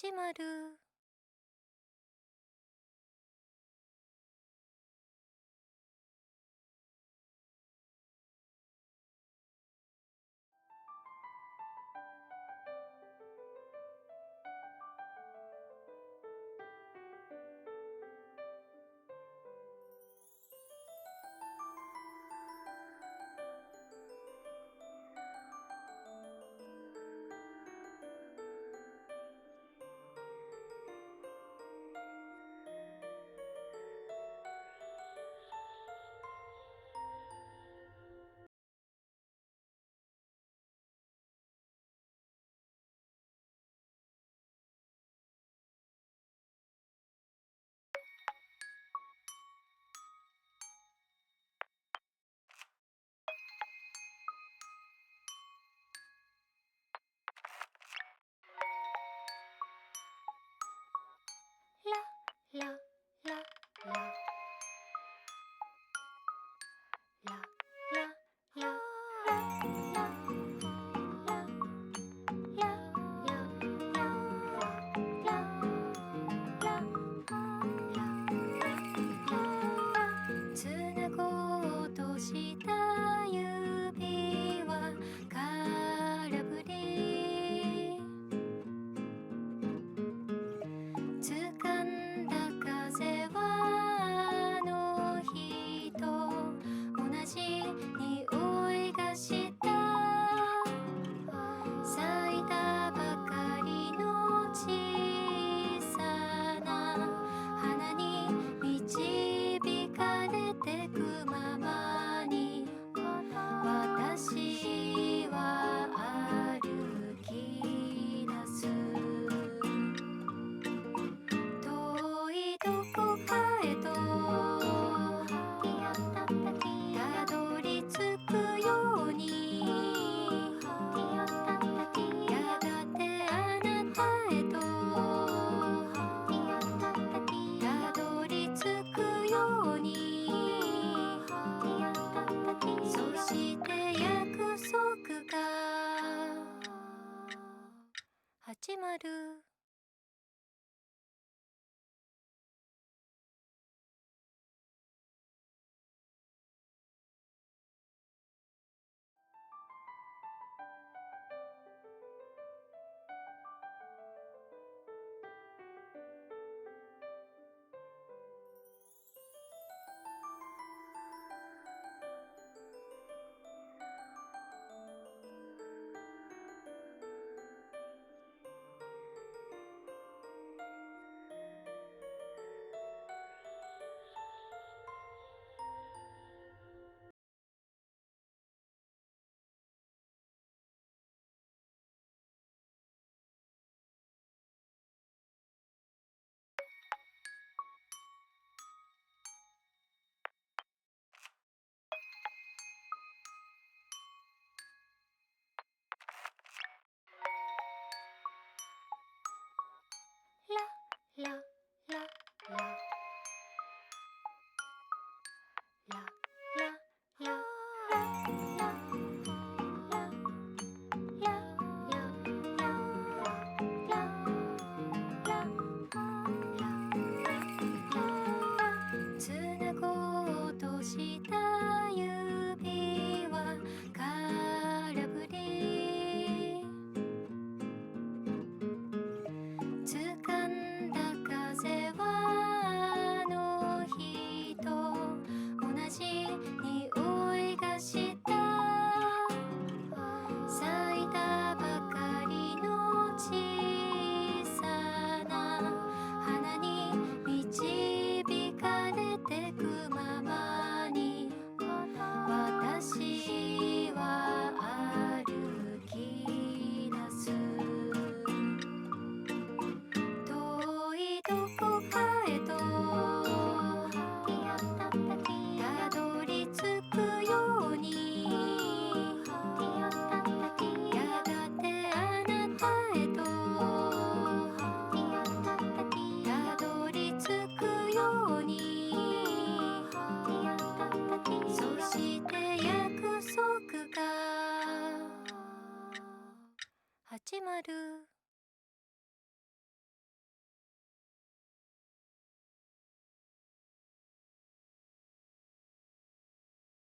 始まる。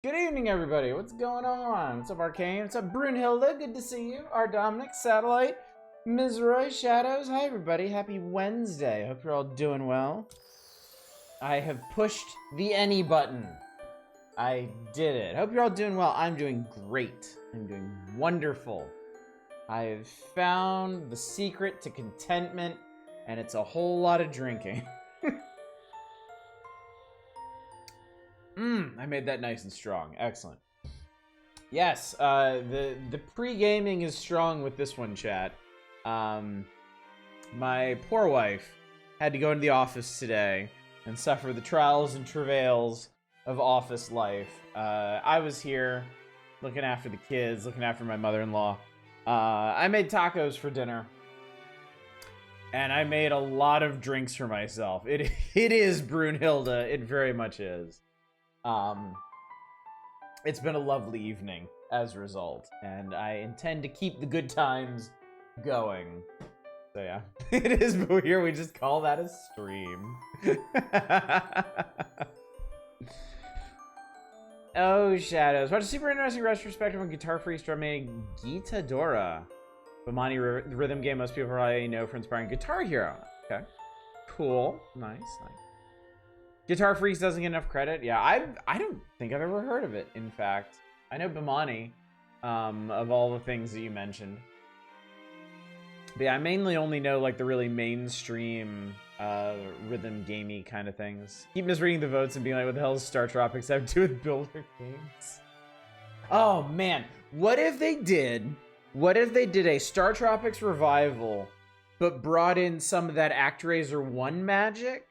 Good evening, everybody. What's going on? What's up, Arcane? What's up, Brunhilde? Good to see you. Our Dominic, Satellite, Ms. Roy, Shadows. Hi, everybody. Happy Wednesday. Hope you're all doing well. I have pushed the any button. I did it. Hope you're all doing well. I'm doing great. I'm doing wonderful. I have found the secret to contentment, and it's a whole lot of drinking. I made that nice and strong. Excellent. Yes, the pre-gaming is strong with this one, chat. My poor wife had to go into the office today and suffer the trials and travails of office life. I was here looking after the kids, looking after my mother-in-law. I made tacos for dinner. And I made a lot of drinks for myself. It is Brunhilde. It very much is. It's been a lovely evening as a result, and I intend to keep the good times going. So yeah, it is here. We just call that a stream. Oh, Shadows. Watch a super interesting retrospective on Guitar Freak's drumming Gita Dora. Bamani rhythm game most people probably know for inspiring Guitar Hero. Okay. Cool. Nice. Guitar Freaks doesn't get enough credit. Yeah, I don't think I've ever heard of it, in fact. I know Bamani, of all the things that you mentioned. But yeah, I mainly only know, like, the really mainstream, rhythm gamey kind of things. Keep misreading the votes and being like, what the hell does Star Tropics have to do with builder games? Oh, man. What if they did a Star Tropics revival, but brought in some of that ActRaiser 1 magic?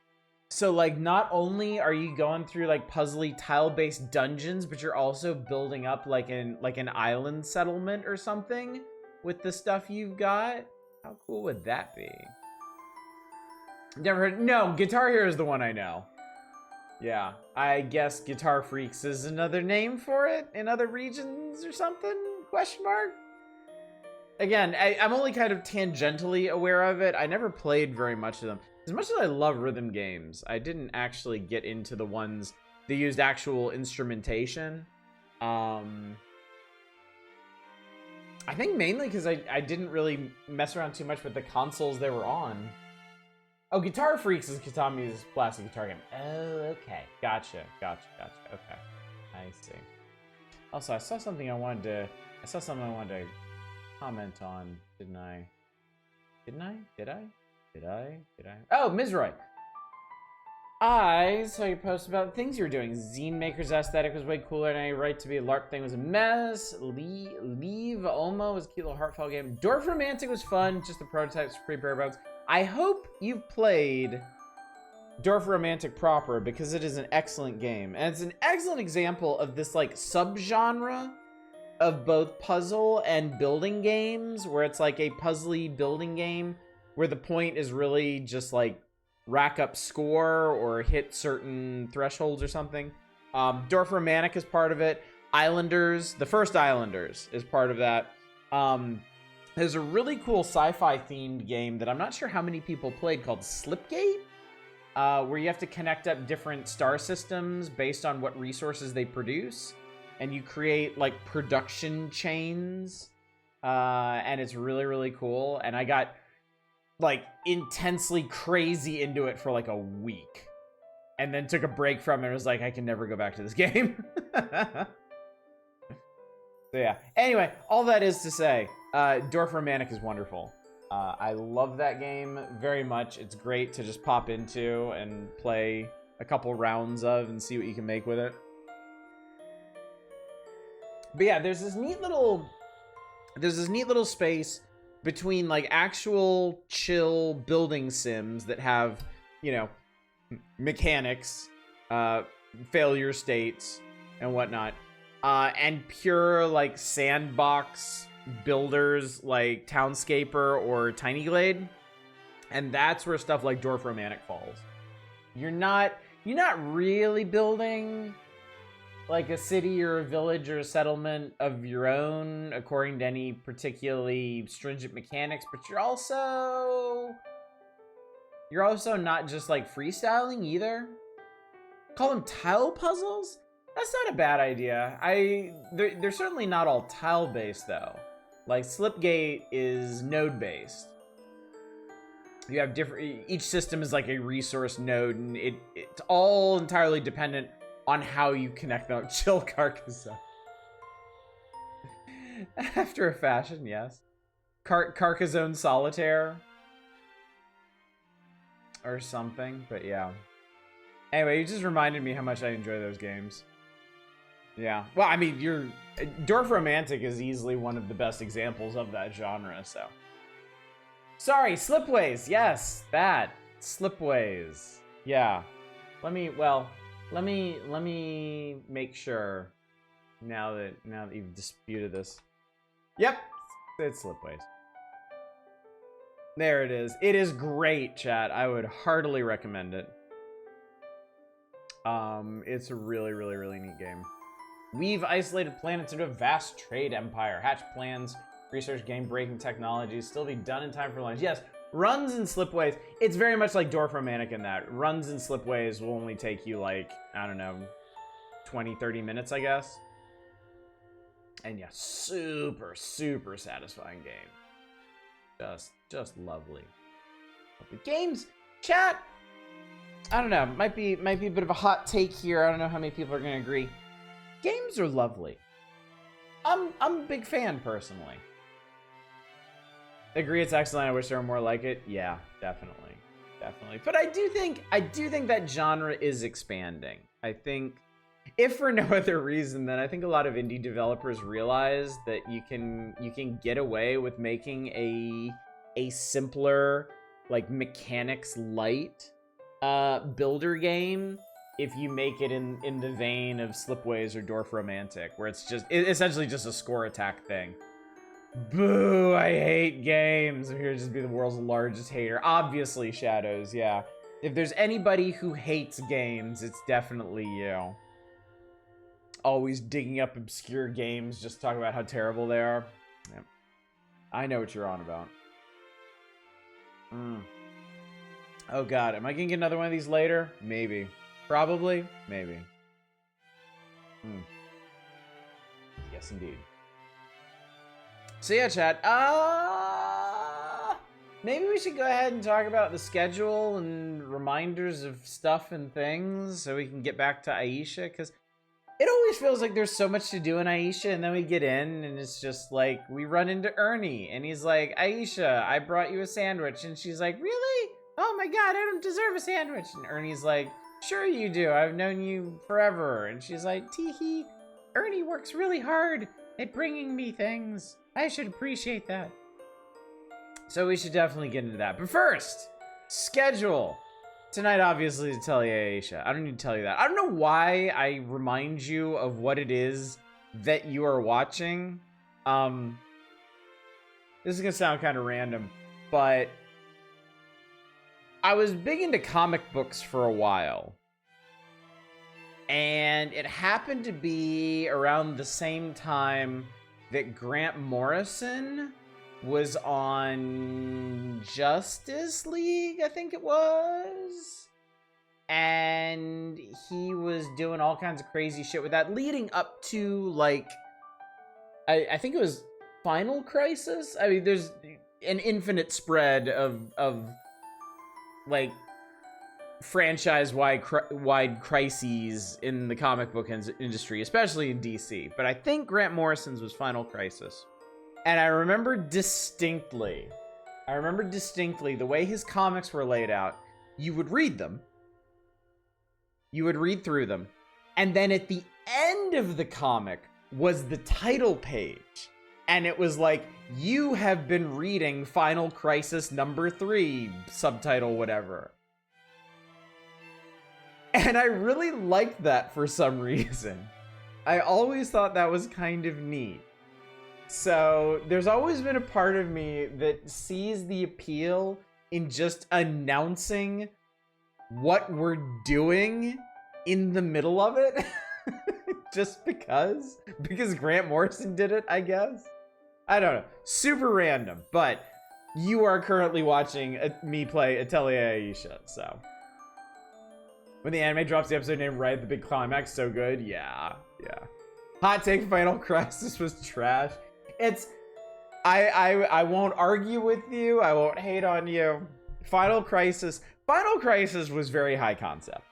So, like, not only are you going through, like, puzzly tile-based dungeons, but you're also building up, like an island settlement or something with the stuff you've got? How cool would that be? Never heard. No, Guitar Hero is the one I know. Yeah, I guess Guitar Freaks is another name for it in other regions or something? Question mark? Again, I'm only kind of tangentially aware of it. I never played very much of them. As much as I love rhythm games, I didn't actually get into the ones that used actual instrumentation. I think mainly because I didn't really mess around too much with the consoles they were on. Oh, Guitar Freaks is Katami's plastic guitar game. Oh, okay. Gotcha. Okay. I see. Also, I saw something I wanted to comment on, didn't I? Did I? Oh, Ms. Roy. I saw your post about things you were doing. Zine Maker's aesthetic was way cooler, and I right to be a LARP thing was a mess. Leave Olmo was a cute little heartfelt game. Dwarf Romantic was fun, just the prototypes pretty bare bones. I hope you've played Dwarf Romantic proper, because it is an excellent game. And it's an excellent example of this, like, subgenre of both puzzle and building games, where it's like a puzzly building game where the point is really just like rack up score or hit certain thresholds or something. Dwarf Romantic is part of it. Islanders, the first Islanders, is part of that. There's a really cool sci-fi themed game that I'm not sure how many people played called Slipgate, where you have to connect up different star systems based on what resources they produce, and you create like production chains, and it's really, really cool. And I got like intensely crazy into it for like a week, and then took a break from it and was like, I can never go back to this game. So yeah, anyway, all that is to say, Dwarf Romantic is wonderful. I love that game very much. It's great to just pop into and play a couple rounds of and see what you can make with it. But yeah, there's this neat little space between like actual chill building sims that have, you know, mechanics, failure states and whatnot, and pure like sandbox builders like Townscaper or Tiny Glade. And that's where stuff like Dwarf Romantic falls. You're not really building like a city or a village or a settlement of your own according to any particularly stringent mechanics, but you're also not just like freestyling either. Call them tile puzzles? That's not a bad idea. They're certainly not all tile-based, though. Like, Slipgate is node-based. You have different... Each system is like a resource node, and it's all entirely dependent on how you connect them. Chill Carcassonne. After a fashion, yes. Carcassonne Solitaire. Or something, but yeah. Anyway, you just reminded me how much I enjoy those games. Yeah. Well, I mean, Dwarf Romantic is easily one of the best examples of that genre, so. Sorry, Slipways. Yes, that. Slipways. Yeah. Let me make sure now that you've disputed this. Yep. It's Slipways. There it is. It is great, chat. I would heartily recommend it. It's a really, really, really neat game. Weave isolated planets into a vast trade empire. Hatch plans, research game-breaking technologies, still be done in time for launch. Yes, runs and slipways. It's very much like Dwarf Romantic in that. Runs and slipways will only take you, like, I don't know, 20, 30 minutes, I guess. And yeah, super, super satisfying game. Just lovely. The games, chat. I don't know. Might be a bit of a hot take here. I don't know how many people are gonna agree. Games are lovely. I'm a big fan personally. Agree, it's excellent. I wish there were more like it. Yeah, definitely. But I do think that genre is expanding. I think, if for no other reason, then I think a lot of indie developers realize that you can get away with making a simpler, like, mechanics light builder game if you make it in the vein of Slipways or Dwarf Romantic, where it's essentially just a score attack thing. Boo, I hate games. I'm here to just be the world's largest hater. Obviously, Shadows, yeah. If there's anybody who hates games, it's definitely you. Always digging up obscure games just to talk about how terrible they are. Yep. I know what you're on about. Oh god, am I gonna get another one of these later? Maybe. Probably. Maybe. Yes, indeed. So yeah, chat. Maybe we should go ahead and talk about the schedule and reminders of stuff and things so we can get back to Ayesha, because it always feels like there's so much to do in Ayesha, and then we get in, and it's just like, we run into Ernie, and he's like, Ayesha, I brought you a sandwich, and she's like, really? Oh my god, I don't deserve a sandwich. And Ernie's like, sure you do, I've known you forever. And she's like, tee-hee, Ernie works really hard at bringing me things. I should appreciate that. So we should definitely get into that. But first, schedule. Tonight, obviously, is Atelier Ayesha. I don't need to tell you that. I don't know why I remind you of what it is that you are watching. This is gonna sound kind of random, but I was big into comic books for a while. And it happened to be around the same time that Grant Morrison was on Justice League, I think it was. And he was doing all kinds of crazy shit with that, leading up to, like, I think it was Final Crisis? I mean, there's an infinite spread of like, franchise-wide crises in the comic book industry, especially in DC. But I think Grant Morrison's was Final Crisis. And I remember distinctly the way his comics were laid out. You would read them. You would read through them. And then at the end of the comic was the title page. And it was like, you have been reading Final Crisis number 3, subtitle whatever. And I really liked that for some reason. I always thought that was kind of neat. So there's always been a part of me that sees the appeal in just announcing what we're doing in the middle of it. Just because Grant Morrison did it, I guess. I don't know. Super random, but you are currently watching me play Atelier Ayesha, so. When the anime drops the episode name right at the big climax, so good. Yeah, yeah. Hot take, Final Crisis was trash. It's... I won't argue with you. I won't hate on you. Final Crisis was very high concept.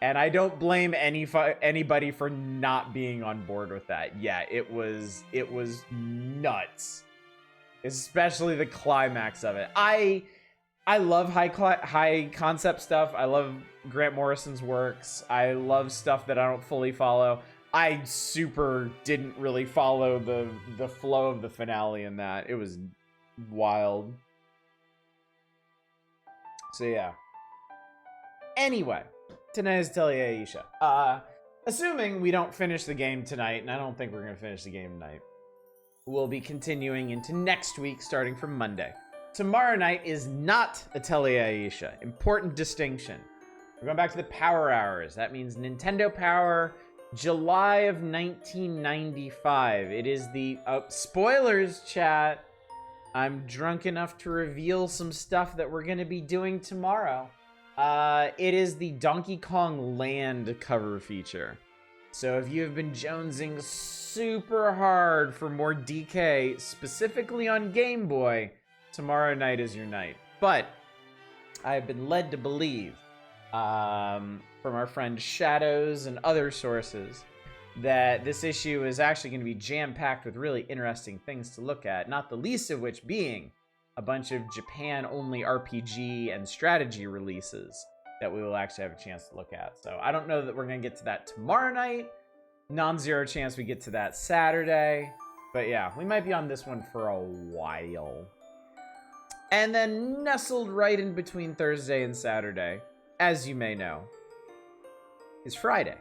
And I don't blame anybody for not being on board with that. Yeah, it was nuts. Especially the climax of it. I love high concept stuff. I love Grant Morrison's works. I love stuff that I don't fully follow. I super didn't really follow the flow of the finale in that. It was wild. So yeah. Anyway, tonight's Atelier Ayesha. Assuming we don't finish the game tonight, and I don't think we're gonna finish the game tonight, we'll be continuing into next week, starting from Monday. Tomorrow night is not Atelier Ayesha. Important distinction. We're going back to the Power Hours. That means Nintendo Power, July of 1995. It is the... spoilers, chat. I'm drunk enough to reveal some stuff that we're going to be doing tomorrow. It is the Donkey Kong Land cover feature. So if you have been jonesing super hard for more DK, specifically on Game Boy, tomorrow night is your night. But I have been led to believe, from our friend Shadows and other sources, that this issue is actually going to be jam-packed with really interesting things to look at, not the least of which being a bunch of Japan-only RPG and strategy releases that we will actually have a chance to look at. So I don't know that we're going to get to that tomorrow night. Non-zero chance we get to that Saturday. But yeah, we might be on this one for a while. And then nestled right in between Thursday and Saturday, as you may know, is Friday.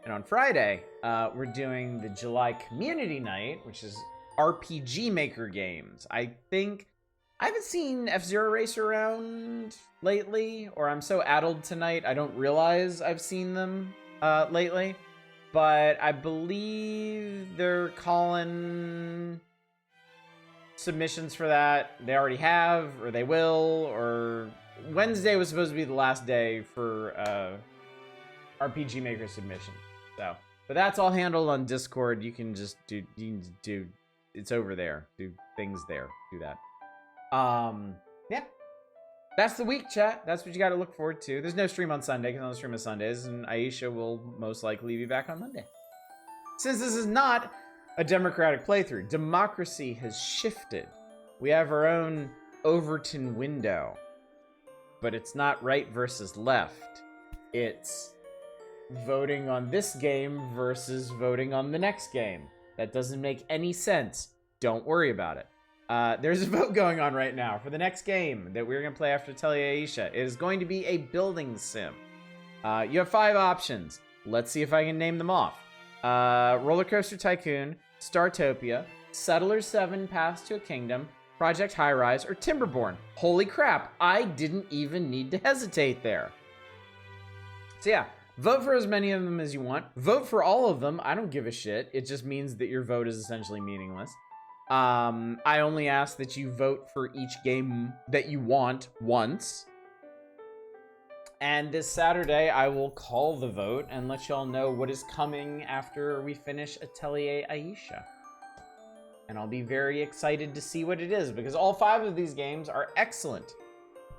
And on Friday, we're doing the July Community Night, which is RPG Maker games. I haven't seen F-Zero Racer around lately, or I'm so addled tonight I don't realize I've seen them lately. But I believe they're calling submissions for that. They already have, or they will, or Wednesday was supposed to be the last day for RPG Maker submission. So, but that's all handled on Discord. You can just do it's over there. Do things there. Do that. Yeah. That's the week, chat. That's what you got to look forward to. There's no stream on Sunday because I don't stream on Sundays, and Ayesha will most likely be back on Monday. Since this is not a democratic playthrough, democracy has shifted. We have our own Overton window, but it's not right versus left. It's voting on this game versus voting on the next game. That doesn't make any sense. Don't worry about it. There's a vote going on right now for the next game that we're going to play after Atelier Ayesha. It is going to be a building sim. You have 5 options. Let's see if I can name them off. Roller Coaster Tycoon, Startopia, Settlers 7 Paths to a Kingdom, Project High Rise, or Timberborn. Holy crap, I didn't even need to hesitate there. So yeah, vote for as many of them as you want. Vote for all of them. I don't give a shit. It just means that your vote is essentially meaningless. I only ask that you vote for each game that you want once. And this Saturday, I will call the vote and let y'all know what is coming after we finish Atelier Ayesha. And I'll be very excited to see what it is, because all 5 of these games are excellent.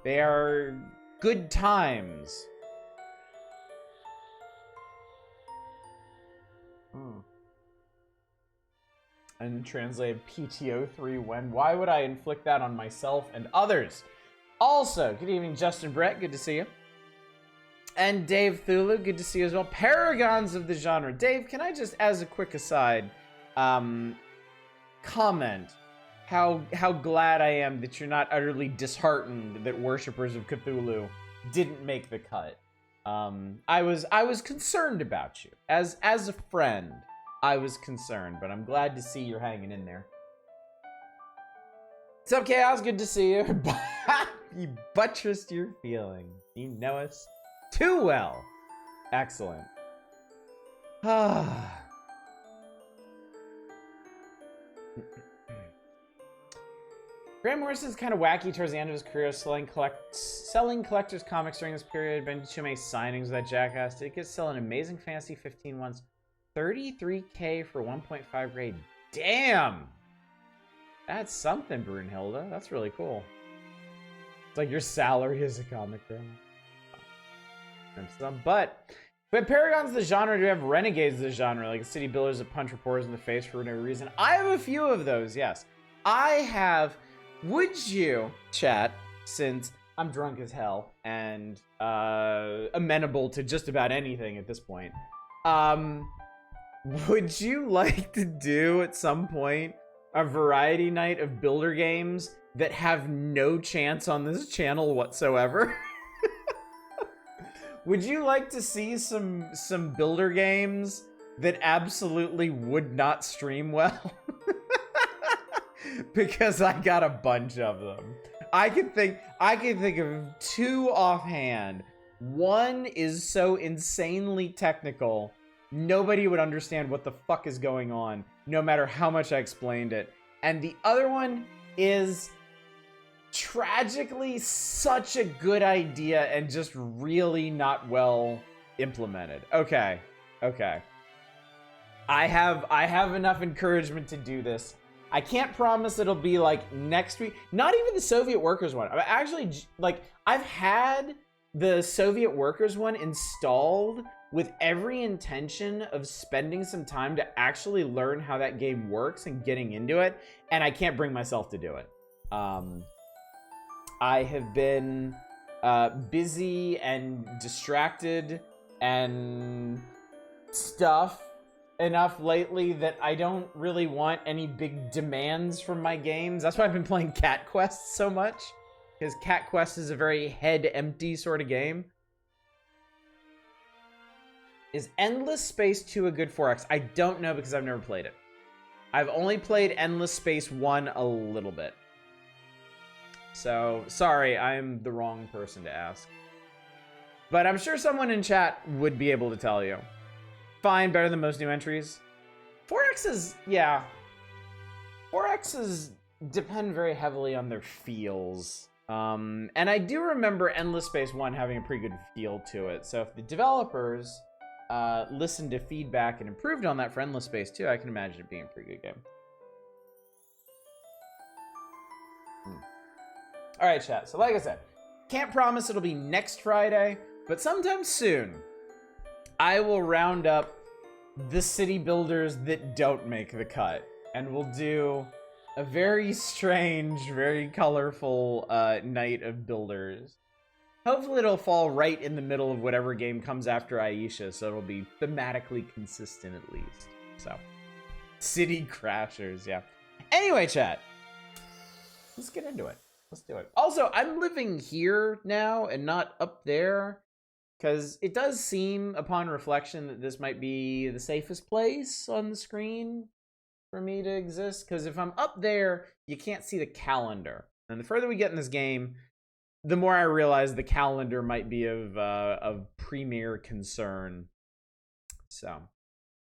They are good times. And translated PTO3 when. Why would I inflict that on myself and others? Also, good evening, Justin Brett. Good to see you. And Dave Thulu. Good to see you as well. Paragons of the genre. Dave, can I just, as a quick aside, comment how glad I am that you're not utterly disheartened that Worshippers of Cthulhu didn't make the cut. I was concerned about you. As a friend, I was concerned, but I'm glad to see you're hanging in there. What's up, Chaos? Good to see you. You buttressed your feelings. You know us too well. Excellent. Grant Morrison's kind of wacky towards the end of his career, selling collectors comics during this period. Been too many signings with that jackass. Did get sell an Amazing Fantasy 15 once. 33K for 1.5 grade. Damn! That's something, Brunhilde. That's really cool. It's like your salary as a comic girl. But Paragon's the genre. Do we have Renegades the genre? Like city builders that punch reporters in the face for no reason. I have a few of those, yes. I have... Would you, chat, since I'm drunk as hell and amenable to just about anything at this point, would you like to do at some point a variety night of builder games that have no chance on this channel whatsoever? Would you like to see some builder games that absolutely would not stream well? Because I got a bunch of them. I can think of two offhand. One is so insanely technical, nobody would understand what the fuck is going on, no matter how much I explained it. And the other one is tragically such a good idea and just really not well implemented. Okay. I have enough encouragement to do this. I can't promise it'll be like next week. Not even the Soviet workers one. Actually, like, I've had the Soviet workers one installed with every intention of spending some time to actually learn how that game works and getting into it, and I can't bring myself to do it. I have been busy and distracted and stuff enough lately that I don't really want any big demands from my games. That's why I've been playing Cat Quest so much, because Cat Quest is a very head empty sort of game. Is Endless Space 2 a good 4X? I don't know because I've never played it. I've only played Endless Space 1 a little bit. So, sorry, I'm the wrong person to ask. But I'm sure someone in chat would be able to tell you. Fine, better than most new entries. 4X's, yeah. 4X's depend very heavily on their feels. And I do remember Endless Space 1 having a pretty good feel to it. So if the developers listened to feedback and improved on that for Endless Space 2, I can imagine it being a pretty good game. All right, chat. So like I said, can't promise it'll be next Friday, but sometime soon, I will round up the city builders that don't make the cut, and we'll do a very strange, very colorful night of builders. Hopefully it'll fall right in the middle of whatever game comes after Ayesha, so it'll be thematically consistent at least. So, City Crashers, yeah. Anyway, chat, let's get into it. Let's do it. Also, I'm living here now and not up there, because it does seem, upon reflection, that this might be the safest place on the screen for me to exist. Because if I'm up there, you can't see the calendar. And the further we get in this game, the more I realize the calendar might be of premier concern. So,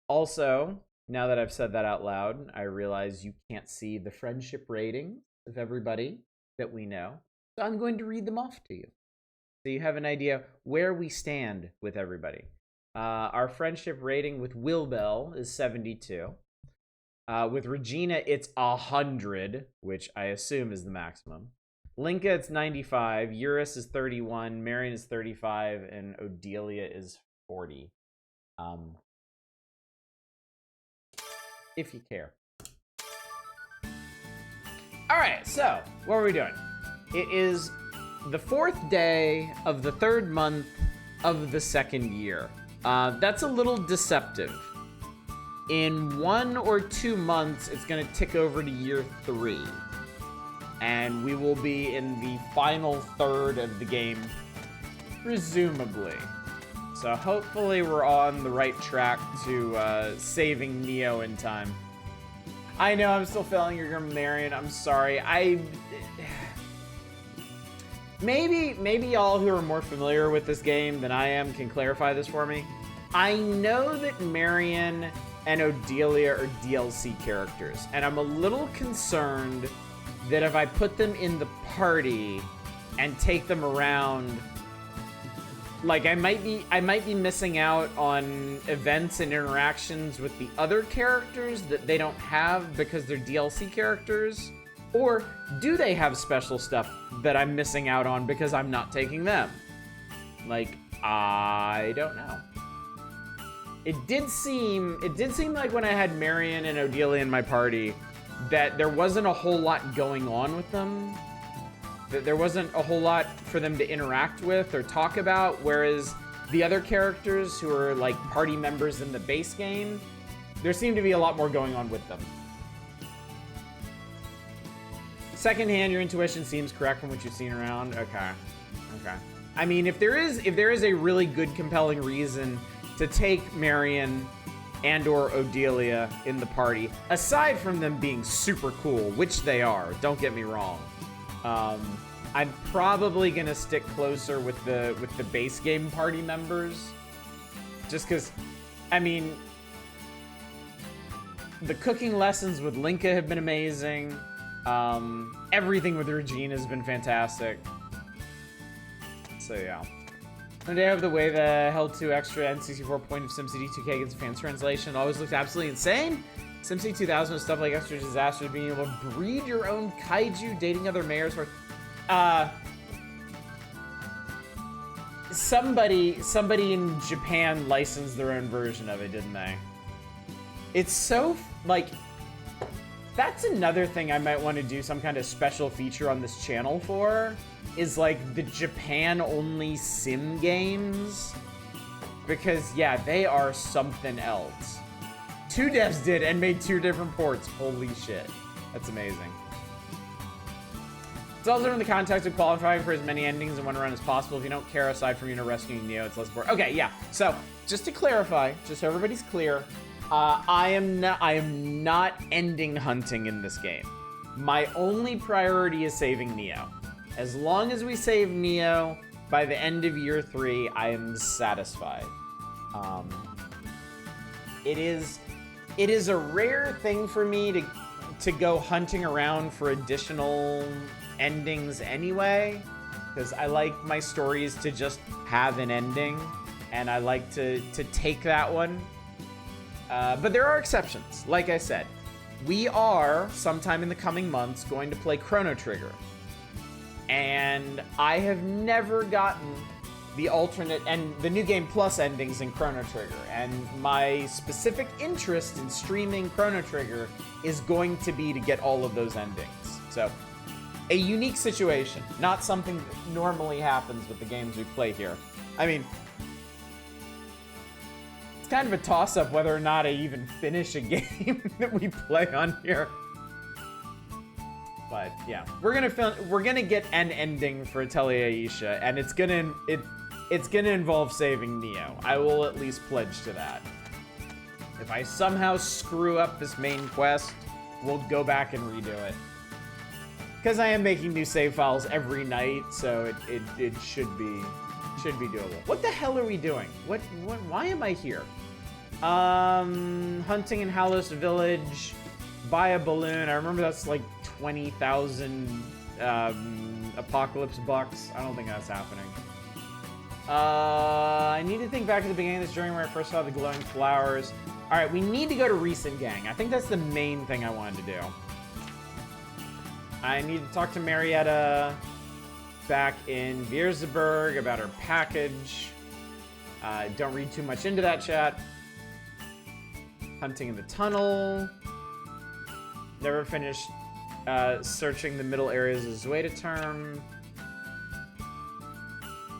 also, now that I've said that out loud, I realize you can't see the friendship ratings of everybody that we know. So I'm going to read them off to you, so you have an idea where we stand with everybody. Our friendship rating with Wilbell is 72. With Regina, it's 100, which I assume is the maximum. Linka, it's 95. Eurus is 31. Marion is 35. And Odelia is 40. If you care. All right, so what are we doing? It is the 4th day of the 3rd month of the 2nd year. That's a little deceptive. In 1 or 2 months, it's going to tick over to year 3. And we will be in the final third of the game, presumably. So hopefully we're on the right track to saving Neo in time. I know I'm still failing your grammarian. I'm sorry. Maybe y'all who are more familiar with this game than I am can clarify this for me. I know that Marion and Odelia are DLC characters, and I'm a little concerned that if I put them in the party and take them around, like I might be missing out on events and interactions with the other characters that they don't have because they're DLC characters. Or do they have special stuff that I'm missing out on because I'm not taking them? Like, I don't know. It did seem like when I had Marion and Odelia in my party that there wasn't a whole lot going on with them. That there wasn't a whole lot for them to interact with or talk about, whereas the other characters who are like party members in the base game, there seemed to be a lot more going on with them. Secondhand, your intuition seems correct from what you've seen around. Okay. I mean, if there is a really good, compelling reason to take Marion and or Odelia in the party, aside from them being super cool, which they are, don't get me wrong, I'm probably gonna stick closer with the base game party members, just because, I mean, the cooking lessons with Linka have been amazing. Everything with Regina has been fantastic. So yeah. One day over the way the held 2 extra N64 point of SimCity 2K gets a fan translation. It always looked absolutely insane. SimCity 2000 was stuff like extra disasters, being able to breed your own kaiju, dating other mayors. Somebody in Japan licensed their own version of it, didn't they? It's so, like, that's another thing I might want to do some kind of special feature on this channel for, is like the Japan-only sim games. Because, yeah, they are something else. 2 devs did and made 2 different ports. Holy shit. That's amazing. It's also in the context of qualifying for as many endings in one run as possible. If you don't care, aside from, rescuing Neo, it's less boring. Okay, yeah. So, just to clarify, just so everybody's clear, I am not ending hunting in this game. My only priority is saving Neo. As long as we save Neo by the end of year 3, I am satisfied. It is a rare thing for me to go hunting around for additional endings anyway, because I like my stories to just have an ending, and I like to take that one. But there are exceptions. Like I said, we are, sometime in the coming months, going to play Chrono Trigger. And I have never gotten the alternate and the New Game Plus endings in Chrono Trigger. And my specific interest in streaming Chrono Trigger is going to be to get all of those endings. So, a unique situation. Not something that normally happens with the games we play here. I mean, it's kind of a toss-up whether or not I even finish a game that we play on here. But yeah, we're gonna get an ending for Atelier Ayesha, and it's gonna involve saving Neo. I will at least pledge to that. If I somehow screw up this main quest, we'll go back and redo it. Because I am making new save files every night, so it should be doable. What the hell are we doing? What why am I here? Hunting in Halos Village. Buy a balloon. I remember that's like 20,000 apocalypse bucks. I don't think that's happening. I need to think back to the beginning of this journey where I first saw the glowing flowers. All right, we need to go to Recent Gang. I think that's the main thing I wanted to do. I need to talk to Marietta back in Vierzeburg about her package. Don't read too much into that, chat. Hunting in the tunnel. Never finished searching the middle areas of Zueda term.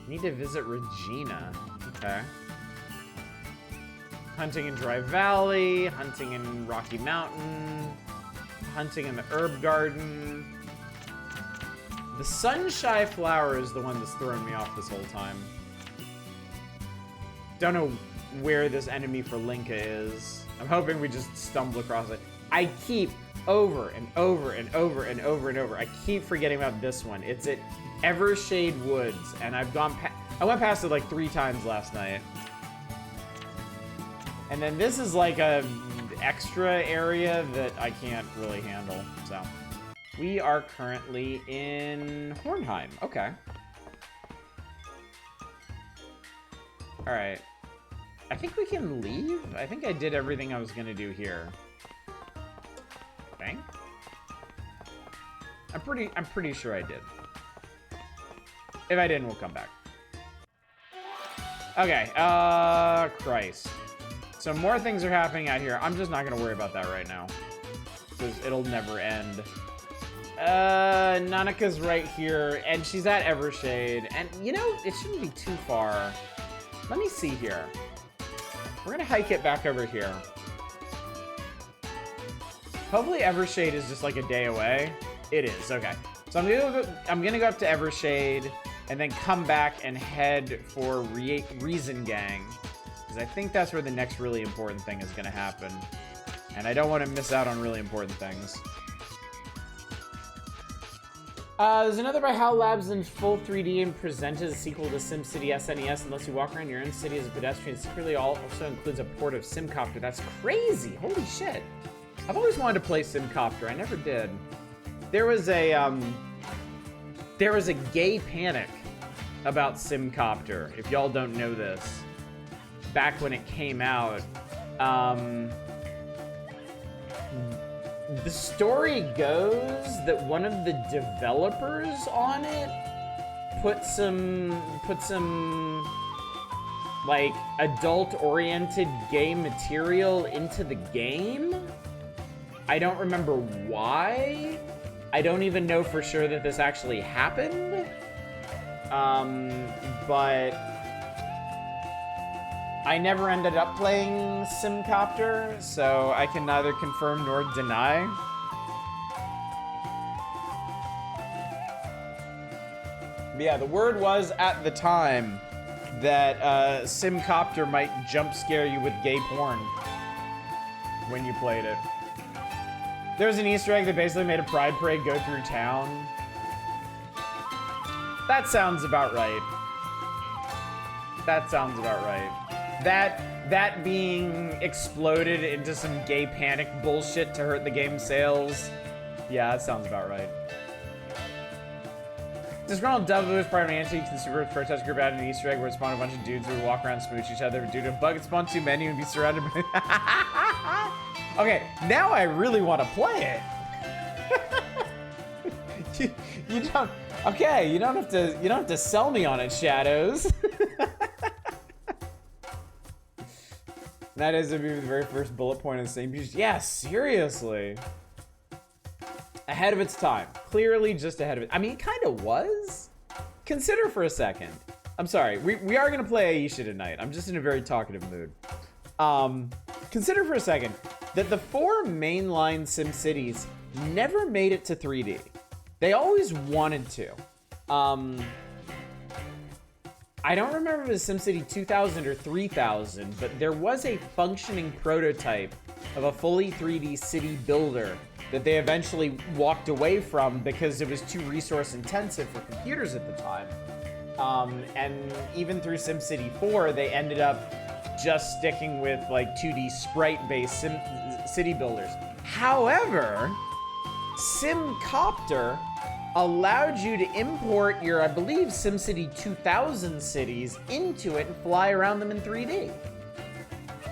Need to visit Regina. Okay. Hunting in Dry Valley. Hunting in Rocky Mountain. Hunting in the Herb Garden. The Sunshine Flower is the one that's throwing me off this whole time. Don't know where this enemy for Linka is. I'm hoping we just stumble across it. I keep over and over and over and over and over. I keep forgetting about this one. It's at Evershade Woods, and I went past it like 3 times last night. And then this is like a extra area that I can't really handle, so. We are currently in Hornheim. Okay. All right. I think we can leave. I think I did everything I was gonna do here. Bang. I'm pretty sure I did. If I didn't, we'll come back. Okay. Christ. So more things are happening out here. I'm just not gonna worry about that right now, because it'll never end. Nanaka's right here, and she's at Evershade, and you know, it shouldn't be too far. Let me see here. We're gonna hike it back over here. Hopefully Evershade is just like a day away. It is, okay. So I'm gonna go up to Evershade, and then come back and head for Reason Gang, because I think that's where the next really important thing is gonna happen. And I don't want to miss out on really important things. There's another by HAL Labs in full 3D and presented as a sequel to SimCity SNES and lets you walk around your own city as a pedestrian. Secretly also includes a port of Simcopter. That's crazy! Holy shit! I've always wanted to play Simcopter. I never did. There was a gay panic about Simcopter, if y'all don't know this. Back when it came out, the story goes that one of the developers on it put some like adult-oriented gay material into the game. I don't remember why. I don't even know for sure that this actually happened. But I never ended up playing Simcopter, so I can neither confirm nor deny. But yeah, the word was at the time that Simcopter might jump scare you with gay porn when you played it. There was an Easter egg that basically made a pride parade go through town. That sounds about right. That sounds about right. That being exploded into some gay panic bullshit to hurt the game's sales. Yeah, that sounds about right. Disgruntled Dove was part of an anti super protest group added an Easter egg where it spawned a bunch of dudes who would walk around and smooch each other. Due to a bug, it spawned too many and be surrounded by... Okay, now I really want to play it. you don't... Okay, you don't have to sell me on it, Shadows. That is the very first bullet point of the same piece. Yeah, seriously. Ahead of its time. Clearly just ahead of it. I mean, it kind of was. Consider for a second. I'm sorry. We are going to play Ayesha tonight. I'm just in a very talkative mood. Consider for a second that the 4 mainline SimCities never made it to 3D. They always wanted to. I don't remember if it was SimCity 2000 or 3000, but there was a functioning prototype of a fully 3D city builder that they eventually walked away from because it was too resource intensive for computers at the time. And even through SimCity 4, they ended up just sticking with like 2D sprite-based city builders. However, Simcopter allowed you to import your, I believe, SimCity 2000 cities into it and fly around them in 3D.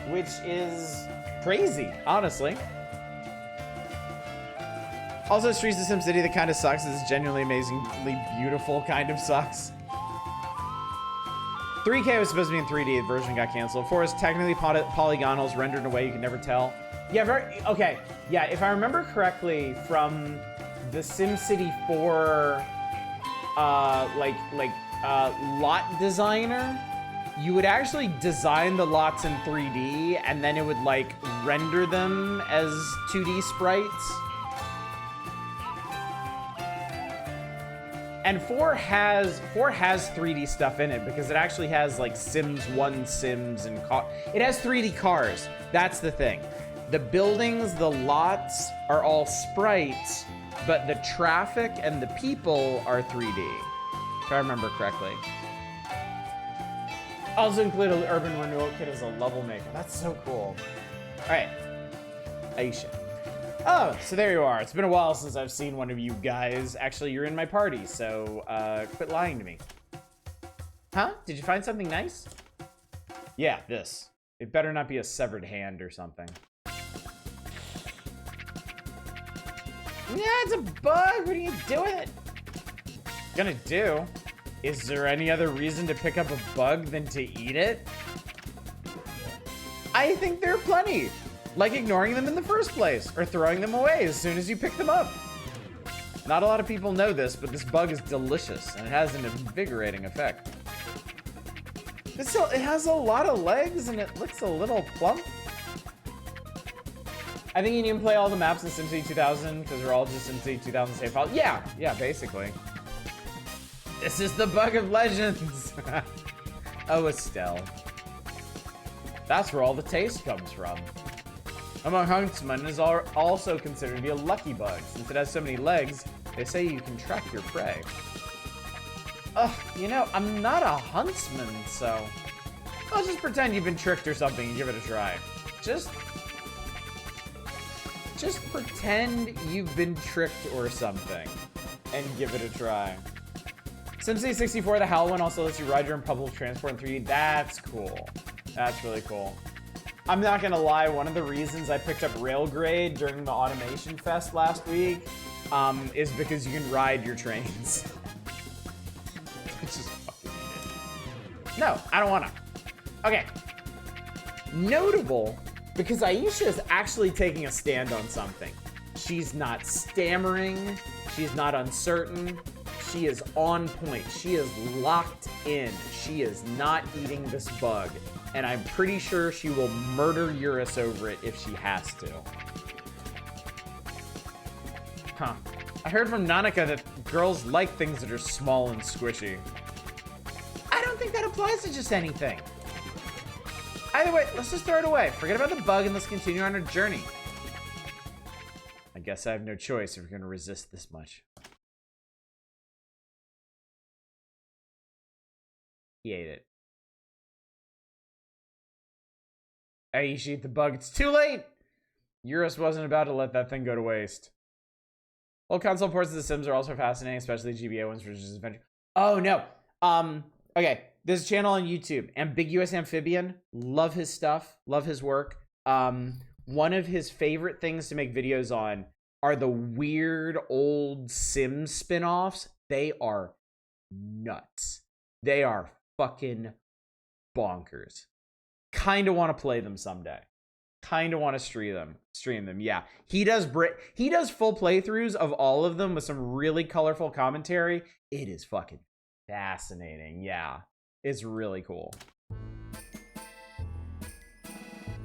Which is crazy, honestly. Also, Streets of SimCity that kind of sucks. It's genuinely amazingly beautiful kind of sucks. 3K was supposed to be in 3D, the version got canceled. 4 is technically polygonal, is rendered in a way you can never tell. Yeah, okay. Yeah, if I remember correctly from the SimCity 4 lot designer, you would actually design the lots in 3D and then it would like render them as 2D sprites. And 4 has 3D stuff in it because it actually has like Sims 1 Sims and it has 3D cars. That's the thing. The buildings, the lots are all sprites, but the traffic and the people are 3D, if I remember correctly. Also include an urban renewal kit as a level maker. That's so cool. All right, Ayesha. Oh, so there you are. It's been a while since I've seen one of you guys. Actually, you're in my party, so quit lying to me. Huh? Did you find something nice? Yeah, this. It better not be a severed hand or something. Yeah, it's a bug. What are you doing? Gonna do? Is there any other reason to pick up a bug than to eat it? I think there are plenty. Like ignoring them in the first place, or throwing them away as soon as you pick them up. Not a lot of people know this, but this bug is delicious, and it has an invigorating effect. It has a lot of legs, and it looks a little plump. I think you need to play all the maps in SimCity 2000, because they're all just SimCity 2000 save files. Yeah, basically. This is the bug of legends. Oh, Estelle. That's where all the taste comes from. Among huntsmen, it is also considered to be a lucky bug. Since it has so many legs, they say you can track your prey. Ugh, you know, I'm not a huntsman, so... I'll just pretend you've been tricked or something and give it a try. Just pretend you've been tricked or something and give it a try. SimCity 64, the HAL one, also lets you ride your own public transport in 3D. That's cool. That's really cool. I'm not gonna lie, one of the reasons I picked up Railgrade during the Automation Fest last week is because you can ride your trains. It's just fucking weird. No, I don't wanna. Okay. Notable, because Ayesha is actually taking a stand on something. She's not stammering, she's not uncertain, she is on point, she is locked in, she is not eating this bug. And I'm pretty sure she will murder Eurus over it if she has to. Huh. I heard from Nanika that girls like things that are small and squishy. I don't think that applies to just anything. Either way, let's just throw it away. Forget about the bug and let's continue on our journey. I guess I have no choice if we're gonna resist this much. He ate it. Ayesha, eat the bug. It's too late! Eurus wasn't about to let that thing go to waste. Old console ports of The Sims are also fascinating, especially GBA ones, which is adventure. Oh, no. Okay. There's a channel on YouTube. Ambiguous Amphibian. Love his stuff. Love his work. One of his favorite things to make videos on are the weird old Sims spin-offs. They are nuts. They are fucking bonkers. Kind of want to play them someday. Kind of want to stream them. Yeah, he does full playthroughs of all of them with some really colorful commentary. It is fucking fascinating. Yeah, it's really cool.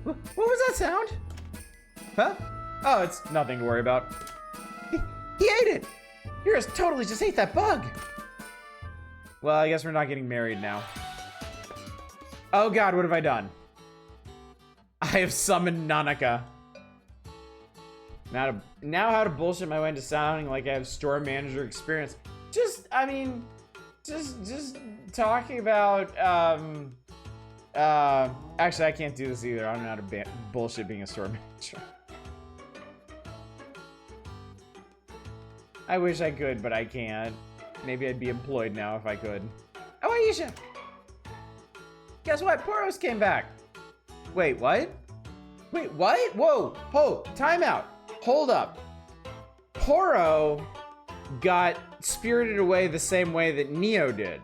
What was that sound? Huh? Oh, it's nothing to worry about. He ate it. Eurus totally just ate that bug. Well, I guess we're not getting married now. Oh God, what have I done? I have summoned Nanika. Now how to bullshit my way into sounding like I have store manager experience. Just talking about, actually I can't do this either. I don't know how to bullshit being a store manager. I wish I could, but I can't. Maybe I'd be employed now if I could. Oh, Ayesha! Guess what? Poros came back. Wait, what? Wait, what? Whoa, time out. Hold up. Poro got spirited away the same way that Neo did.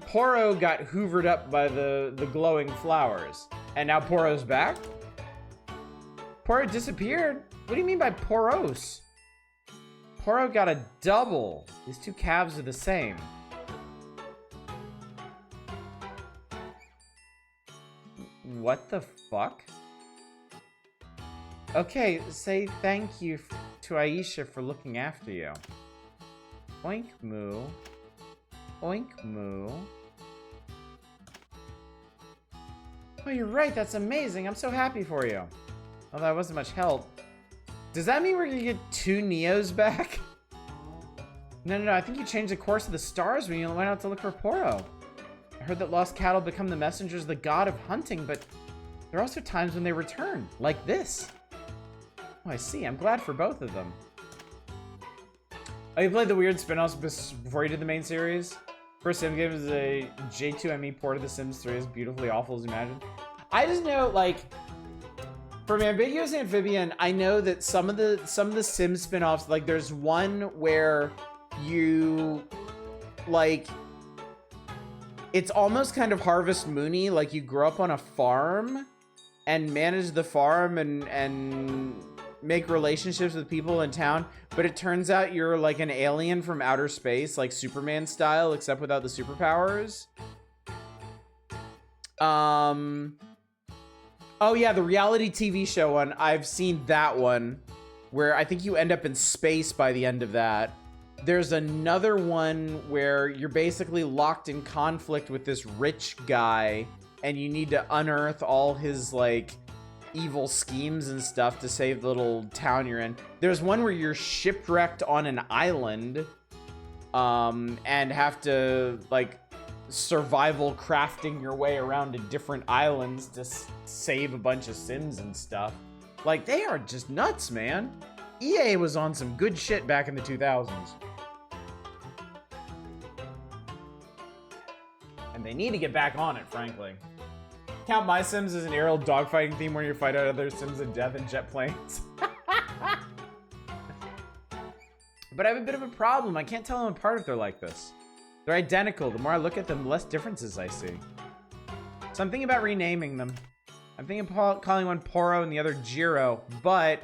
Poro got hoovered up by the glowing flowers. And now Poro's back? Poro disappeared? What do you mean by Poros? Poro got a double. These two calves are the same. What the fuck? Okay, say thank you to Ayesha for looking after you. Oink moo. Oink moo. Oh, you're right, that's amazing. I'm so happy for you. Although that wasn't much help. Does that mean we're gonna get 2 Neos back? No, I think you changed the course of the stars when you went out to look for Poro. I heard that lost cattle become the messengers of the god of hunting, but there are also times when they return, like this. Oh, I see. I'm glad for both of them. Oh, you played the weird spin-offs before you did the main series? First Sim game is a J2ME port of The Sims 3, as beautifully awful as imagined. I just know, like, from Ambiguous Amphibian, I know that some of the Sims spin-offs, like, there's one where you, like, it's almost kind of Harvest Moony, like you grow up on a farm and manage the farm and make relationships with people in town, but it turns out you're like an alien from outer space, like Superman style, except without the superpowers. Oh yeah, the reality TV show one. I've seen that one where I think you end up in space by the end of that. There's another one where you're basically locked in conflict with this rich guy and you need to unearth all his like evil schemes and stuff to save the little town you're in. There's one where you're shipwrecked on an island and have to like survival crafting your way around to different islands to save a bunch of Sims and stuff. Like, they are just nuts, man. EA was on some good shit back in the 2000s. And they need to get back on it, frankly. Count My Sims as an aerial dogfighting theme where you fight out other Sims of death in jet planes. But I have a bit of a problem. I can't tell them apart if they're like this. They're identical. The more I look at them, the less differences I see. So I'm thinking about renaming them. I'm thinking of calling one Poro and the other Jiro, but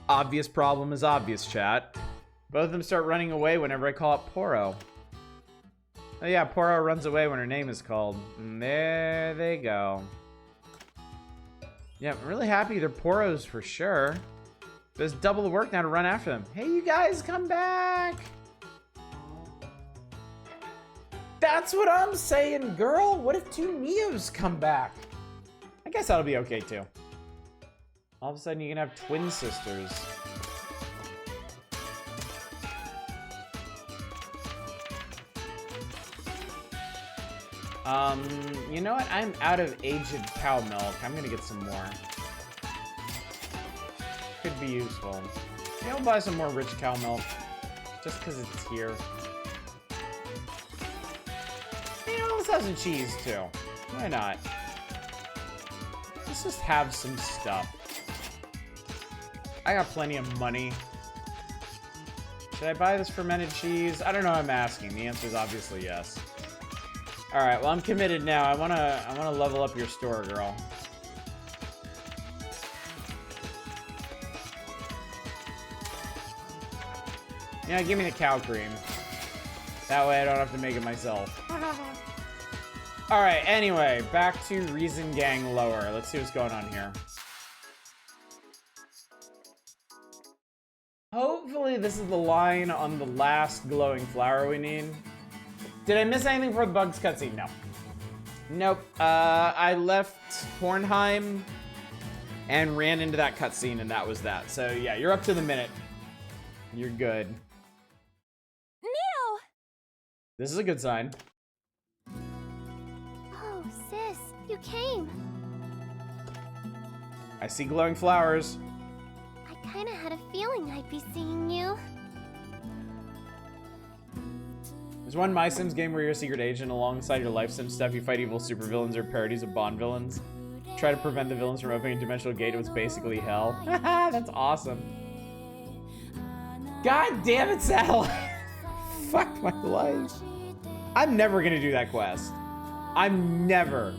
obvious problem is obvious, chat. Both of them start running away whenever I call it Poro. Oh yeah, Poro runs away when her name is called. And there they go. Yeah, I'm really happy they're Poros for sure. There's double the work now to run after them. Hey, you guys, come back! That's what I'm saying, girl! What if two Neos come back? I guess that'll be okay, too. All of a sudden, you can have twin sisters. You know what? I'm out of aged cow milk. I'm gonna get some more. Could be useful. Maybe I'll buy some more rich cow milk. Just because it's here. You know, let's have some cheese, too. Why not? Let's just have some stuff. I got plenty of money. Should I buy this fermented cheese? I don't know, I'm asking. The answer is obviously yes. Alright, well I'm committed now. I wanna level up your store, girl. Yeah, give me the cow cream. That way I don't have to make it myself. Alright, anyway, back to Reason Gang Lower. Let's see what's going on here. Hopefully this is the line on the last glowing flower we need. Did I miss anything for the Bugs cutscene? No. Nope. I left Pornheim and ran into that cutscene, and that was that. So yeah, you're up to the minute. You're good. Neo! This is a good sign. Oh, sis, you came. I see glowing flowers. I kinda had a feeling I'd be seeing you. There's one My Sims game where you're a secret agent. Alongside your life sim stuff, you fight evil supervillains or parodies of Bond villains. Try to prevent the villains from opening a dimensional gate. It was basically hell. That's awesome. God damn it, Satellite. Fuck my life. I'm never gonna do that quest. I'm never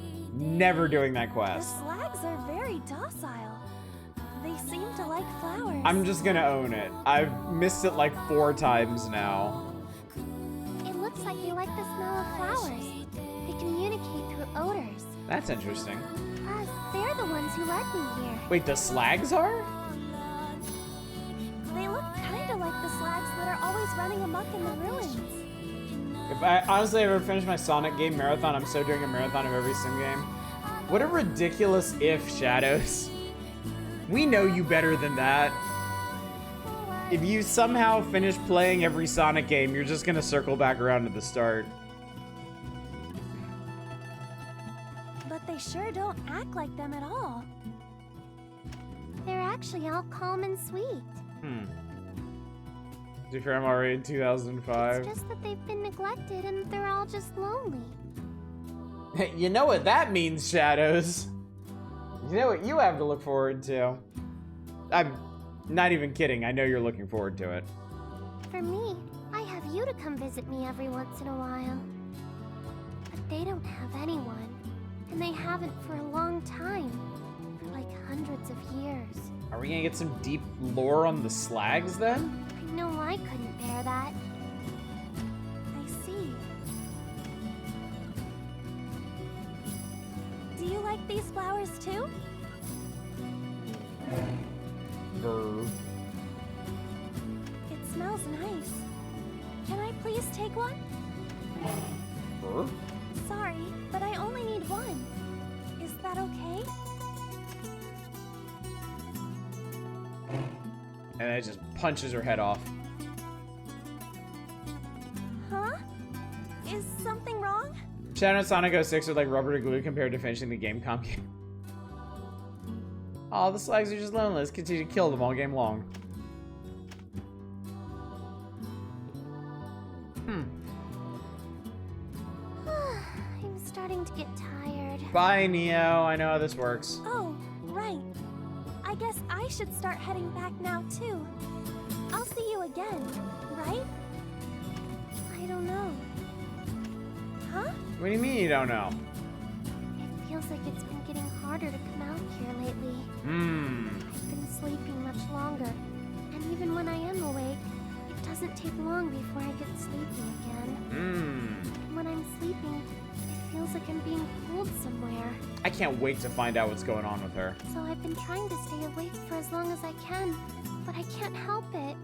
doing that The quest. slags are very docile. They seem to like flowers. I'm just gonna own it. I've missed it like 4 times now. It looks like they like the smell of flowers. They communicate through odors. That's interesting. Plus, they're the ones who led me here. Wait, the slags are? They look kinda like the slags that are always running amok in the ruins. If I honestly ever finish my Sonic game marathon, I'm so doing a marathon of every sim game. What a ridiculous if, Shadows. We know you better than that. If you somehow finish playing every Sonic game, you're just gonna circle back around to the start. But they sure don't act like them at all. They're actually all calm and sweet. To be fair, I'm already in 2005. It's just that they've been neglected and they're all just lonely. You know what that means, Shadows. You know what you have to look forward to. I'm not even kidding. I know you're looking forward to it. For me, I have you to come visit me every once in a while. But they don't have anyone. And they haven't for a long time. For like hundreds of years. Are we gonna get some deep lore on the slags then? I know I couldn't bear that. I see. Do you like these flowers too? Brr. It smells nice. Can I please take one? Brr? Sorry, but I only need one. Is that okay? And it just punches her head off. Huh? Is something wrong? Shadow and Sonic 06 are like rubber to glue compared to finishing the Gamecom game. Oh, the slags are just lonely. Let's continue to kill them all game long. I'm starting to get tired. Bye, Neo. I know how this works. Oh, right. I guess I should start heading back now, too. I'll see you again, right? I don't know. Huh? What do you mean you don't know? It feels like it's been getting harder to come out here lately. I've been sleeping much longer, and even when I am awake, it doesn't take long before I get sleepy again. When I'm sleeping, it feels like I'm being pulled somewhere. I can't wait to find out what's going on with her. So I've been trying to stay awake for as long as I can, but I can't help it.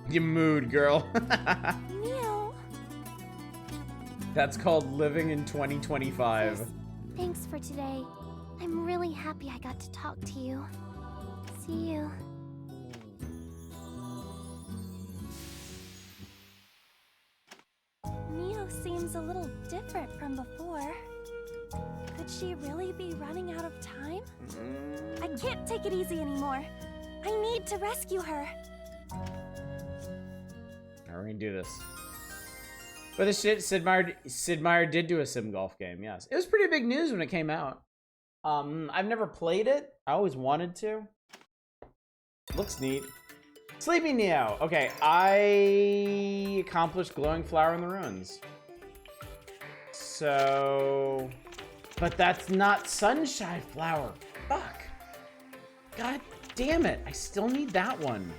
You mood, girl. Neo! That's called living in 2025. Yes, thanks for today. I'm really happy I got to talk to you. See you. Neo seems a little different from before. Could she really be running out of time? I can't take it easy anymore. I need to rescue her. Alright, we're gonna do this. But the shit, Sid Meier did do a sim golf game, yes. It was pretty big news when it came out. I've never played it. I always wanted to. Looks neat. Sleepy Neo. Okay, I accomplished glowing flower in the ruins. So... But that's not sunshine flower. Fuck. God damn it. I still need that one.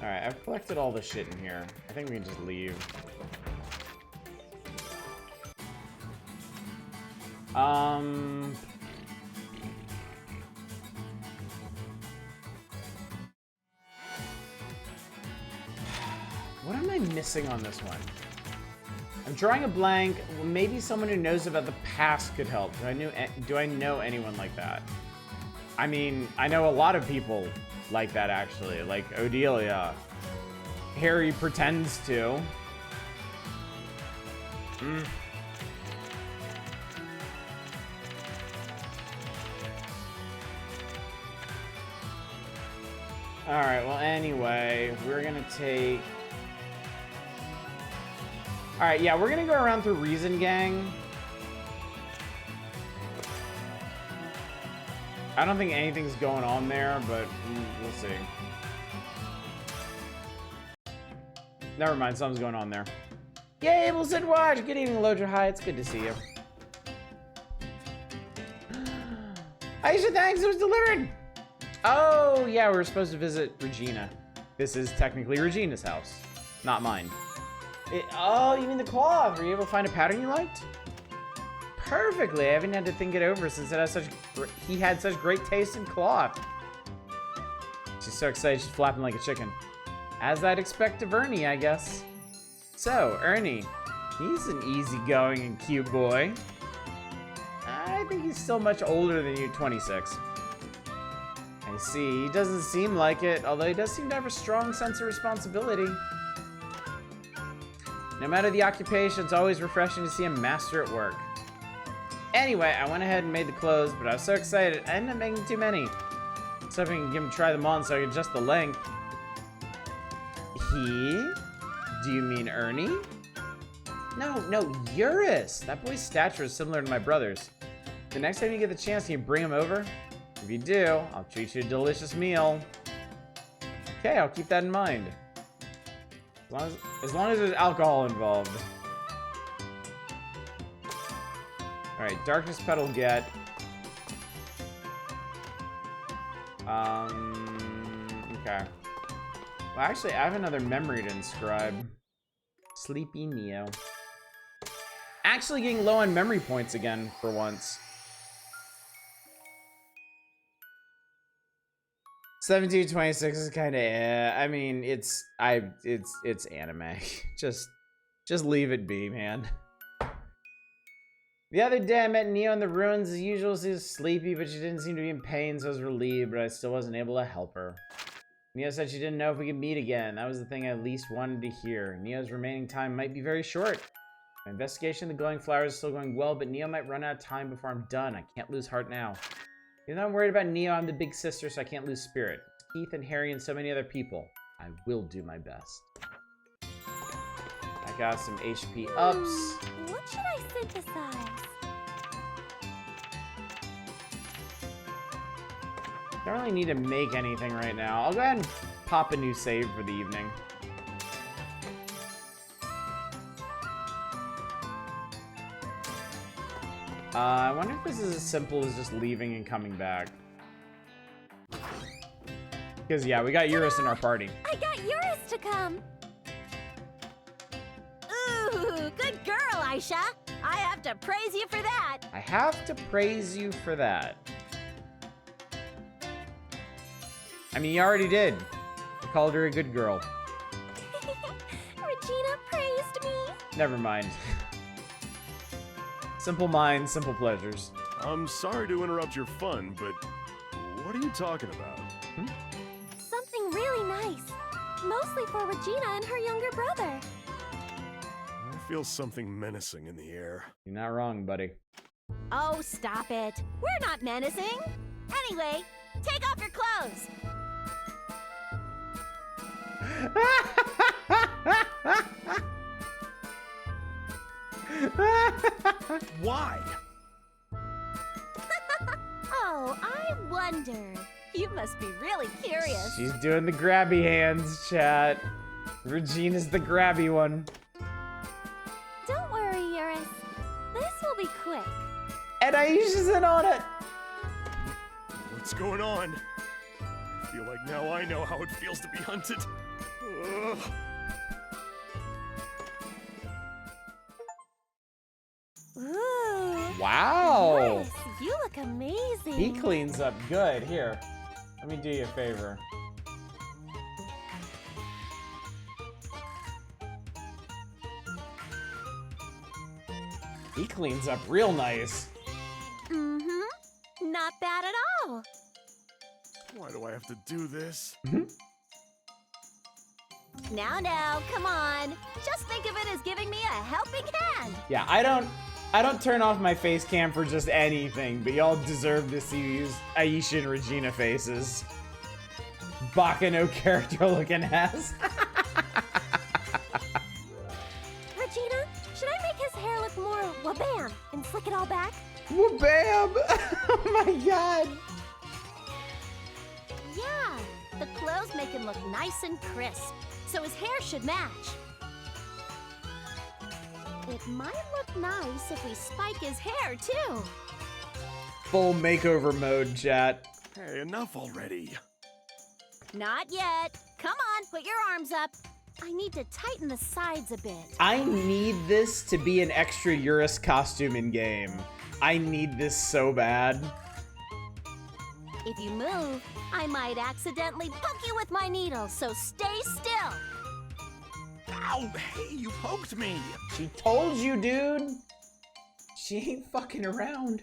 Alright, I've collected all the shit in here. I think we can just leave. What am I missing on this one? I'm drawing a blank. Well, maybe someone who knows about the past could help. Do I know anyone like that? I mean, I know a lot of people like that, actually. Like Odelia. Harry pretends to. Alright, well, anyway, we're gonna take... Alright, yeah, we're gonna go around through Reason Gang. I don't think anything's going on there, but we'll see. Never mind, something's going on there. Yay, Ableton Watch! Good evening, Loja. Hi, it's good to see you. Ayesha, thanks, it was delivered! Oh, yeah, we were supposed to visit Regina. This is technically Regina's house, not mine. Oh, you mean the cloth? Were you able to find a pattern you liked? Perfectly. I haven't had to think it over since he had such great taste in cloth. She's so excited, she's flapping like a chicken. As I'd expect of Ernie, I guess. So, Ernie, he's an easygoing and cute boy. I think he's still much older than you, 26. I see, he doesn't seem like it, although he does seem to have a strong sense of responsibility. No matter the occupation, it's always refreshing to see a master at work. Anyway, I went ahead and made the clothes, but I was so excited, I ended up making too many. So I can give him try them on so I can adjust the length. He? Do you mean Ernie? No, Eurus. That boy's stature is similar to my brother's. The next time you get the chance, can you bring him over? If you do, I'll treat you to a delicious meal. Okay, I'll keep that in mind. As long as there's alcohol involved. Alright, darkness petal get. Okay. Well, actually, I have another memory to inscribe. Sleepy Neo. Actually getting low on memory points again for once. 1726 is kind of I mean, it's anime. just leave it be, man. The other day I met Neo in the ruins. As usual, she was sleepy, but she didn't seem to be in pain, so I was relieved, but I still wasn't able to help her. Neo said she didn't know if we could meet again. That was the thing I least wanted to hear. Neo's remaining time might be very short. My investigation of the glowing flowers is still going well, but Neo might run out of time before I'm done. I can't lose heart now. Even though I'm worried about Neo, I'm the big sister, so I can't lose spirit. Keith and Harry and so many other people. I will do my best. I got some HP ups. What should I synthesize? Don't really need to make anything right now. I'll go ahead and pop a new save for the evening. I wonder if this is as simple as just leaving and coming back. Because, yeah, we got Eurus in our party. I got Eurus to come. Ooh, good girl, Ayesha. I have to praise you for that. I have to praise you for that. I mean, you already did. I called her a good girl. Regina praised me. Never mind. Simple minds, simple pleasures. I'm sorry to interrupt your fun, but what are you talking about? Something really nice. Mostly for Regina and her younger brother. I feel something menacing in the air. You're not wrong, buddy. Oh, stop it. We're not menacing. Anyway, take off your clothes. Why? Oh, I wonder. You must be really curious. She's doing the grabby hands, chat. Regina's the grabby one. Don't worry, Eurus. This will be quick. And Ayesha's in on it. What's going on? I feel like now I know how it feels to be hunted. Ugh. Ooh. Wow. Eurus, you look amazing. He cleans up good. Here, let me do you a favor. He cleans up real nice. Mm-hmm. Not bad at all. Why do I have to do this? Now, come on. Just think of it as giving me a helping hand. Yeah, I don't turn off my face cam for just anything, but y'all deserve to see Ayesha and Regina faces. Bakano character looking ass. Regina, should I make his hair look more wabam and slick it all back? Wabam! Oh my god. Yeah, the clothes make him look nice and crisp, so his hair should match. It might look nice if we spike his hair, too. Full makeover mode, chat. Hey, enough already. Not yet. Come on, put your arms up. I need to tighten the sides a bit. I need this to be an extra Eurus costume in game. I need this so bad. If you move, I might accidentally poke you with my needle, so stay still. Ow! Hey, you poked me! She told you, dude. She ain't fucking around.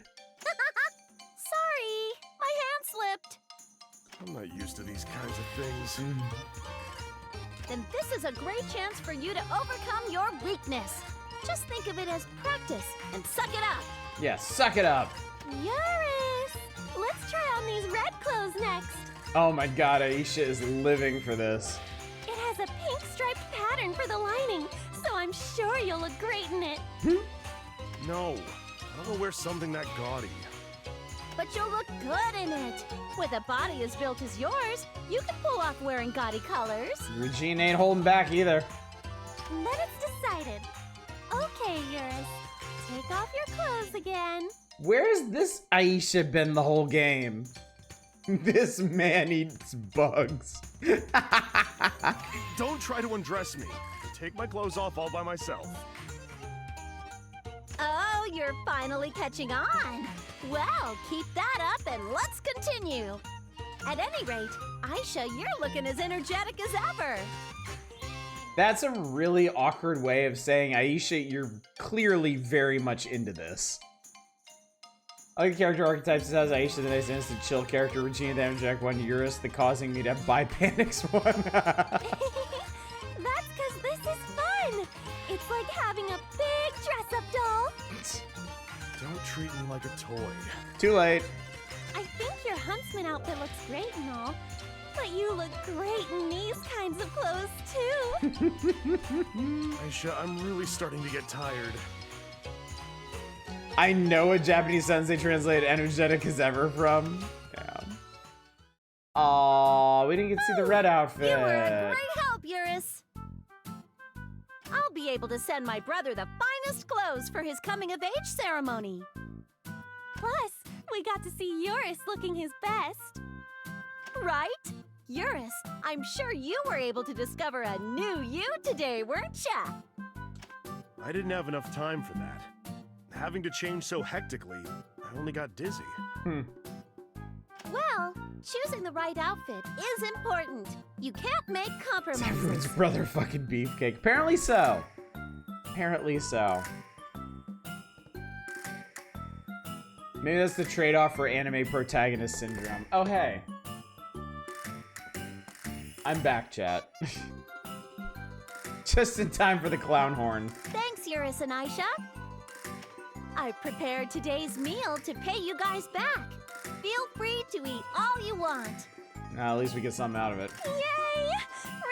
Sorry, my hand slipped. I'm not used to these kinds of things. Then this is a great chance for you to overcome your weakness. Just think of it as practice and suck it up. Yeah, suck it up. Eurus! Let's try on these red clothes next. Oh my god, Ayesha is living for this. It has a pink striped pattern for the lining, so I'm sure you'll look great in it. No, I don't want to wear something that gaudy. But you'll look good in it. With a body as built as yours, you can pull off wearing gaudy colors. Regine ain't holding back either. Then it's decided. Okay, Eurus. Take off your clothes again. Where's this Ayesha been the whole game? This man eats bugs. Don't try to undress me. Take my clothes off all by myself. Oh, you're finally catching on. Well, keep that up and let's continue. At any rate, Ayesha, you're looking as energetic as ever. That's a really awkward way of saying, Ayesha, you're clearly very much into this. I like the character archetypes. It has Ayesha, the nice instant chill character, Regina, the energetic one, Eurus, the causing me to buy panics one. That's because this is fun. It's like having a big dress-up doll. Don't treat me like a toy. Too late. I think your huntsman outfit looks great and all, but you look great in these kinds of clothes too. Ayesha, I'm really starting to get tired. I know a Japanese sentence they translate energetic as ever from. Yeah. Aw, we didn't get to see the red outfit. You were a great help, Eurus. I'll be able to send my brother the finest clothes for his coming-of-age ceremony. Plus, we got to see Eurus looking his best. Right? Eurus, I'm sure you were able to discover a new you today, weren't ya? I didn't have enough time for that. Having to change so hectically, I only got dizzy. Well, choosing the right outfit is important. You can't make Everyone's compromises. brother fucking beefcake. Apparently so. Apparently so. Maybe that's the trade-off for anime protagonist syndrome. Oh, hey. I'm back, chat. Just in time for the clown horn. Thanks, Eurus and Ayesha. I've prepared today's meal to pay you guys back. Feel free to eat all you want. At least we get something out of it. Yay!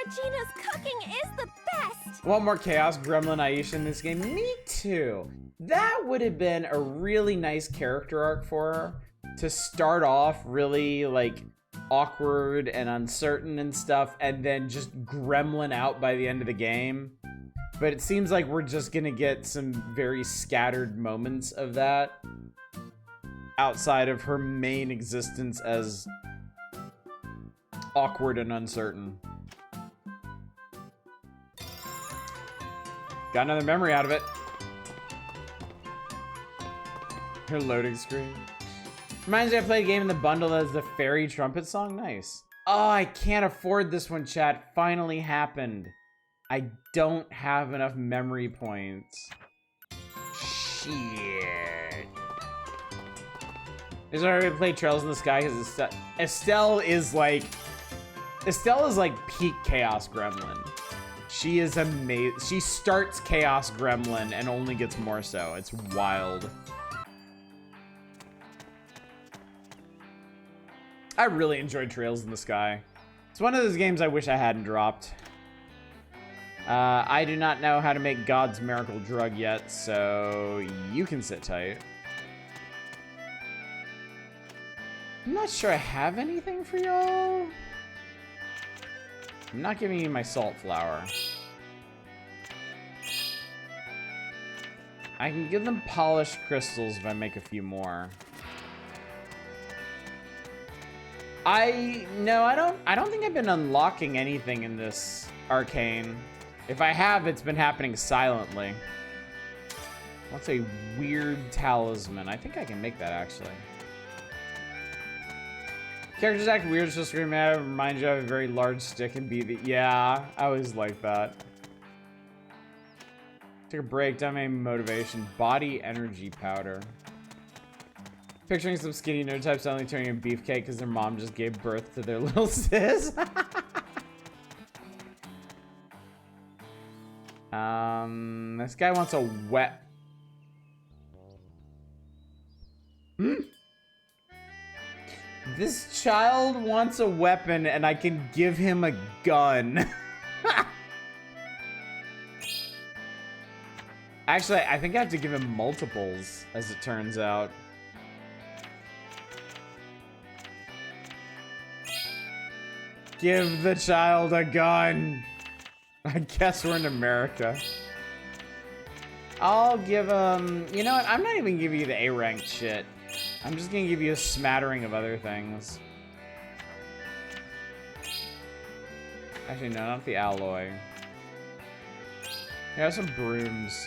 Regina's cooking is the best. Want more Chaos Gremlin Ayesha in this game? Me too. That would have been a really nice character arc for her. To start off really, like, awkward and uncertain and stuff, and then just gremlin out by the end of the game. But it seems like we're just gonna get some very scattered moments of that outside of her main existence as awkward and uncertain. Got another memory out of it. Her loading screen. Reminds me I played a game in the bundle that has the fairy trumpet song. Nice. Oh, I can't afford this one, chat. Finally happened. I don't have enough memory points. Shit. Is there a way to play Trails in the Sky? Because Estelle is like peak Chaos Gremlin. She is amazing. She starts Chaos Gremlin and only gets more so. It's wild. I really enjoyed Trails in the Sky. It's one of those games I wish I hadn't dropped. I do not know how to make God's miracle drug yet, so you can sit tight. I'm not sure I have anything for y'all. I'm not giving you my salt flour. I can give them polished crystals if I make a few more. I don't think I've been unlocking anything in this arcane. If I have, it's been happening silently. What's a weird talisman? I think I can make that actually. Characters act weird, so scream at it. Remind you of a very large stick and be the. Yeah, I always like that. Take a break, dominating motivation. Body energy powder. Picturing some skinny nerd types suddenly turning a beefcake because their mom just gave birth to their little sis. This guy wants a wet. This child wants a weapon and I can give him a gun. Actually, I think I have to give him multiples, as it turns out. Give the child a gun. I guess we're in America. I'll give him... You know what? I'm not even giving you the A-ranked shit. I'm just gonna give you a smattering of other things. Actually, no, not the alloy. Yeah, some brooms.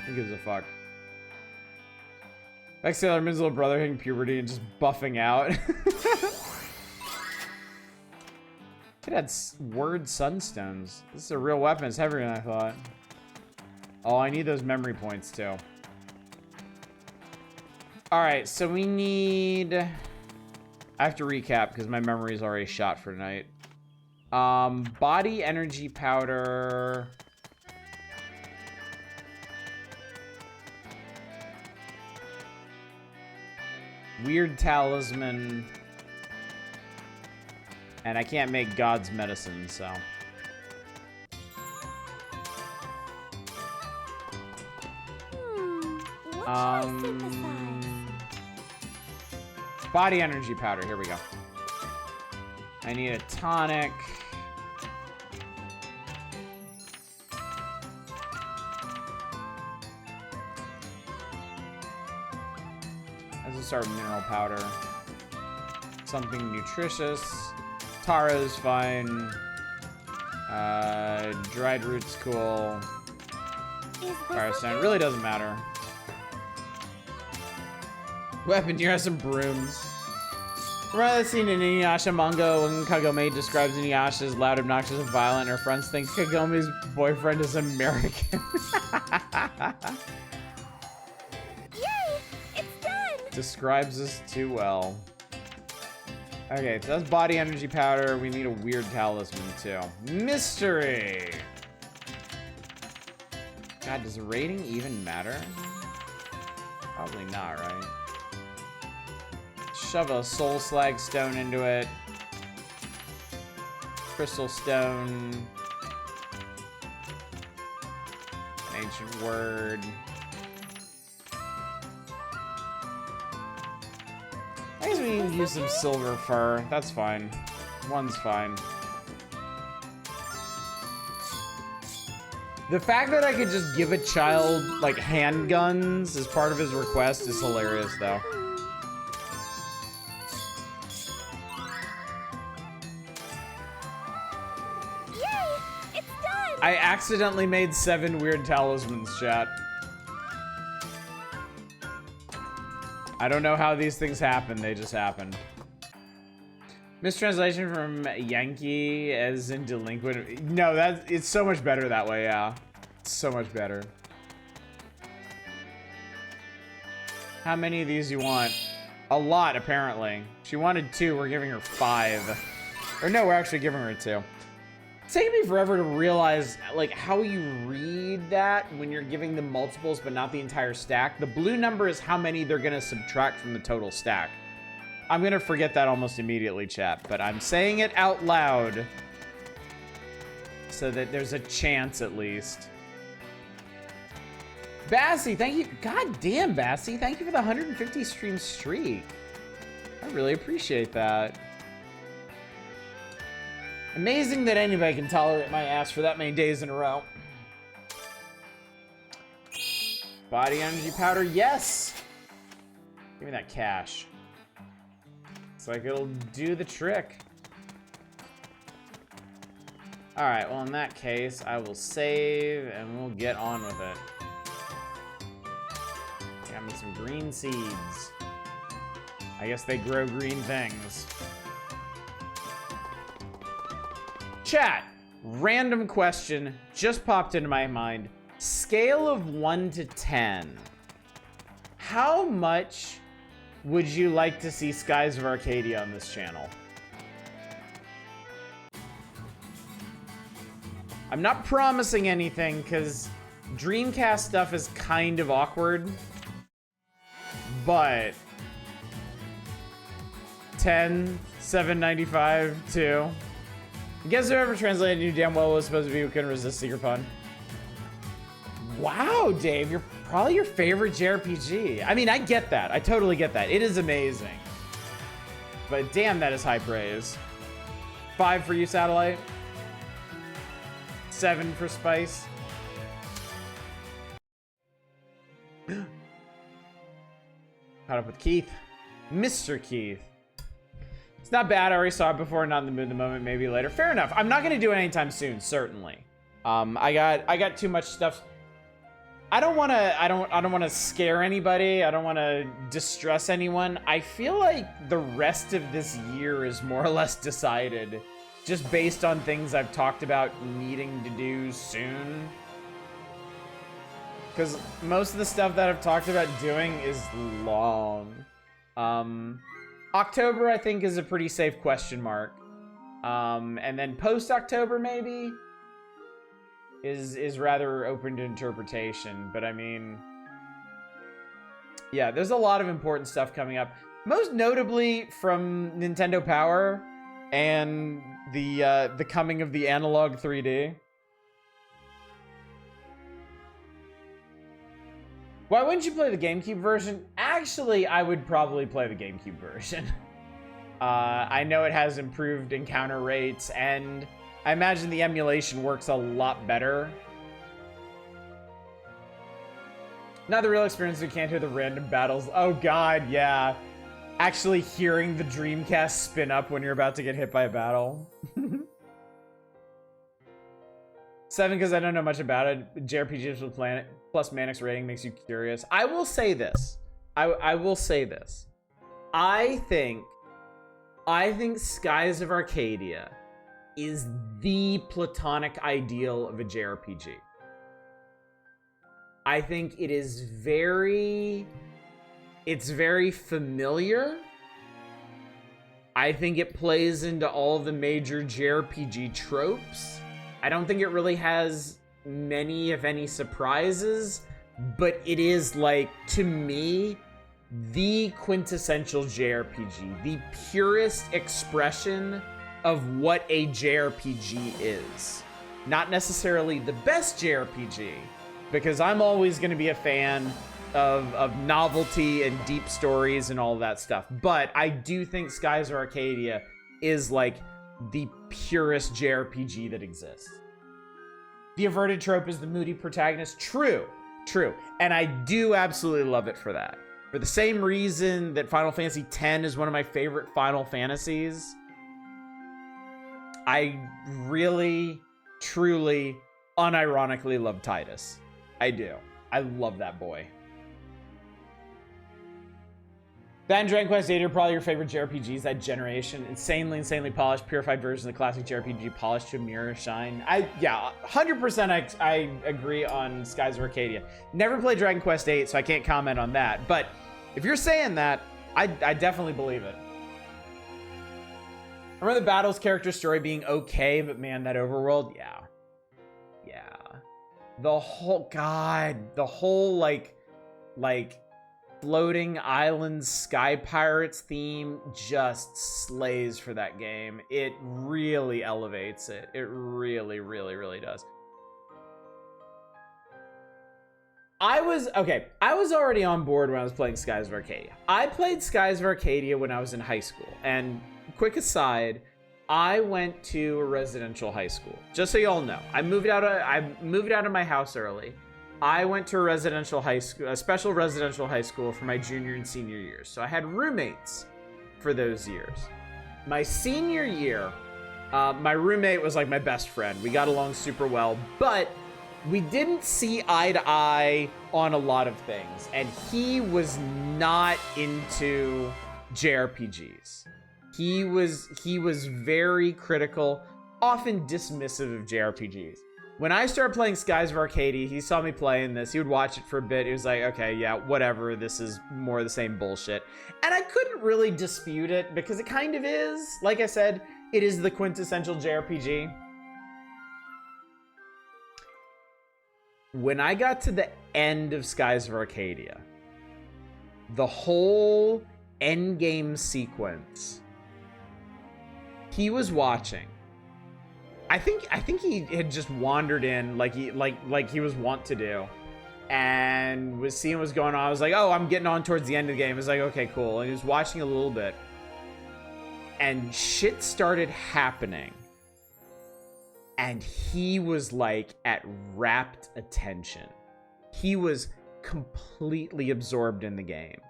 Who gives a fuck? Like Sailor Moon's little brother hitting puberty and just buffing out. Kid had word sunstones. This is a real weapon. It's heavier than I thought. Oh, I need those memory points too. Alright, so we need... I have to recap because my memory is already shot for tonight. Body energy powder... Weird talisman. And I can't make God's medicine, so... What should I synthesize? Body energy powder, here we go. I need a tonic. Let's start with mineral powder. Something nutritious. Taro's fine. Dried root's cool. Firestone, really doesn't matter. Weapon, you have some brooms. Remember that scene in Inuyasha manga when Kagome describes Inuyasha as loud, obnoxious, and violent, and her friends think Kagome's boyfriend is American? Yay! It's done! Describes us too well. Okay, so that's body energy powder. We need a weird talisman too. Mystery! God, does rating even matter? Probably not, right? Shove a soul slag stone into it. Crystal stone. An ancient word. I guess we need to use some silver fur. That's fine. One's fine. The fact that I could just give a child, like, handguns as part of his request is hilarious, though. Yay! It's done! I accidentally made 7 weird talismans, chat. I don't know how these things happen, they just happen. Mistranslation from Yankee as in delinquent. No, it's so much better that way, yeah. It's so much better. How many of these you want? A lot, apparently. She wanted 2, we're giving her 5. Or no, we're actually giving her 2. It's taken me forever to realize, like, how you read that when you're giving them multiples but not the entire stack. The blue number is how many they're gonna subtract from the total stack. I'm gonna forget that almost immediately, chat, but I'm saying it out loud so that there's a chance at least. Bassy, thank you. God damn, Bassy, thank you for the 150 stream streak. I really appreciate that. Amazing that anybody can tolerate my ass for that many days in a row. Body energy powder, yes! Give me that cash. It's like it'll do the trick. Alright, well in that case, I will save and we'll get on with it. Got me some green seeds. I guess they grow green things. Chat, random question just popped into my mind. Scale of 1 to 10. How much would you like to see Skies of Arcadia on this channel? I'm not promising anything because Dreamcast stuff is kind of awkward, but 10, 795, 2. Guess whoever translated you damn well was supposed to be who couldn't resist Secret Pun. Wow, Dave, you're probably your favorite JRPG. I mean, I get that. I totally get that. It is amazing. But damn, that is high praise. 5 for you, Satellite. 7 for Spice. Caught up with Keith. Mr. Keith. It's not bad. I already saw it before. Not in the mood at the moment. Maybe later. Fair enough. I'm not going to do it anytime soon. Certainly. I got too much stuff. I don't want to scare anybody. I don't want to distress anyone. I feel like the rest of this year is more or less decided just based on things I've talked about needing to do soon. Because most of the stuff that I've talked about doing is long. October, I think, is a pretty safe question mark. And then post-October, maybe, is rather open to interpretation. But I mean, yeah, there's a lot of important stuff coming up. Most notably from Nintendo Power and the coming of the Analog 3D. Why wouldn't you play the GameCube version? Actually, I would probably play the GameCube version. I know it has improved encounter rates, and I imagine the emulation works a lot better. Not the real experience, we can't hear the random battles. Oh god, yeah. Actually hearing the Dreamcast spin up when you're about to get hit by a battle. 7, because I don't know much about it. JRPGs with Planet plus Manix rating makes you curious. I will say this. I will say this. I think Skies of Arcadia is the platonic ideal of a JRPG. I think it is very familiar. I think it plays into all the major JRPG tropes. I don't think it really has many, if any, surprises, but it is, like, to me, the quintessential JRPG, the purest expression of what a JRPG is. Not necessarily the best JRPG, because I'm always going to be a fan of novelty and deep stories and all that stuff, but I do think Skies of Arcadia is, like, the purest JRPG that exists. The averted trope is the moody protagonist. True. And I do absolutely love it for that. For the same reason that Final Fantasy X is one of my favorite Final Fantasies, I really, truly, unironically love Tidus. I do. I love that boy. That and Dragon Quest VIII are probably your favorite JRPGs that generation. Insanely polished, purified version of the classic JRPG, polished to a mirror shine. Yeah, 100% I agree on Skies of Arcadia. Never played Dragon Quest VIII, so I can't comment on that. But if you're saying that, I definitely believe it. I remember the Battles character story being okay, but man, that overworld, yeah. The whole, like, floating islands sky pirates theme just slays for that game. It really elevates it. It really does. I was already on board when I was playing Skies of Arcadia. I played Skies of Arcadia when I was in high school. And quick aside, I went to a residential high school. Just so y'all know, I moved out of my house early. I went to a special residential high school for my junior and senior years. So I had roommates for those years. My senior year, my roommate was like my best friend. We got along super well, but we didn't see eye to eye on a lot of things. And he was not into JRPGs. He was very critical, often dismissive of JRPGs. When I started playing Skies of Arcadia, he saw me playing this. He would watch it for a bit. He was like, okay, yeah, whatever. This is more of the same bullshit. And I couldn't really dispute it because it kind of is. Like I said, it is the quintessential JRPG. When I got to the end of Skies of Arcadia, the whole endgame sequence he was watching. I think he had just wandered in like he was wont to do, and was seeing what's going on. I was like, oh, I'm getting on towards the end of the game. I was like, okay, cool. And he was watching a little bit, and shit started happening, and he was like at rapt attention. He was completely absorbed in the game,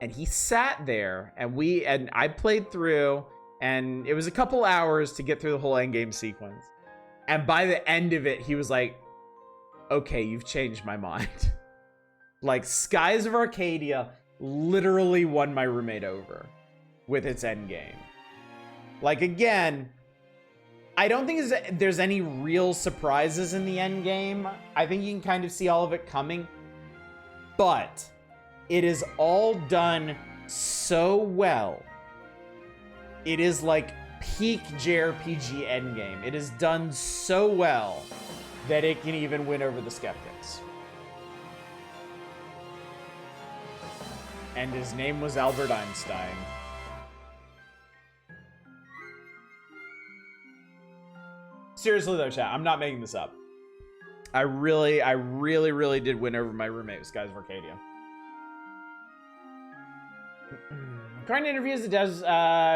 and he sat there, and I played through. And it was a couple hours to get through the whole endgame sequence. And by the end of it, he was like, okay, you've changed my mind. Like, Skies of Arcadia literally won my roommate over with its endgame. Like, again, I don't think there's any real surprises in the endgame. I think you can kind of see all of it coming. But it is all done so well. It is like peak JRPG endgame. It is done so well that it can even win over the skeptics. And his name was Albert Einstein. Seriously though, chat, I'm not making this up. I really did win over my roommate with Skies of Arcadia. According to interviews, it does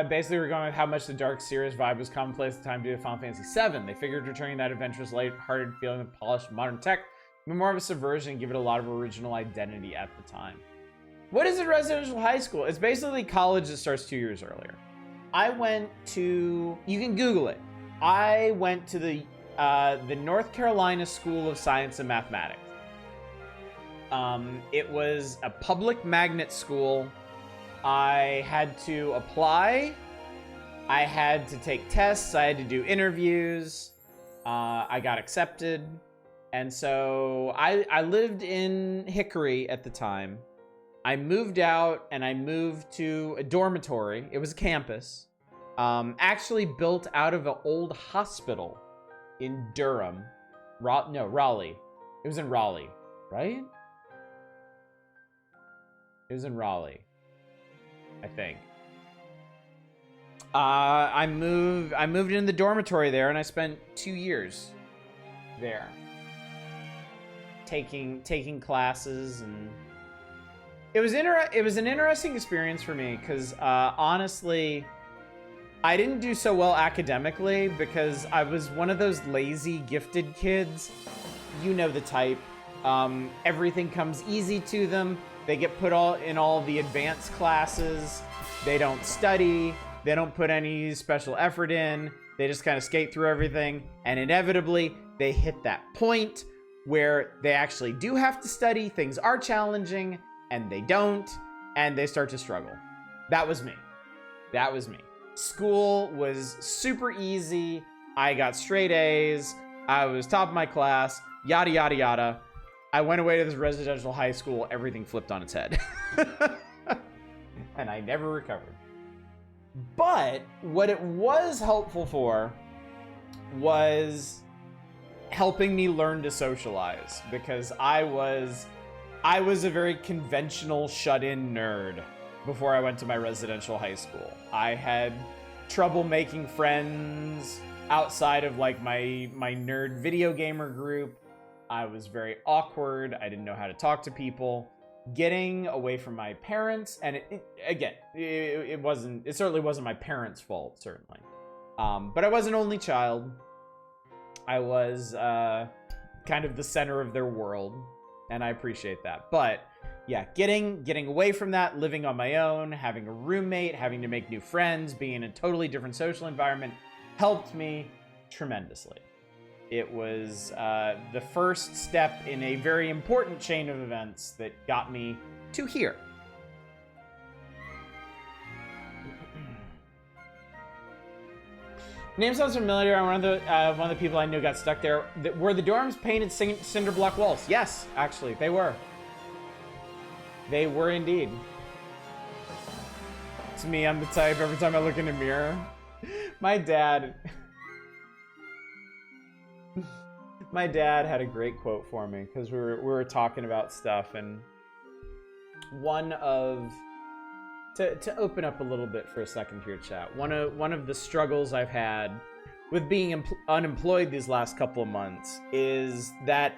basically we're going with how much the dark, serious vibe was commonplace at the time due to Final Fantasy VII. They figured returning that adventurous, light-hearted feeling with polished modern tech would be more of a subversion and give it a lot of original identity at the time. What is a residential high school? It's basically college that starts 2 years earlier. I went to, you can Google it. I went to the North Carolina School of Science and Mathematics. It was a public magnet school. I had to apply. I had to take tests. I had to do interviews. I got accepted. And so I lived in Hickory at the time. I moved out and I moved to a dormitory. It was a campus. Actually built out of an old hospital in Durham. Raleigh. It was in Raleigh, right? It was in Raleigh, I think. I moved into the dormitory there, and I spent 2 years there, taking classes, and it was an interesting experience for me because honestly, I didn't do so well academically because I was one of those lazy gifted kids. You know the type. Everything comes easy to them. They get put in all the advanced classes. They don't study. They don't put any special effort in. They just kind of skate through everything. And inevitably, they hit that point where they actually do have to study. Things are challenging, and they don't. And they start to struggle. That was me. That was me. School was super easy. I got straight A's. I was top of my class. Yada, yada, yada. I went away to this residential high school. Everything flipped on its head. And I never recovered. But what it was helpful for was helping me learn to socialize, because I was a very conventional shut-in nerd before I went to my residential high school. I had trouble making friends outside of like my nerd video gamer group. I was very awkward. I didn't know how to talk to people. Getting away from my parents, and it certainly wasn't my parents' fault, certainly. But I was an only child. I was kind of the center of their world, and I appreciate that. But yeah, getting away from that, living on my own, having a roommate, having to make new friends, being in a totally different social environment helped me tremendously. It was the first step in a very important chain of events that got me to here. Name sounds familiar. One of the people I knew got stuck there. Were the dorms painted cinder block walls? Yes, actually, they were. They were indeed. To me, I'm the type, every time I look in a mirror, my dad had a great quote for me because we were talking about stuff, and one of to open up a little bit for a second here, chat. One of the struggles I've had with being unemployed these last couple of months is that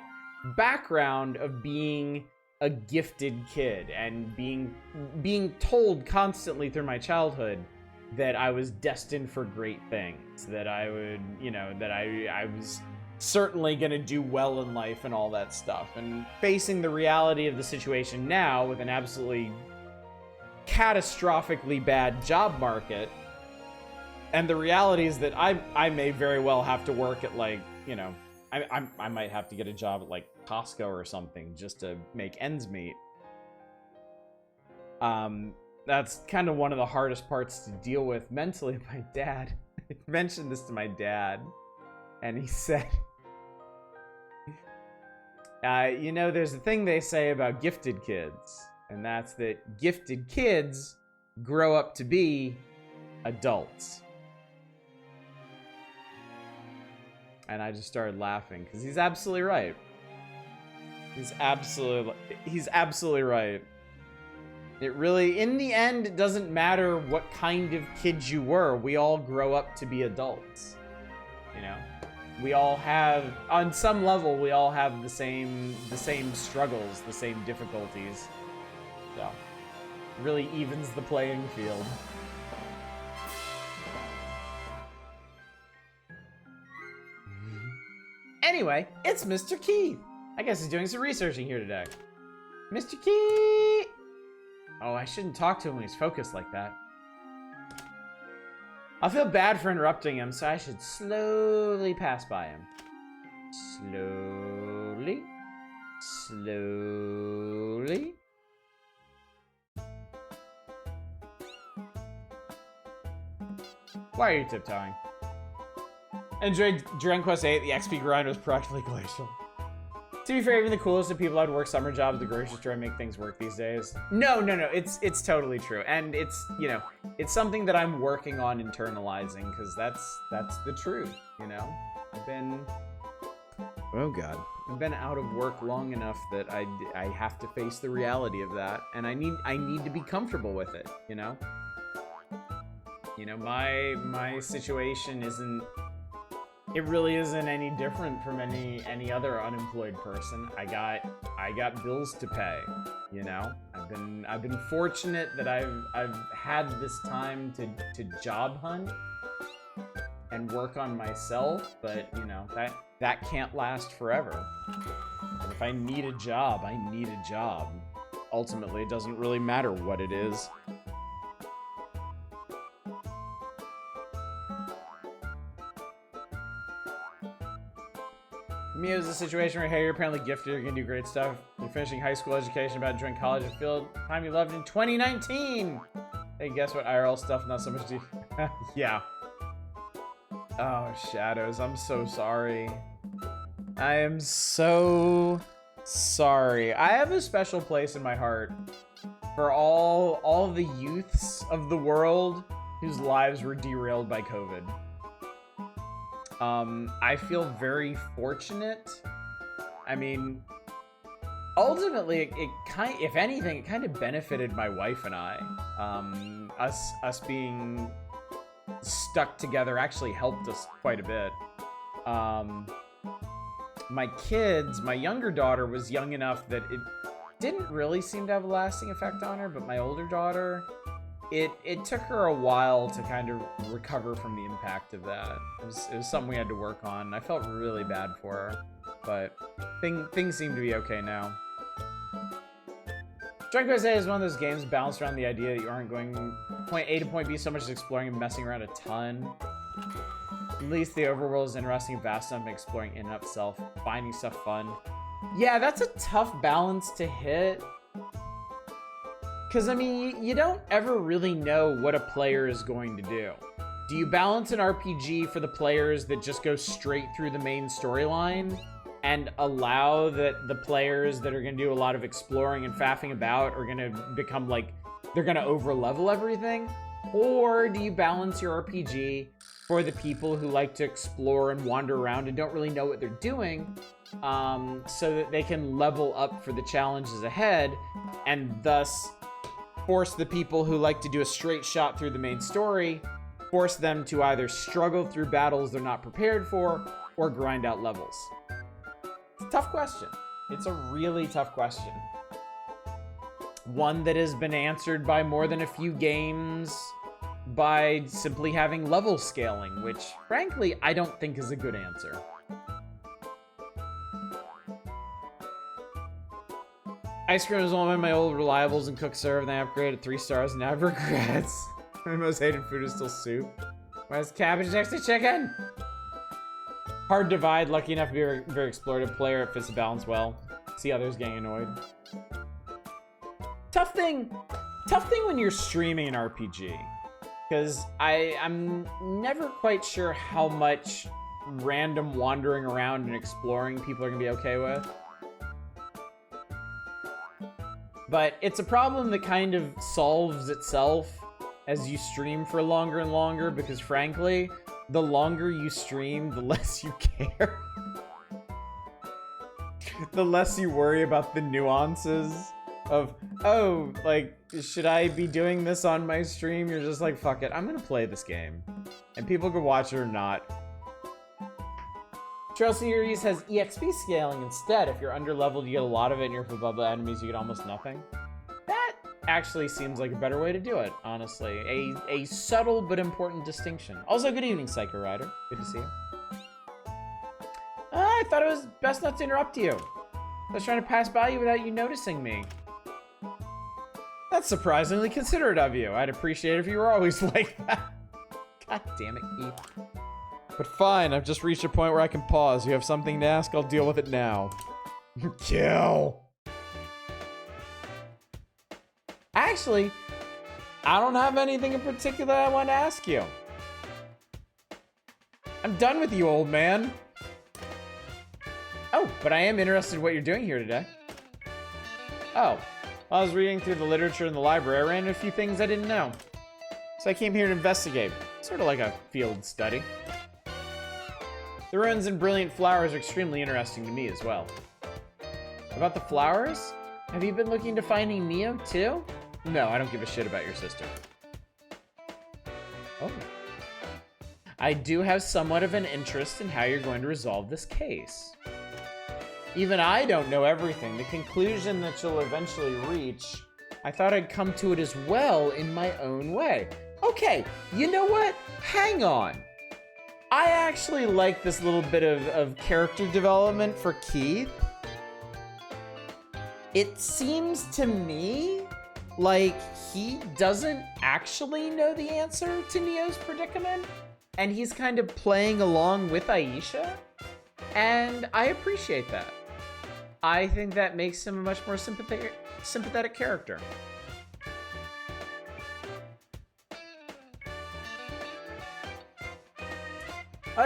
background of being a gifted kid and being told constantly through my childhood that I was destined for great things, that I would, that I was certainly gonna do well in life and all that stuff. And facing the reality of the situation now with an absolutely catastrophically bad job market, and the reality is that I may very well have to work at, like, I might have to get a job at, like, Costco or something just to make ends meet. That's kind of one of the hardest parts to deal with mentally. My dad, I mentioned this to my dad, and he said, there's a thing they say about gifted kids, and that's that gifted kids grow up to be adults. And I just started laughing because he's absolutely right. He's absolutely right. It really, in the end, it doesn't matter what kind of kids you were. We all grow up to be adults. We all have, on some level, we all have the same struggles, the same difficulties. So, it really evens the playing field. Anyway, it's Mr. Keith. I guess he's doing some researching here today. Mr. Keith! Oh, I shouldn't talk to him when he's focused like that. I'll feel bad for interrupting him, so I should slowly pass by him. Slowly. Slowly. Why are you tiptoeing? Enjoyed Dragon Quest VIII. The XP grind was practically glacial. To be fair, even the coolest of people that would work summer jobs, the grocery store, and make things work these days. No, it's totally true, and it's it's something that I'm working on internalizing, because that's the truth. I've been out of work long enough that I have to face the reality of that, and I need to be comfortable with it. My situation isn't. It really isn't any different from any other unemployed person. I got bills to pay, I've been fortunate that I've had this time to job hunt and work on myself, but that can't last forever. And if I need a job, I need a job. Ultimately, it doesn't really matter what it is. Me, it was a situation where, hey, you're apparently gifted, you're gonna do great stuff. You're finishing high school education, about to join college, and feel time you loved in 2019. Hey, guess what? IRL stuff, not so much deep. Yeah. Oh, Shadows, I'm so sorry. I am so sorry. I have a special place in my heart for all the youths of the world whose lives were derailed by COVID. I feel very fortunate. I mean, ultimately, if anything, it kind of benefited my wife and I. Us being stuck together actually helped us quite a bit. My kids, my younger daughter was young enough that it didn't really seem to have a lasting effect on her, but my older daughter, it took her a while to kind of recover from the impact of that. It was something we had to work on. I felt really bad for her, but things seem to be okay now. Dragon Quest VIII is one of those games balanced around the idea that you aren't going point A to point B so much as exploring and messing around a ton. At least the overworld is interesting and vast enough, and exploring in and of itself, finding stuff fun. Yeah, that's a tough balance to hit. Because, I mean, you don't ever really know what a player is going to do. Do you balance an RPG for the players that just go straight through the main storyline and allow that the players that are going to do a lot of exploring and faffing about are going to become like, they're going to over-level everything? Or do you balance your RPG for the people who like to explore and wander around and don't really know what they're doing, so that they can level up for the challenges ahead, and thus force the people who like to do a straight shot through the main story, force them to either struggle through battles they're not prepared for or grind out levels? It's a tough question. It's a really tough question. One that has been answered by more than a few games by simply having level scaling, which frankly I don't think is a good answer. Ice cream is one of my old reliables and cook serve, and I upgraded 3 stars and now I have regrets. My most hated food is still soup. Why is cabbage next to chicken? Hard divide, lucky enough to be a very explorative player, it fits the balance well. See others getting annoyed. Tough thing when you're streaming an RPG. Because I'm never quite sure how much random wandering around and exploring people are gonna be okay with. But it's a problem that kind of solves itself as you stream for longer and longer, because frankly, the longer you stream, the less you care. The less you worry about the nuances of, oh, like, should I be doing this on my stream? You're just like, fuck it, I'm gonna play this game. And people can watch it or not. Trail Series has EXP scaling instead. If you're under-leveled, you get a lot of it, and you're above the enemies, you get almost nothing. That actually seems like a better way to do it, honestly. A subtle but important distinction. Also, good evening, Psycho Rider. Good to see you. I thought it was best not to interrupt you. I was trying to pass by you without you noticing me. That's surprisingly considerate of you. I'd appreciate it if you were always like that. God damn it, Keith. But fine, I've just reached a point where I can pause. You have something to ask, I'll deal with it now. Kill. Actually, I don't have anything in particular I want to ask you. I'm done with you, old man. Oh, but I am interested in what you're doing here today. Oh, while I was reading through the literature in the library, I ran into a few things I didn't know. So I came here to investigate, sort of like a field study. The ruins and brilliant flowers are extremely interesting to me as well. About the flowers? Have you been looking to finding Neo too? No, I don't give a shit about your sister. Oh. I do have somewhat of an interest in how you're going to resolve this case. Even I don't know everything. The conclusion that you'll eventually reach, I thought I'd come to it as well in my own way. Okay, you know what? Hang on. I actually like this little bit of character development for Keith. It seems to me like he doesn't actually know the answer to Neo's predicament, and he's kind of playing along with Ayesha, and I appreciate that. I think that makes him a much more sympathetic character.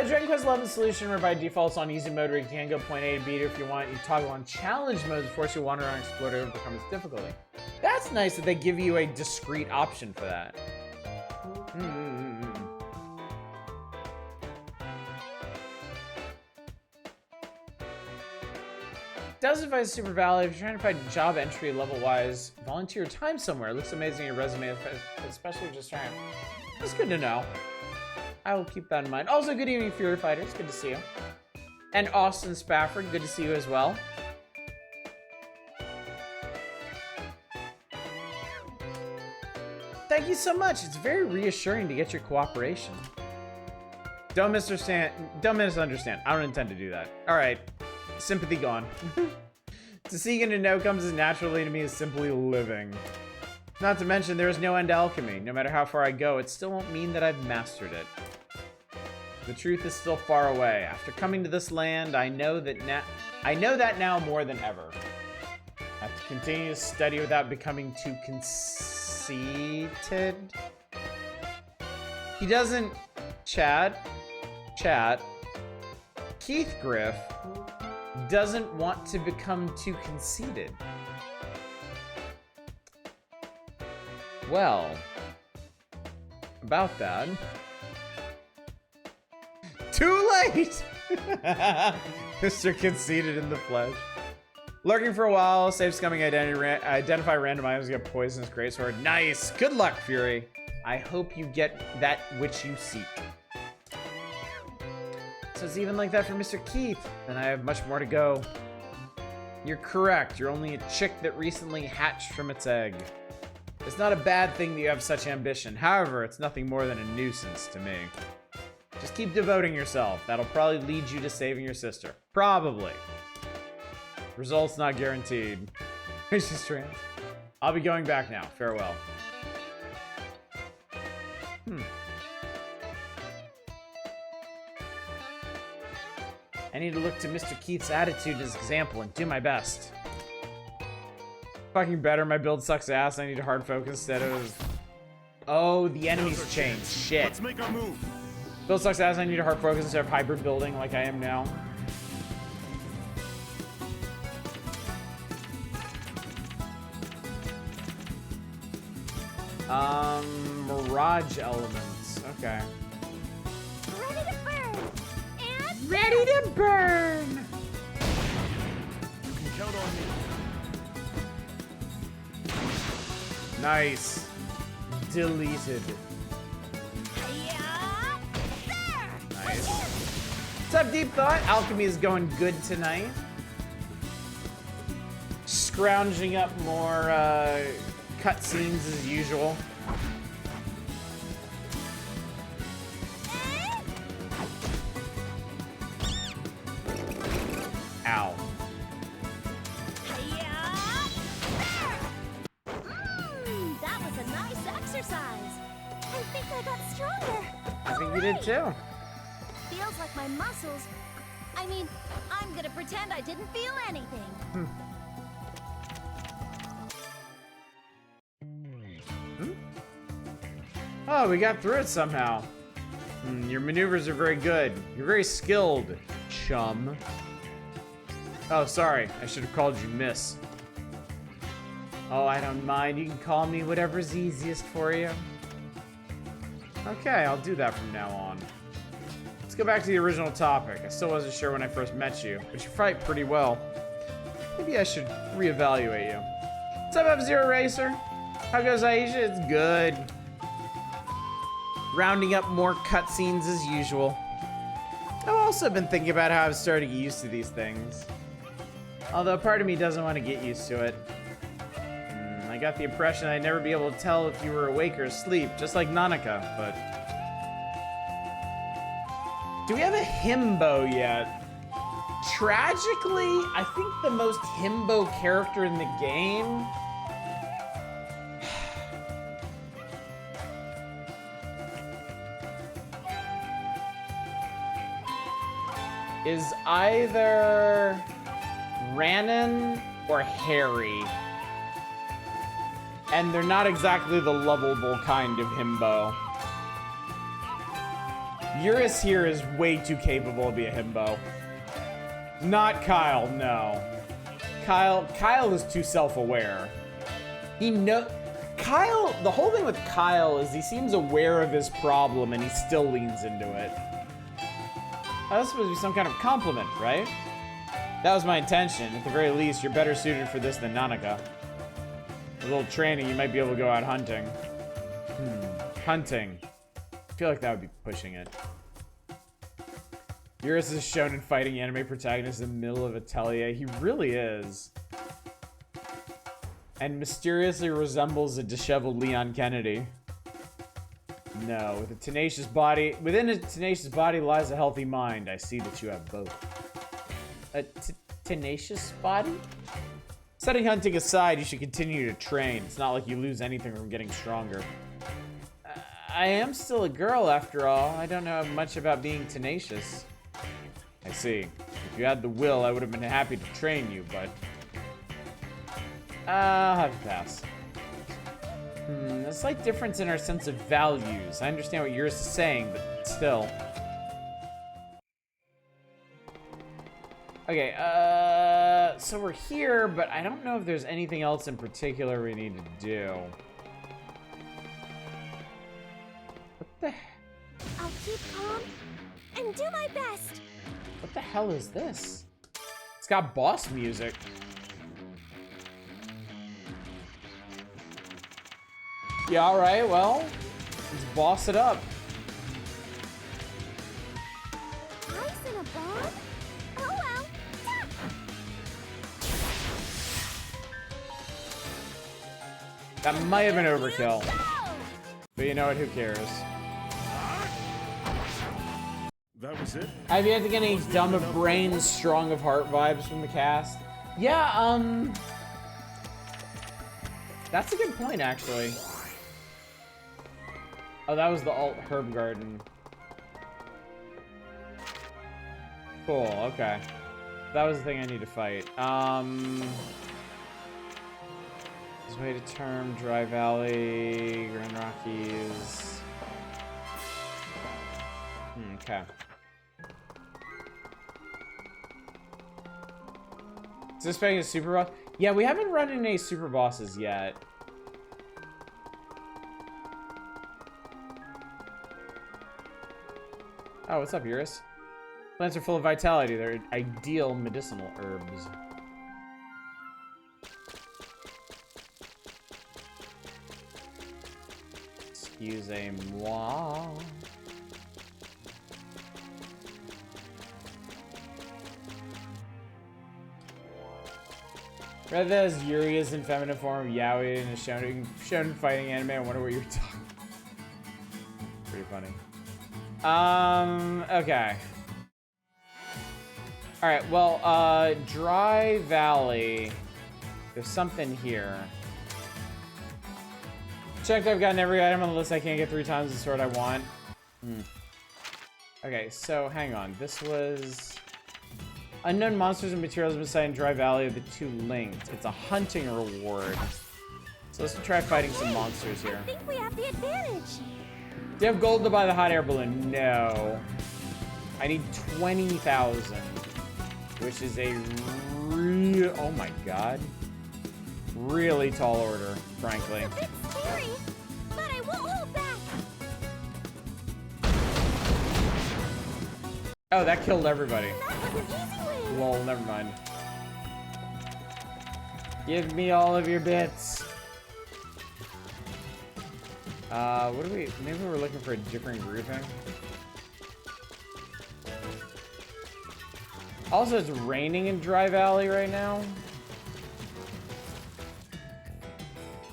Dragon Quest XI solution where by default it's on easy mode where you can go point A to B, or if you want, you toggle on challenge mode to force you to wander around and explore to overcome its difficulty. That's nice that they give you a discrete option for that. Does advise super valid if you're trying to find a job entry level-wise, volunteer your time somewhere. It looks amazing in your resume, especially just trying. That's good to know. I will keep that in mind. Also, good evening, Fury Fighters. Good to see you. And Austin Spafford, good to see you as well. Thank you so much. It's very reassuring to get your cooperation. Don't misunderstand. I don't intend to do that. All right. Sympathy gone. To seek and to know comes as naturally to me as simply living. Not to mention, there is no end to alchemy. No matter how far I go, it still won't mean that I've mastered it. The truth is still far away. After coming to this land, I know that now more than ever. I have to continue to study without becoming too conceited. He doesn't chat. Keith Griff doesn't want to become too conceited. Well, about that. Too late! Mr. Conceited in the flesh. Lurking for a while, safe scumming identify random items, get poisonous greatsword. Nice! Good luck, Fury. I hope you get that which you seek. So it's even like that for Mr. Keith. Then I have much more to go. You're correct. You're only a chick that recently hatched from its egg. It's not a bad thing that you have such ambition. However, it's nothing more than a nuisance to me. Just keep devoting yourself. That'll probably lead you to saving your sister. Probably. Results not guaranteed. She's trans. I'll be going back now. Farewell. I need to look to Mr. Keith's attitude as example and do my best. Fucking better, my build sucks ass. I need a hard focus instead of... Oh, the enemies changed. Shit. Let's make our move. Build sucks ass. I need a hard focus instead of hybrid building like I am now. Mirage elements. Okay. Ready to burn! And Ready to burn! You can count on me. Nice. Deleted. yeah, there! Nice. What's up, Deep Thought? Alchemy is going good tonight. Scrounging up more cutscenes as usual. Ow. That was a nice exercise. I think I got stronger. I think you did too. Feels like my muscles. I mean, I'm gonna pretend I didn't feel anything. Oh, we got through it somehow. Your maneuvers are very good. You're very skilled, chum. Oh, sorry. I should have called you Miss. Oh, I don't mind. You can call me whatever's easiest for you. Okay, I'll do that from now on. Let's go back to the original topic. I still wasn't sure when I first met you, but you fight pretty well. Maybe I should reevaluate you. What's up, F-Zero Racer? How goes Ayesha? It's good. Rounding up more cutscenes as usual. I've also been thinking about how I've started to get used to these things. Although part of me doesn't want to get used to it. I got the impression I'd never be able to tell if you were awake or asleep, just like Nanaka, but... Do we have a himbo yet? Tragically, I think the most himbo character in the game... is either Ranon or Harry. And they're not exactly the lovable kind of himbo. Eurus here is way too capable to be a himbo. Not Kyle, no. Kyle is too self-aware. Kyle, the whole thing with Kyle is he seems aware of his problem and he still leans into it. That's supposed to be some kind of compliment, right? That was my intention. At the very least, you're better suited for this than Nanaka. With a little training, you might be able to go out hunting. Hunting. I feel like that would be pushing it. Eurus is shown in fighting anime protagonist in the middle of Atelier. He really is. And mysteriously resembles a disheveled Leon Kennedy. No, with a tenacious body, within a tenacious body lies a healthy mind. I see that you have both. A tenacious body? Setting hunting aside, you should continue to train. It's not like you lose anything from getting stronger. I am still a girl after all. I don't know much about being tenacious. I see. If you had the will, I would have been happy to train you, but... I'll have to pass. A slight difference in our sense of values. I understand what yours is saying, but still. Okay, so we're here, but I don't know if there's anything else in particular we need to do. What the? I'll keep calm and do my best. What the hell is this? It's got boss music. Yeah, alright, well, let's boss it up. Ice in a bomb? Oh well. That might have been overkill. But you know what, who cares? That was it? Have you had to get any dumb of brain, strong of heart vibes from the cast? Yeah, that's a good point, actually. Oh, that was the alt herb garden. Cool, okay. That was the thing I need to fight. This way to term, Dry Valley, Grand Rockies. Okay. Is this being a super boss? Yeah, we haven't run into any super bosses yet. Oh, what's up, Eurus? Plants are full of vitality. They're ideal medicinal herbs. Excusez-moi. Read that as Yuri's in feminine form of Yaoi in a shonen fighting anime. I wonder what you're talking. Pretty funny. Okay. Alright, well, Dry Valley. There's something here. Checked, I've gotten every item on the list I can't get 3 times the sword I want. Okay, so hang on. This was... Unknown monsters and materials beside Dry Valley are the 2 linked. It's a hunting reward. So let's try fighting some monsters here. I think we have the advantage. Do you have gold to buy the hot air balloon? No. I need 20,000. Which is a real... Oh my god. Really tall order, frankly. It's a bit scary, but I won't hold back. Oh, that killed everybody. That was an easy win. Lol, never mind. Give me all of your bits. What do we... Maybe we're looking for a different grouping. Also, it's raining in Dry Valley right now.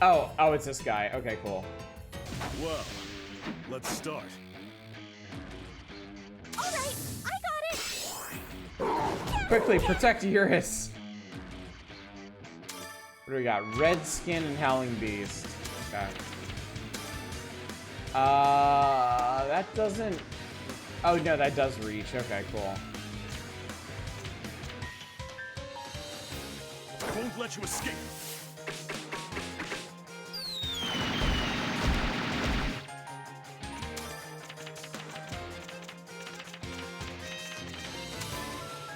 Oh, it's this guy. Okay, cool. Well, let's start. All right, I got it. Quickly, protect Eurus. What do we got? Red Skin and Howling Beast. Okay. That doesn't... Oh, no, that does reach. Okay, cool. Won't let you escape.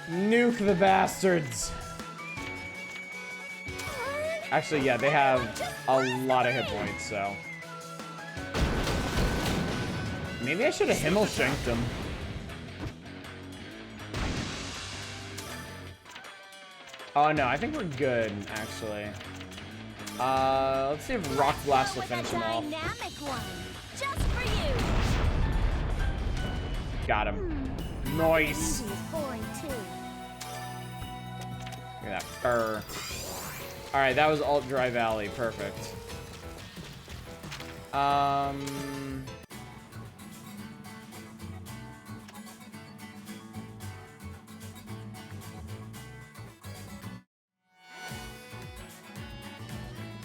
Nuke the bastards. Actually, yeah, they have a lot of hit points, so. Maybe I should have Himmelshanked them. Oh no, I think we're good, actually. Let's see if Rock Blast will finish him off. Dynamic one, just for you. Got him. Nice. He's boring too. Look at that fur. Alright, that was Alt Dry Valley. Perfect.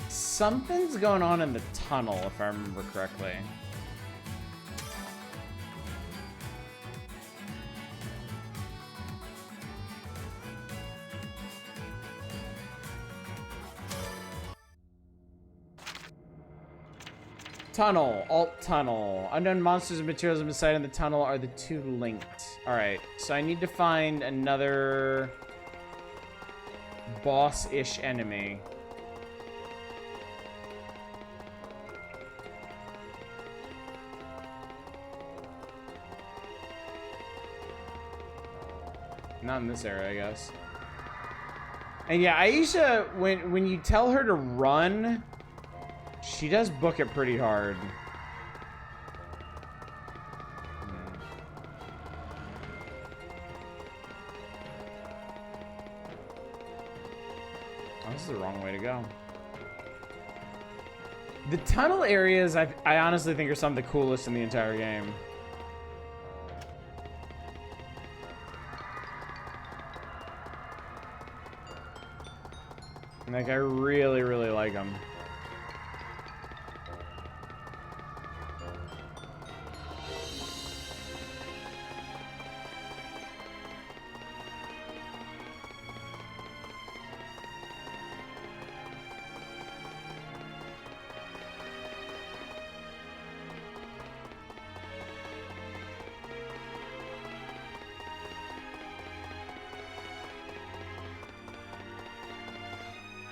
Something's going on in the tunnel, if I remember correctly. Tunnel, alt tunnel. Unknown monsters and materials inside in the tunnel are the 2 linked. Alright, so I need to find another boss-ish enemy. Not in this area, I guess. And yeah, Ayesha, when you tell her to run, She does book it pretty hard. Oh, this is the wrong way to go. The tunnel areas, I honestly think are some of the coolest in the entire game. Like, I really, really like them.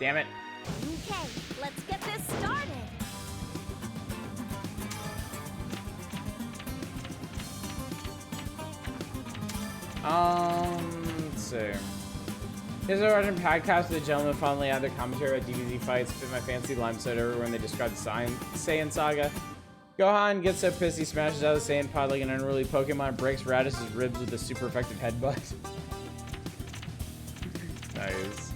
Damn it. Okay, let's get this started. Let's see. Here's a Russian podcast with a gentleman finally had their commentary about DBZ fights, fit my fancy lime soda everywhere when they described the Saiyan saga. Gohan gets so pissed he smashes out of the Saiyan pod like an unruly Pokemon, breaks Radish's ribs with a super effective headbutt. Nice.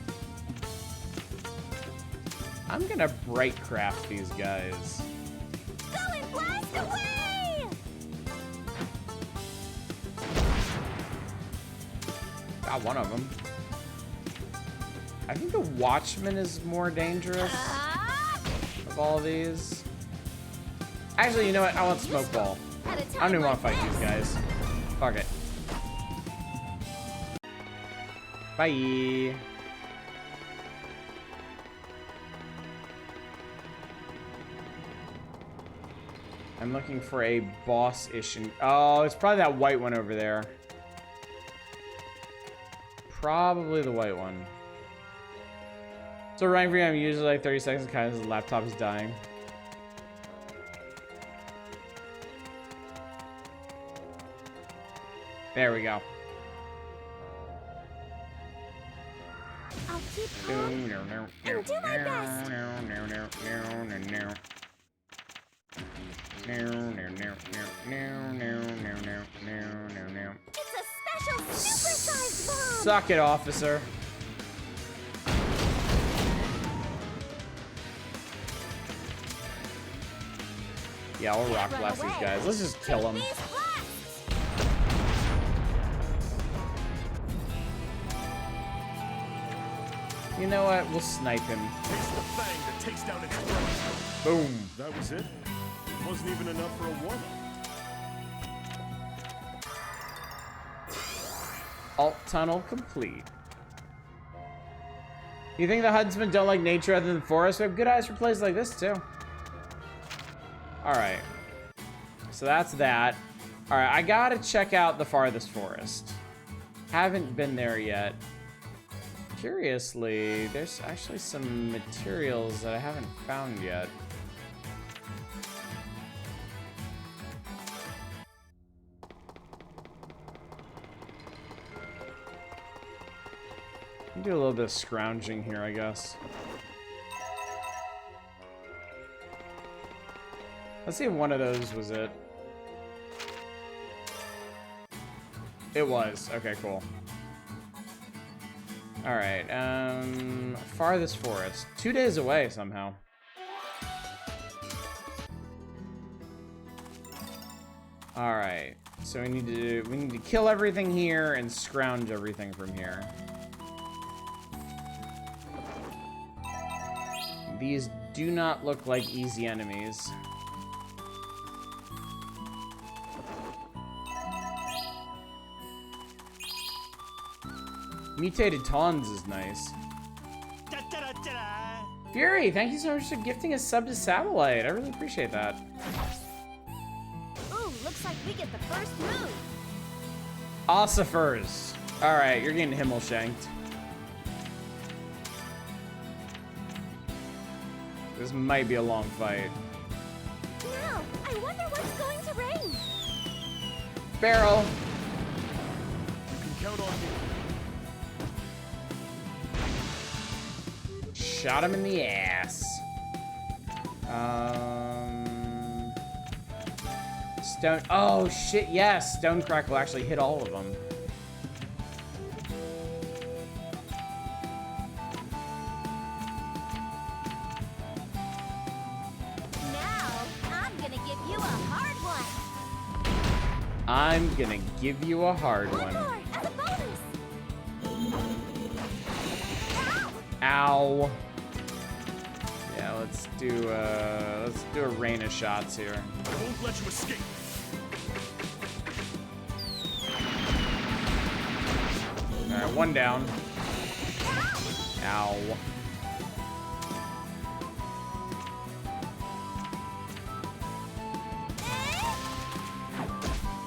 I'm gonna bright craft these guys. Go and blast away! Got one of them. I think the Watchman is more dangerous of all these. Actually, you know what? I want Smoke Ball. I don't even want to fight these guys. Fuck it. Bye. I'm looking for a boss-ish. Oh, it's probably that white one over there. Probably the white one. So running for you, I'm usually like 30 seconds kind of as the laptop is dying. There we go. I'll keep calm and do my best. It's a special supersized bomb! Suck it, officer. Yeah, we'll rock blast these guys. Let's just kill them. You know what? We'll snipe him. It's the fang that takes down its throat. Boom. That was it? It wasn't even enough for a warm-up. Alt tunnel complete. You think the Huntsmen don't like nature other than forest? We have good eyes for places like this too. Alright. So that's that. Alright, I gotta check out the farthest forest. Haven't been there yet. Curiously, there's actually some materials that I haven't found yet. Do a little bit of scrounging here, I guess. Let's see if one of those was it. It was. Okay, cool. Alright, farthest forest. 2 days away somehow. Alright, so we need to kill everything here and scrounge everything from here. These do not look like easy enemies. Mutated Tawns is nice. Fury, thank you so much for gifting a sub to Satellite. I really appreciate that. Ooh, looks like we get the first move. Ossifers. Alright, you're getting Himmel shanked. This might be a long fight. Now, I wonder what's going to rain. Barrel. You can count on me. Shot him in the ass. Stone. Oh shit! Yes, stone crack will actually hit all of them. I'm gonna give you a hard one. More as a bonus. Ow. Yeah, let's do a rain of shots here. I won't let you escape. All right, one down. Ow.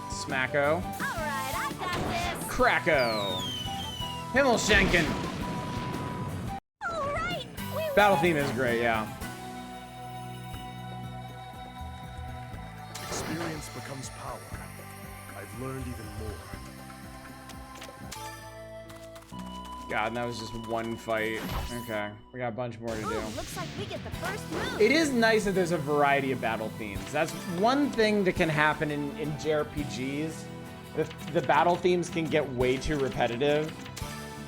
Smacko. Alright, I got this. Cracko. Himmelshenken. Alright, we Battle theme is great, yeah. Experience becomes power. I've learned even more. God, that was just one fight. Okay, we got a bunch more to do. Ooh, looks like we get the first move. It is nice that there's a variety of battle themes. That's one thing that can happen in JRPGs. The battle themes can get way too repetitive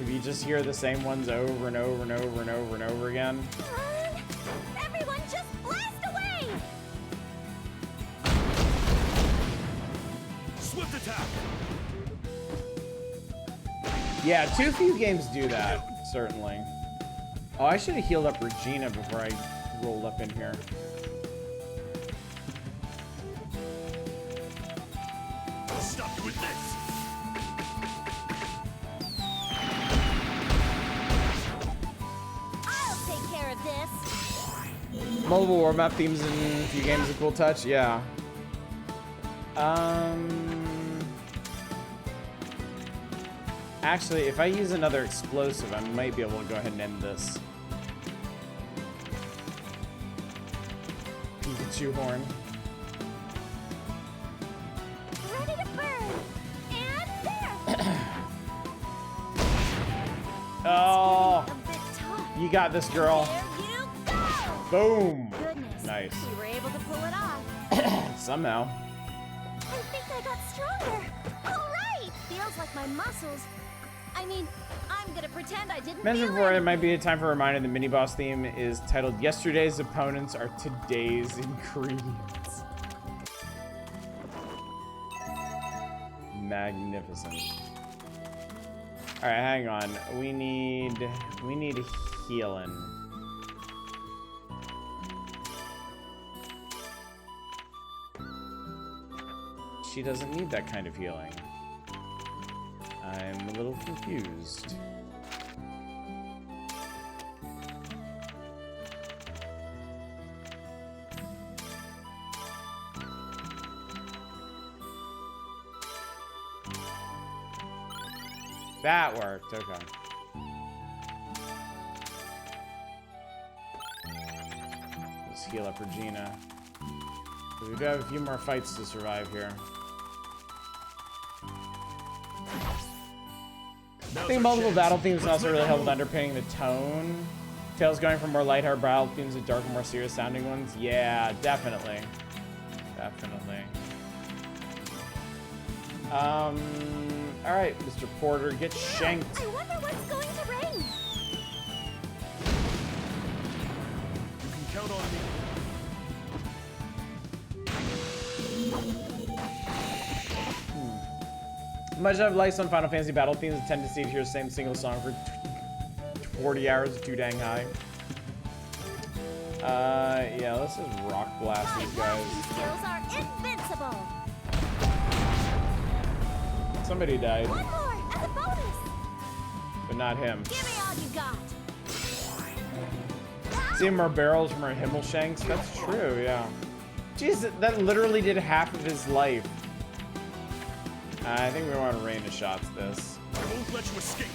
if you just hear the same ones over and over and over and over and over again. Run! Everyone just blast away! Swift attack. Yeah, too few games do that, certainly. Oh, I should have healed up Regina before I rolled up in here. I'll stop you with this. I'll take care of this. Multiple war map themes in a few games, a cool touch, yeah. Actually, if I use another explosive, I might be able to go ahead and end this. Pikachu horn. Ready to burn. And there. Oh, A bit tough. you got this, girl. There you go! Boom. Goodness. Nice. We were able to pull it off. Somehow. I think I got stronger. Alright! Feels like my muscles. I mean, I'm gonna pretend I didn't Mentioned feel before, it. it might be a time for a reminder the mini-boss theme is titled Yesterday's Opponents Are Today's Ingredients. Magnificent. Alright, hang on. We need healing. She doesn't need that kind of healing. I'm a little confused. That worked, okay. Let's heal up Regina. We do have a few more fights to survive here. I think multiple battle themes can also really help with underpinning the tone. Tales going from more lighthearted battle themes to darker, more serious sounding ones. Yeah, definitely. Definitely. Alright, Mr. Porter, get shanked. I wonder what's going to rain. You can count on me. Much as I've liked some Final Fantasy battle themes, I tend to see to hear the same single song for 40 hours, too dang high. Yeah, let's just rock blast these guys. Skills are invincible. Somebody died, One more as a bonus. but not him. Give me all you got. See more barrels from our Himmelshanks? That's true, yeah. Jeez, that literally did half of his life. I think we want to rain of shots this. I won't let you escape.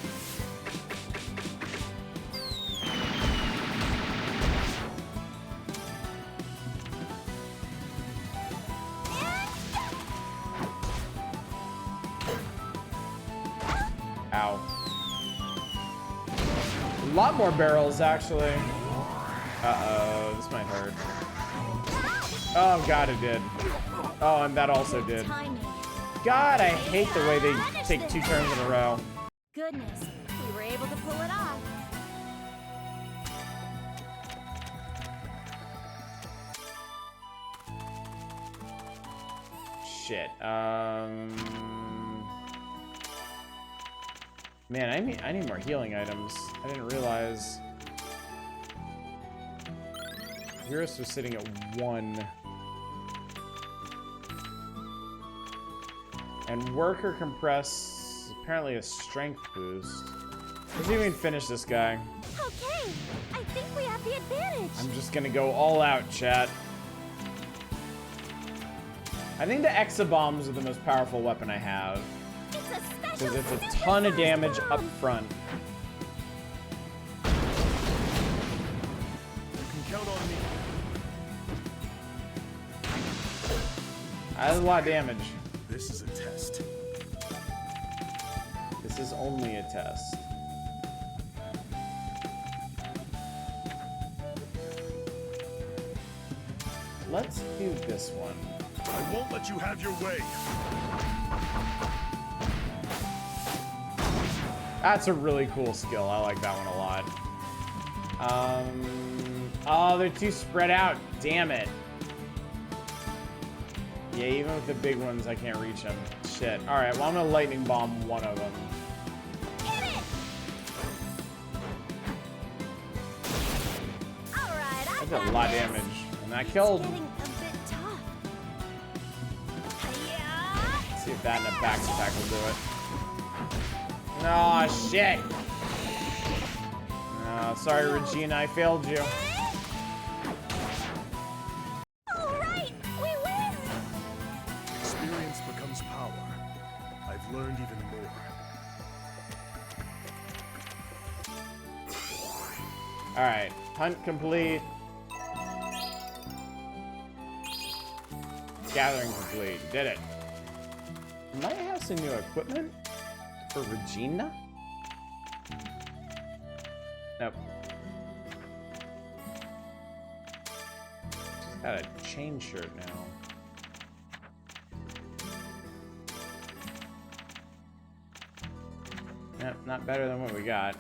Ow. A lot more barrels, actually. Uh-oh, this might hurt. Oh god, it did. Oh, and that also did. Timing. God, I hate the way they take 2 turns in a row. Goodness, we were able to pull it off. Shit. Man, I need more healing items. I didn't realize. Eurus was sitting at 1. And Worker Compress is apparently a strength boost. Let's even finish this guy. Okay, I think we have the advantage. I'm just gonna go all out, chat. I think the Exabombs are the most powerful weapon I have. It's a special. Because it's a ton of damage up front. You can count on me. That's a lot of damage. This is a test. This is only a test. Let's do this one. I won't let you have your way. That's a really cool skill. I like that one a lot. Oh, they're too spread out. Damn it. Yeah, even with the big ones, I can't reach them. Shit. All right, well, I'm gonna lightning bomb one of them. All right, I That's got a lot of this. damage. And that killed. Getting a bit tough. Hiya! See if that and a back attack will do it. No, shit. No, sorry, Regina, I failed you. All right, we win. Experience becomes power. I've learned even more. All right, hunt complete. Gathering complete. Did it. Might have some new equipment for Regina. Nope. She's got a chain shirt now. Nope, not better than what we got.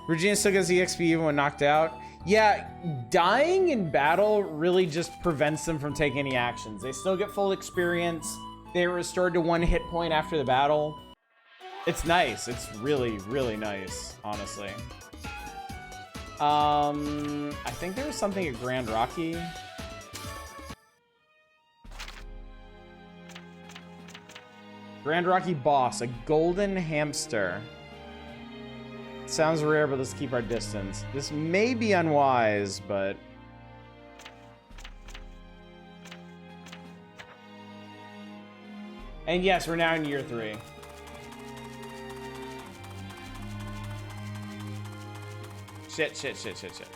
Regina still gets EXP even when knocked out. Yeah, dying in battle really just prevents them from taking any actions. They still get full experience. They're restored to 1 hit point after the battle. It's nice. It's really, really nice, honestly. I think there was something at Grand Rocky. Grand Rocky boss, a golden hamster. Sounds rare, but let's keep our distance. This may be unwise, but... And yes, we're now in year 3. Shit, shit, shit, shit, shit.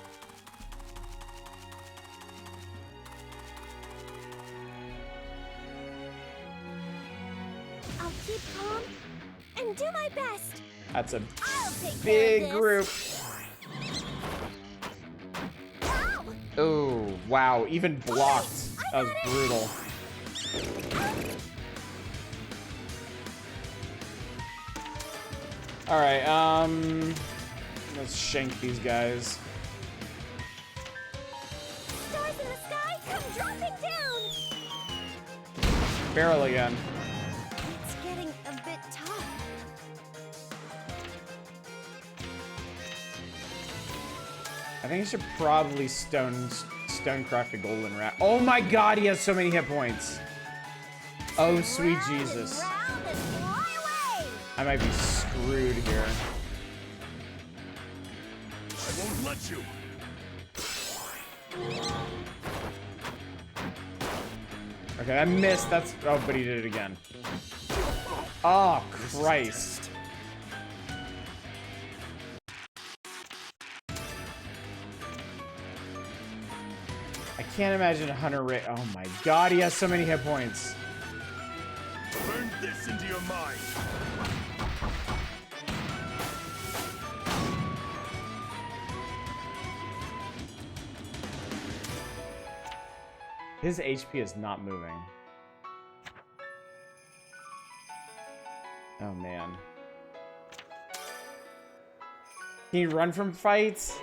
I'll keep calm and do my best. That's a I'll take big care of group. this. Ow! Oh, wow. Even blocked. That was brutal. Alright, let's shank these guys. Stars in the sky come dropping down. Barrel again. It's getting a bit tough. I think I should probably stonecraft a golden rat. Oh my god, he has so many hit points. Oh, sweet Round and Jesus. round and fly away. I might be screwed here. I won't let you. Okay, I missed. That's... Oh, but he did it again. Oh, Christ. I can't imagine Hunter Ray. Oh my god, he has so many hit points. Burn this into your mind. His HP is not moving. Oh, man. Can you run from fights?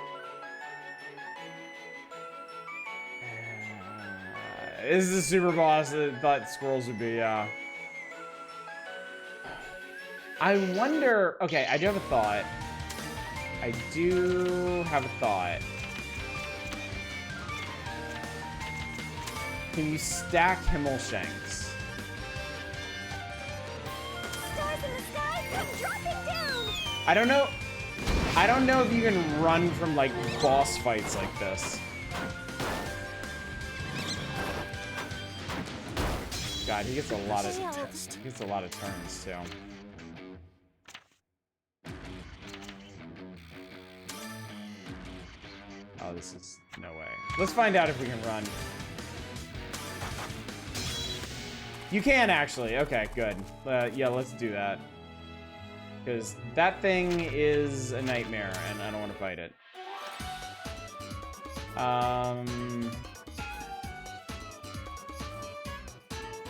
This is a super boss that I thought squirrels would be, yeah. I wonder... Okay, I do have a thought. I do have a thought. Can you stack Himmelshanks? Stars in the sky come dropping down! I don't know if you can run from, like, boss fights like this. God, he gets a lot of turns too. Oh, this is no way. Let's find out if we can run. You can actually. Okay, good. Yeah, let's do that. Because that thing is a nightmare, and I don't want to fight it.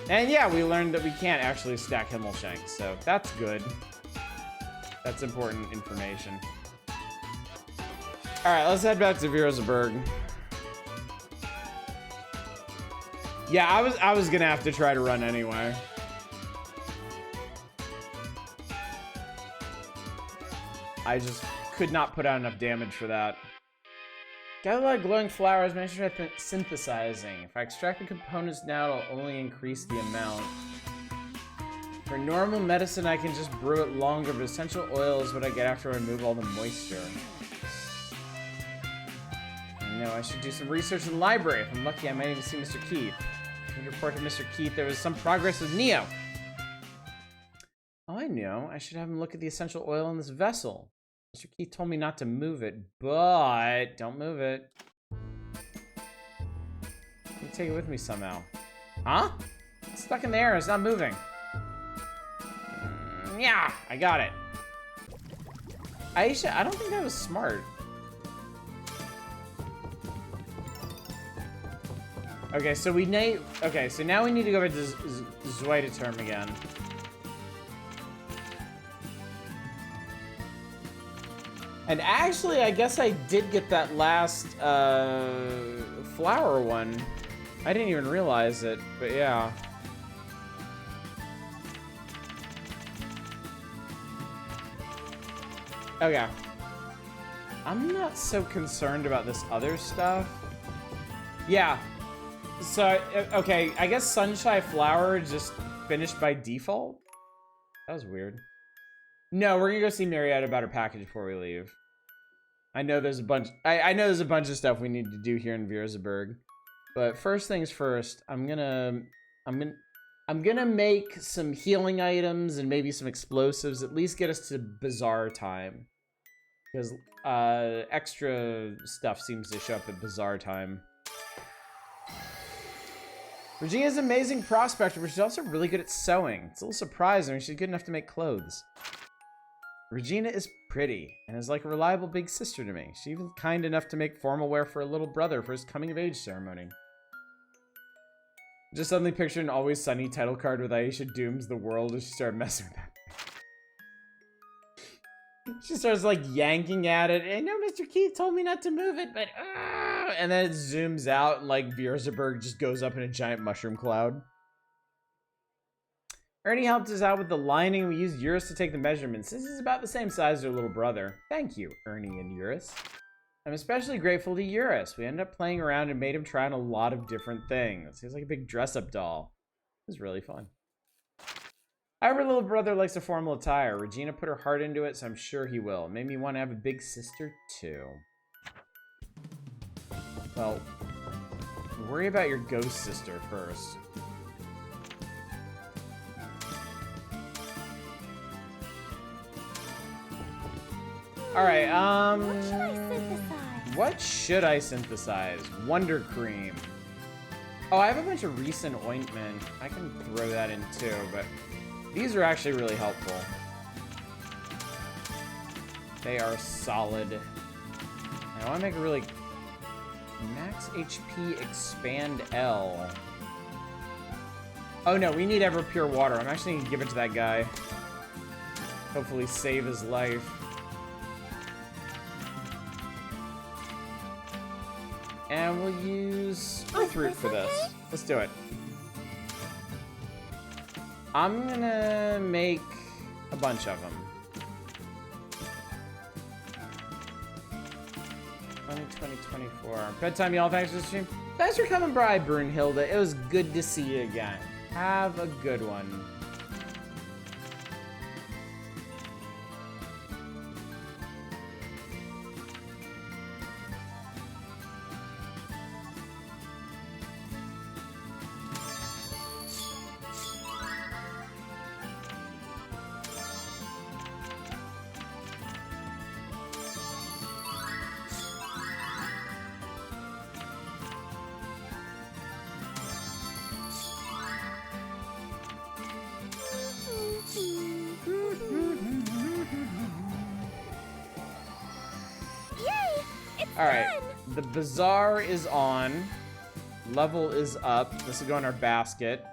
And yeah, we learned that we can't actually stack Himmelshanks, so that's good. That's important information. Alright, let's head back to Virosburg. Yeah, I was gonna have to try to run anyway. I just could not put out enough damage for that. Got a lot of glowing flowers, managed to try synthesizing. If I extract the components now, it'll only increase the amount. For normal medicine, I can just brew it longer, but essential oil is what I get after I remove all the moisture. I know, I should do some research in the library. If I'm lucky, I might even see Mr. Keith. I should report to Mr. Keith there was some progress with Neo. Oh, I know. I should have him look at the essential oil in this vessel. Mr. Keith told me not to move it, but don't move it. Let me take it with me somehow. Huh? It's stuck in the air. It's not moving. Yeah, I got it. Ayesha, I don't think that was smart. Okay, so so now we need to go back to Zweiteterm again. And actually, I guess I did get that last flower one. I didn't even realize it, but yeah. Okay. I'm not so concerned about this other stuff. Yeah. So, okay, I guess Sunshine Flower just finished by default? That was weird. No, we're gonna go see Marietta about her package before we leave. I know there's a bunch. I know there's a bunch of stuff we need to do here in Virosburg, but first things first, I'm gonna make some healing items and maybe some explosives. At least get us to Bazaar time, because extra stuff seems to show up at Bazaar time. Regina's an amazing prospector, but she's also really good at sewing. It's a little surprising. She's good enough to make clothes. Regina is pretty and is like a reliable big sister to me. She's even kind enough to make formal wear for a little brother for his coming of age ceremony. Just suddenly pictured an Always Sunny title card with Ayesha dooms the world as she started messing with that. She starts like yanking at it. I know Mr. Keith told me not to move it, but and then it zooms out and like Virosburg just goes up in a giant mushroom cloud. Ernie helped us out with the lining. We used Eurus to take the measurements. This is about the same size as her little brother. Thank you, Ernie and Eurus. I'm especially grateful to Eurus. We ended up playing around and made him try on a lot of different things. He was like a big dress-up doll. It was really fun. Our little brother likes a formal attire. Regina put her heart into it, so I'm sure he will. It made me want to have a big sister, too. Well, worry about your ghost sister first. Alright, what should I synthesize? Wonder Cream. Oh, I have a bunch of recent ointment. I can throw that in too, but these are actually really helpful. They are solid. I want to make a really Max HP expand L. Oh no, we need ever pure water. I'm actually gonna give it to that guy. Hopefully save his life. And we'll use Earth Root for this. Let's do it. I'm gonna make a bunch of them. 2024. Bedtime, y'all. Thanks for the stream. Thanks for coming by, Brunhilde. It was good to see you again. Have a good one. The bazaar is on. Level is up. This will go in our basket.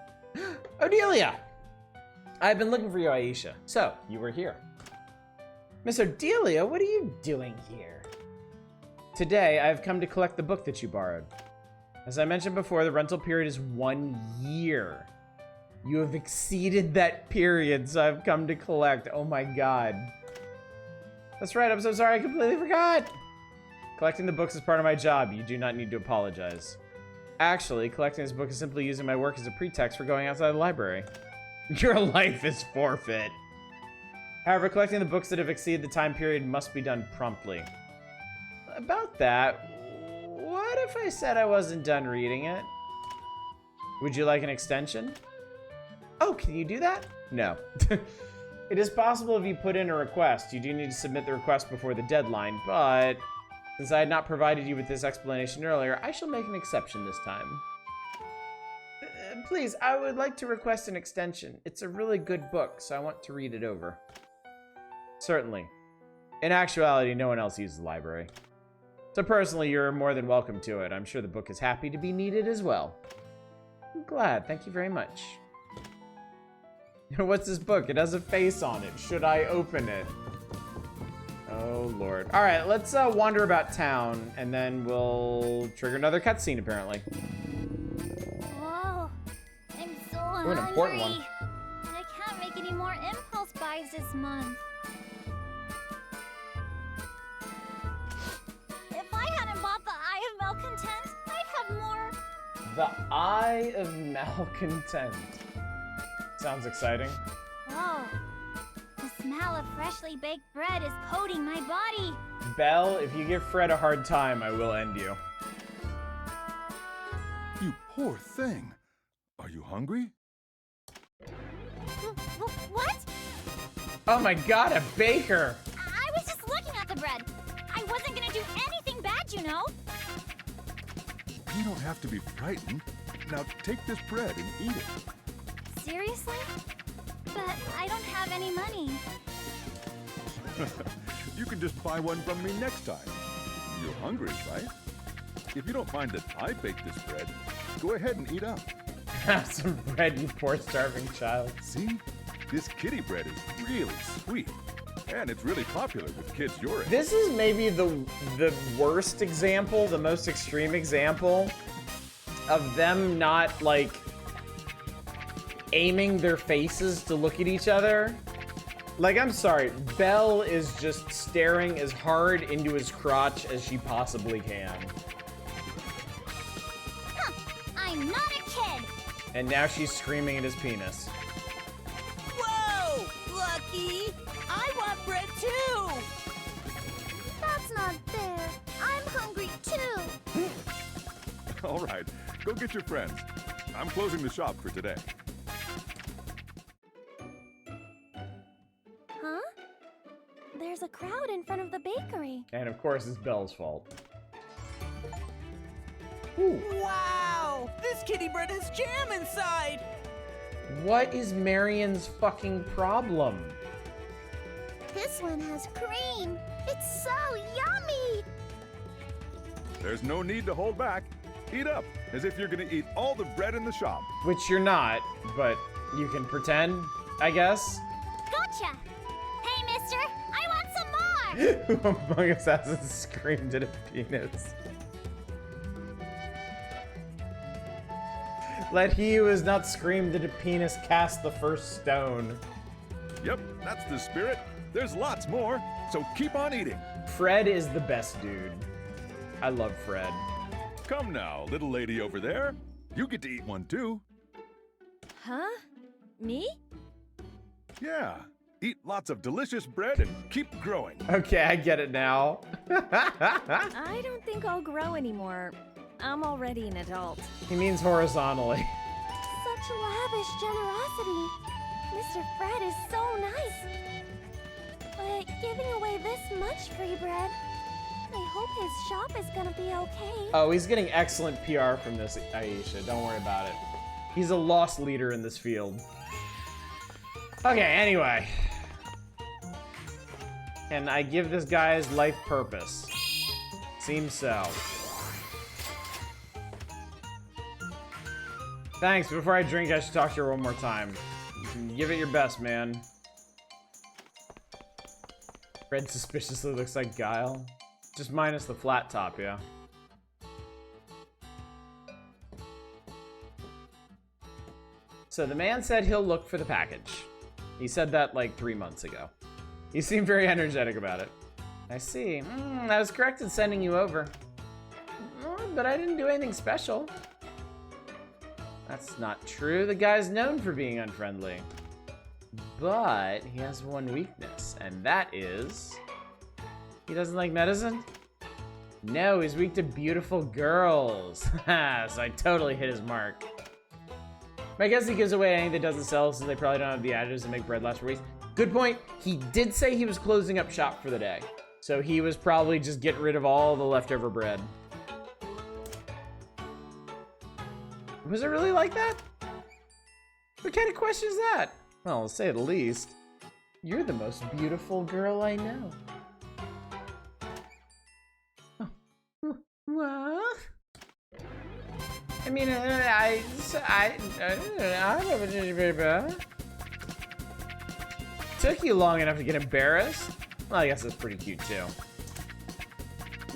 Odelia! I've been looking for you, Ayesha. So, you were here. Miss Odelia, what are you doing here? Today, I've come to collect the book that you borrowed. As I mentioned before, the rental period is 1 year. You have exceeded that period, so I've come to collect. Oh my god. That's right, I'm so sorry, I completely forgot. Collecting the books is part of my job. You do not need to apologize. Actually, collecting this book is simply using my work as a pretext for going outside the library. Your life is forfeit. However, collecting the books that have exceeded the time period must be done promptly. About that, what if I said I wasn't done reading it? Would you like an extension? Oh, can you do that? No. It is possible if you put in a request. You do need to submit the request before the deadline, but since I had not provided you with this explanation earlier, I shall make an exception this time. Please, I would like to request an extension. It's a really good book, so I want to read it over. Certainly. In actuality, no one else uses the library. So personally, you're more than welcome to it. I'm sure the book is happy to be needed as well. I'm glad. Thank you very much. What's this book? It has a face on it. Should I open it? Oh, Lord. All right, let's wander about town, and then we'll trigger another cutscene, apparently. Whoa, I'm so Ooh, an important one. And I can't make any more impulse buys this month. If I hadn't bought the Eye of Malcontent, I'd have more. The Eye of Malcontent. Sounds exciting. Whoa. The smell of freshly baked bread is coating my body. Belle, if you give Fred a hard time, I will end you. You poor thing. Are you hungry? What? Oh my god, a baker! I was just looking at the bread. I wasn't gonna do anything bad, you know. You don't have to be frightened. Now take this bread and eat it. Seriously? But I don't have any money. You can just buy one from me next time. You're hungry, right? If you don't find that I baked this bread, go ahead and eat up. Have some bread, you poor starving child. See? This kitty bread is really sweet. And it's really popular with kids your age. This is maybe the worst example, the most extreme example of them not, like, aiming their faces to look at each other. Like, I'm sorry, Belle is just staring as hard into his crotch as she possibly can. Huh, I'm not a kid. And now she's screaming at his penis. Whoa! Lucky! I want bread too! That's not fair. I'm hungry too. All right, go get your friends. I'm closing the shop for today. Huh? There's a crowd in front of the bakery. And of course, it's Belle's fault. Wow! This kitty bread has jam inside! What is Marion's fucking problem? This one has cream. It's so yummy. There's no need to hold back. Eat up, as if you're gonna eat all the bread in the shop. Which you're not, but you can pretend, I guess. Gotcha! Hey, mister, I want some more! Who among us hasn't screamed at a penis? Let he who has not screamed at a penis cast the first stone. Yep, that's the spirit. There's lots more, so keep on eating. Fred is the best dude. I love Fred. Come now, little lady over there. You get to eat one too. Huh? Me? Yeah, eat lots of delicious bread and keep growing. Okay, I get it now. I don't think I'll grow anymore. I'm already an adult. He means horizontally. Such lavish generosity. Mr. Fred is so nice. But giving away this much free bread, I hope his shop is gonna be okay. Oh, he's getting excellent PR from this, Ayesha. Don't worry about it. He's a lost leader in this field. Okay, anyway. Can I give this guy his life purpose? Seems so. Thanks. Before I drink, I should talk to her one more time. Give it your best, man. Fred suspiciously looks like Guile. Just minus the flat top, yeah. So the man said he'll look for the package. He said that like 3 months ago. He seemed very energetic about it. I see. I was correct in sending you over. But I didn't do anything special. That's not true. The guy's known for being unfriendly. But he has one weakness, and that is... he doesn't like medicine? No, he's weak to beautiful girls. Ha, so I totally hit his mark. I guess he gives away anything that doesn't sell since they probably don't have the additives to make bread last for weeks. Good point. He did say he was closing up shop for the day. So he was probably just getting rid of all the leftover bread. Was it really like that? What kind of question is that? Well, I'll say the least. You're the most beautiful girl I know. Oh. What? I mean, took you long enough to get embarrassed? Well, I guess that's pretty cute too.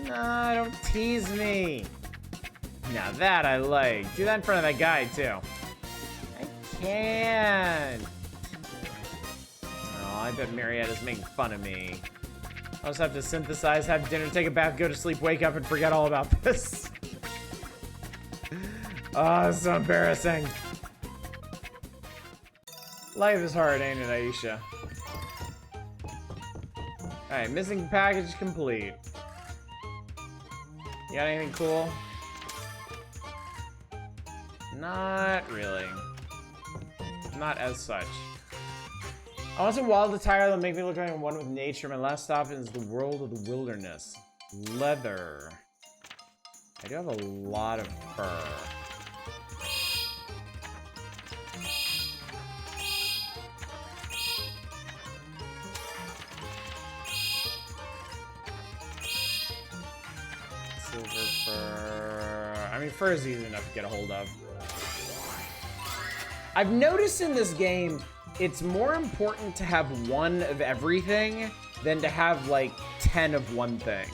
No, don't tease me. Now that I like. Do that in front of that guy too. I can't. Oh, I bet Marietta's making fun of me. I'll just have to synthesize, have dinner, take a bath, go to sleep, wake up, and forget all about this. Oh, it's so embarrassing. Life is hard, ain't it, Ayesha? Alright, missing package complete. You got anything cool? Not really. Not as such. I want some wild attire that'll make me look like I'm one with nature. My last stop is the world of the wilderness. Leather. I do have a lot of fur. Silver fur. I mean, fur is easy enough to get a hold of. I've noticed in this game, it's more important to have one of everything than to have like 10 of one thing.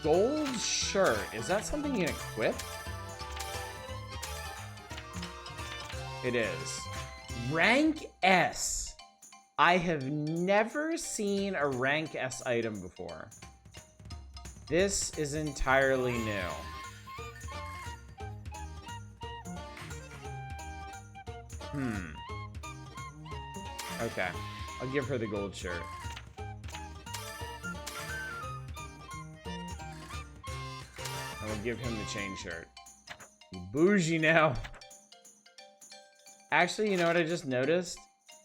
Gold shirt. Is that something you can equip? It is. Rank S. I have never seen a rank S item before. This is entirely new. Okay. I'll give her the gold shirt. I will give him the chain shirt. Bougie now. Actually, you know what I just noticed?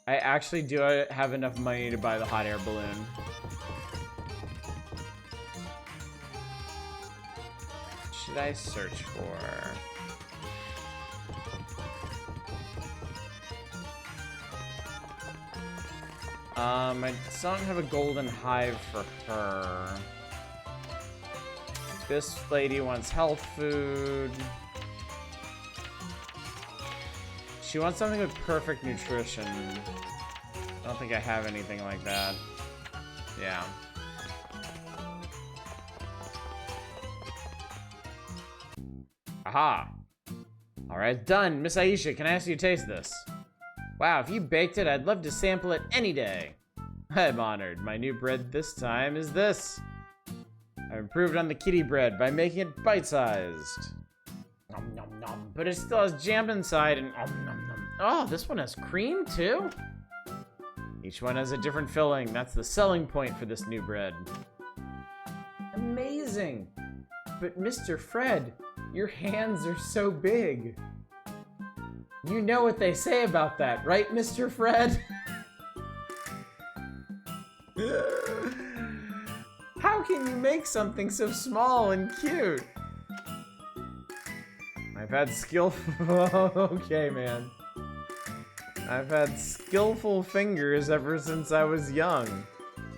I actually do have enough money to buy the hot air balloon. What should I search for? I still don't have a golden hive for her. This lady wants health food. She wants something with perfect nutrition. I don't think I have anything like that. Yeah. Aha. Alright, done. Miss Ayesha, can I ask you to taste this? Wow, if you baked it, I'd love to sample it any day. I'm honored. My new bread this time is this. I've improved on the kitty bread by making it bite-sized. Nom nom nom. But it still has jam inside and nom nom nom. Oh, this one has cream too? Each one has a different filling. That's the selling point for this new bread. Amazing. But Mr. Fred, your hands are so big. You know what they say about that, right, Mr. Fred? How can you make something so small and cute? I've had okay, man. I've had skillful fingers ever since I was young.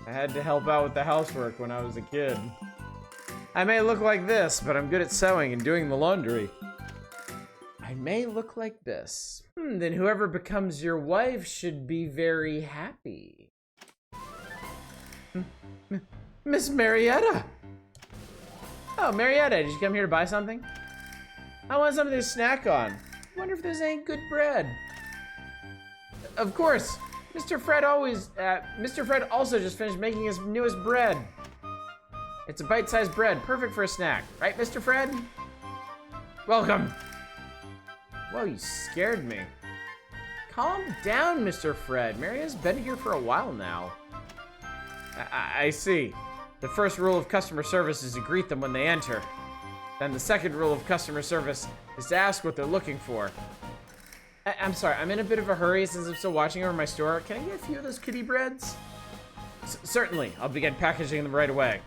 I had to help out with the housework when I was a kid. I may look like this, but I'm good at sewing and doing the laundry. I may look like this. Then whoever becomes your wife should be very happy. Miss Marietta! Oh, Marietta, did you come here to buy something? I want something to snack on. I wonder if there's any good bread. Of course! Mr. Fred also just finished making his newest bread. It's a bite-sized bread, perfect for a snack. Right, Mr. Fred? Welcome! Whoa, you scared me. Calm down, Mr. Fred. Maria's been here for a while now. I see. The first rule of customer service is to greet them when they enter. Then the second rule of customer service is to ask what they're looking for. I'm sorry, I'm in a bit of a hurry since I'm still watching over my store. Can I get a few of those kitty breads? Certainly, I'll begin packaging them right away.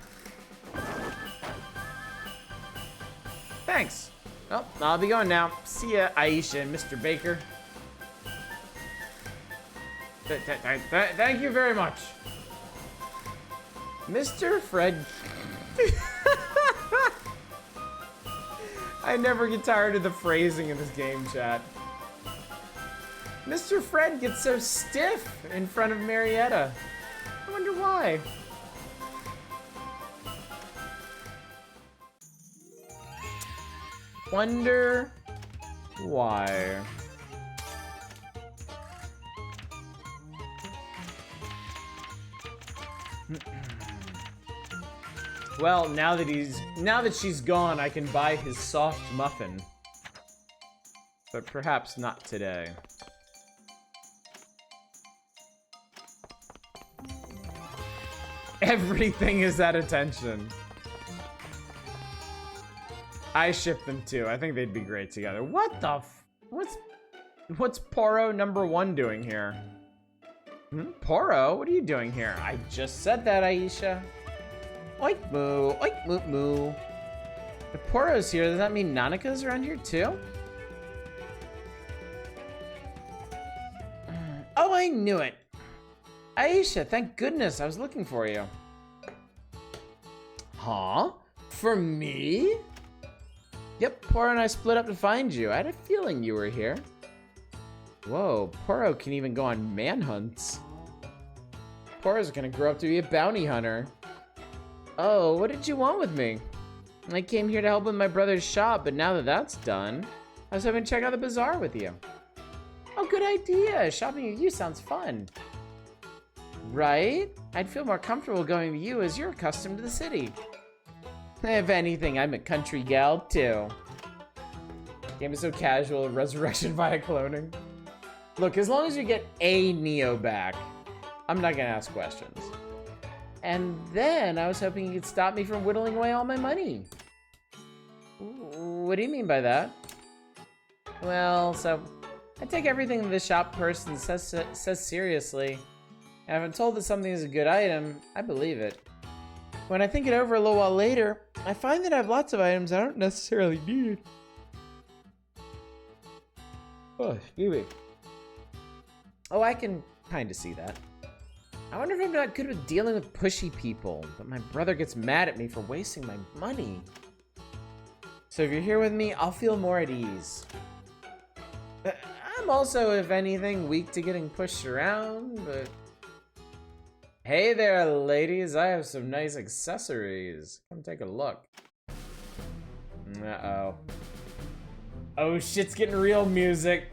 Thanks. Well, I'll be going now. See ya, Ayesha and Mr. Baker. Thank you very much. Mr. Fred. I never get tired of the phrasing in this game, chat. Mr. Fred gets so stiff in front of Marietta. I wonder why. Wonder why. Well, now that she's gone, I can buy his soft muffin. But perhaps not today. Everything is at attention. I ship them too. I think they'd be great together. What the what's Poro #1 doing here? Poro, what are you doing here? I just said that, Ayesha. Oink moo, oink moo moo. If Poro's here, does that mean Nanaka's around here too? Oh, I knew it. Ayesha, thank goodness, I was looking for you. Huh? For me? Yep, Poro and I split up to find you. I had a feeling you were here. Whoa, Poro can even go on manhunts. Poro's gonna grow up to be a bounty hunter. Oh, what did you want with me? I came here to help with my brother's shop, but now that that's done, I was hoping to check out the bazaar with you. Oh, good idea. Shopping with you sounds fun. Right? I'd feel more comfortable going with you as you're accustomed to the city. If anything, I'm a country gal too. Game is so casual, resurrection via cloning. Look, as long as you get a Neo back, I'm not gonna ask questions. And then I was hoping you could stop me from whittling away all my money. What do you mean by that? Well, so I take everything the shop person says seriously. And if I'm told that something is a good item, I believe it. When I think it over a little while later, I find that I have lots of items I don't necessarily need. Oh, excuse me. Oh, I can kind of see that. I wonder if I'm not good with dealing with pushy people, but my brother gets mad at me for wasting my money. So if you're here with me, I'll feel more at ease. I'm also, if anything, weak to getting pushed around, but... Hey there, ladies. I have some nice accessories. Come take a look. Uh-oh. Oh, shit's getting real, music.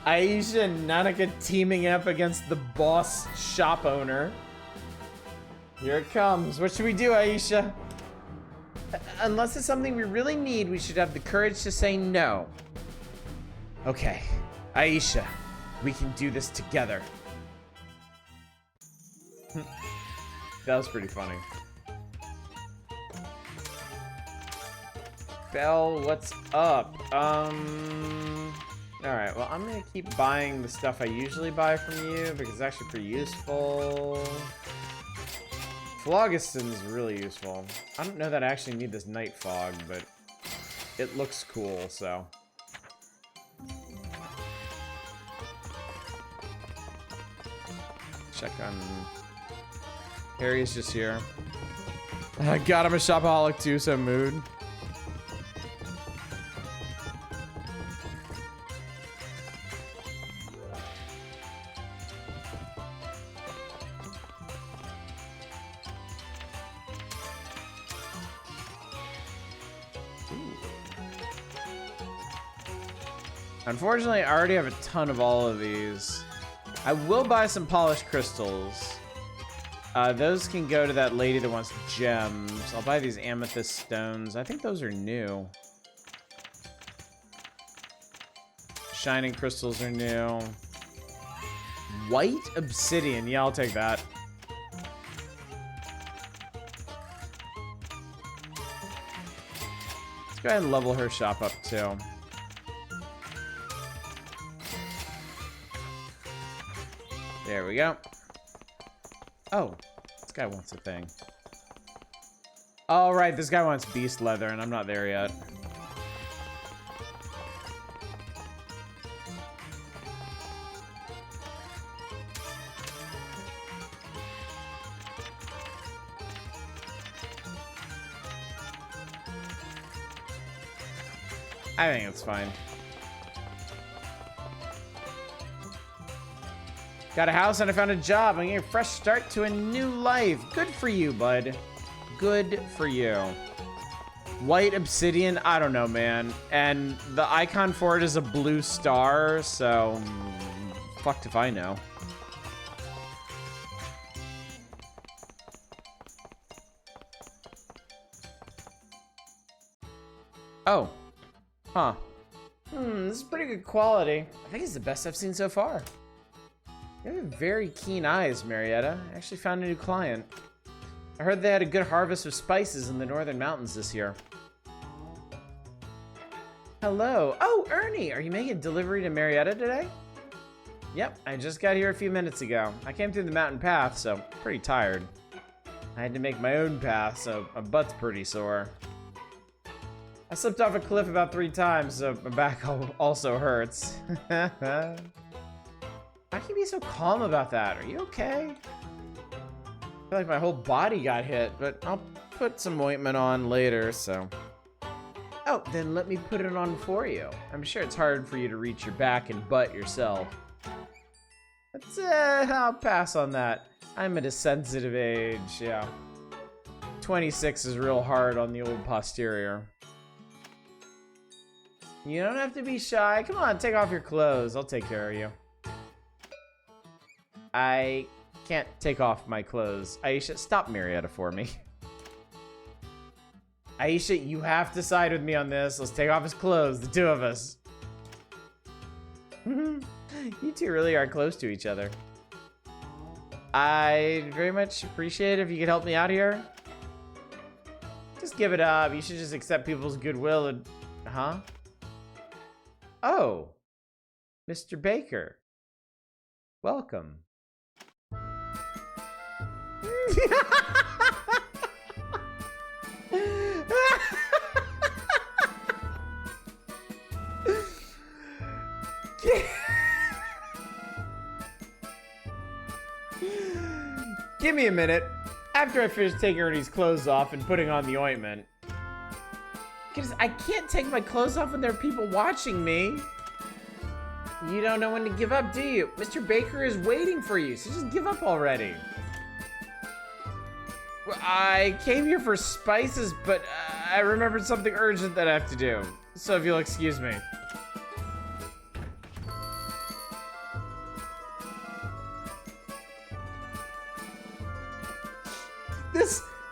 Ayesha and Nanaka teaming up against the boss shop owner. Here it comes. What should we do, Ayesha? Unless it's something we really need, we should have the courage to say no. Okay, Ayesha, we can do this together. That was pretty funny. Belle, what's up? Alright, well, I'm gonna keep buying the stuff I usually buy from you because it's actually pretty useful. Phlogiston's really useful. I don't know that I actually need this night fog, but it looks cool, so. Check on... Harry's just here. God, I'm a shopaholic too, so mood. Unfortunately, I already have a ton of all of these. I will buy some polished crystals. Those can go to that lady that wants gems. I'll buy these amethyst stones. I think those are new. Shining crystals are new. White obsidian. Yeah, I'll take that. Let's go ahead and level her shop up too. There we go. Oh, this guy wants a thing. All right, this guy wants beast leather, and I'm not there yet. I think it's fine. Got a house and I found a job. I'm getting a fresh start to a new life. Good for you, bud. Good for you. White obsidian, I don't know, man. And the icon for it is a blue star, so fucked if I know. Oh. Huh. This is pretty good quality. I think it's the best I've seen so far. You have very keen eyes, Marietta. I actually found a new client. I heard they had a good harvest of spices in the northern mountains this year. Hello. Oh, Ernie, are you making a delivery to Marietta today? Yep, I just got here a few minutes ago. I came through the mountain path, so I'm pretty tired. I had to make my own path, so my butt's pretty sore. I slipped off a cliff about 3 times, so my back also hurts. How can you be so calm about that? Are you okay? I feel like my whole body got hit, but I'll put some ointment on later, so. Oh, then let me put it on for you. I'm sure it's hard for you to reach your back and butt yourself. But I'll pass on that. I'm at a sensitive age, yeah. 26 is real hard on the old posterior. You don't have to be shy. Come on, take off your clothes. I'll take care of you. I can't take off my clothes. Ayesha, stop Marietta for me. Ayesha, you have to side with me on this. Let's take off his clothes, the two of us. You two really are close to each other. I'd very much appreciate it if you could help me out here. Just give it up. You should just accept people's goodwill and... Huh? Oh. Mr. Baker. Welcome. Give me a minute. After I finish taking Ernie's clothes off and putting on the ointment. Because I can't take my clothes off when there are people watching me. You don't know when to give up, do you? Mr. Baker is waiting for you, so just give up already. Well, I came here for spices, but I remembered something urgent that I have to do. So if you'll excuse me.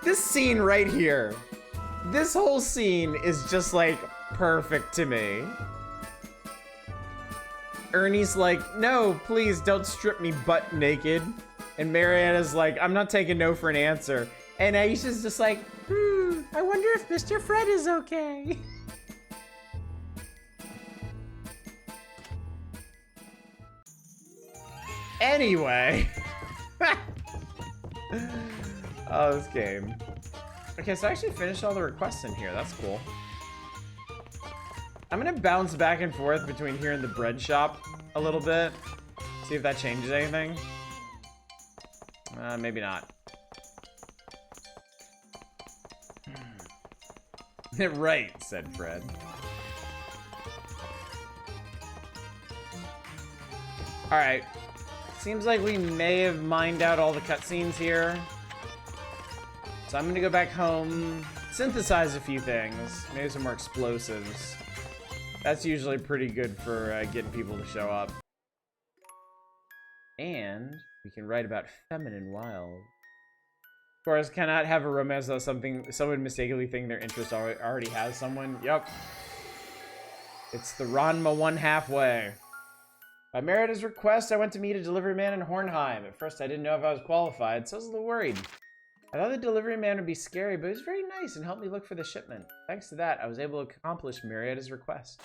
This scene right here, this whole scene is just like perfect to me. Ernie's like, no, please don't strip me butt naked. And Marietta's like, I'm not taking no for an answer. And Ayesha's just like, I wonder if Mr. Fred is okay. Anyway. Oh, this game. Okay, so I actually finished all the requests in here. That's cool. I'm gonna bounce back and forth between here and the bread shop a little bit. See if that changes anything. Maybe not. Right, said Fred. Alright. Seems like we may have mined out all the cutscenes here. So I'm gonna go back home, synthesize a few things, maybe some more explosives. That's usually pretty good for getting people to show up. And we can write about feminine wild. Of course, cannot have a romance without someone mistakenly thinking their interest already has someone. Yup. It's the Ranma one halfway. By Merida's request, I went to meet a delivery man in Hornheim. At first, I didn't know if I was qualified, so I was a little worried. I thought the delivery man would be scary, but he was very nice and helped me look for the shipment. Thanks to that, I was able to accomplish Marietta's request.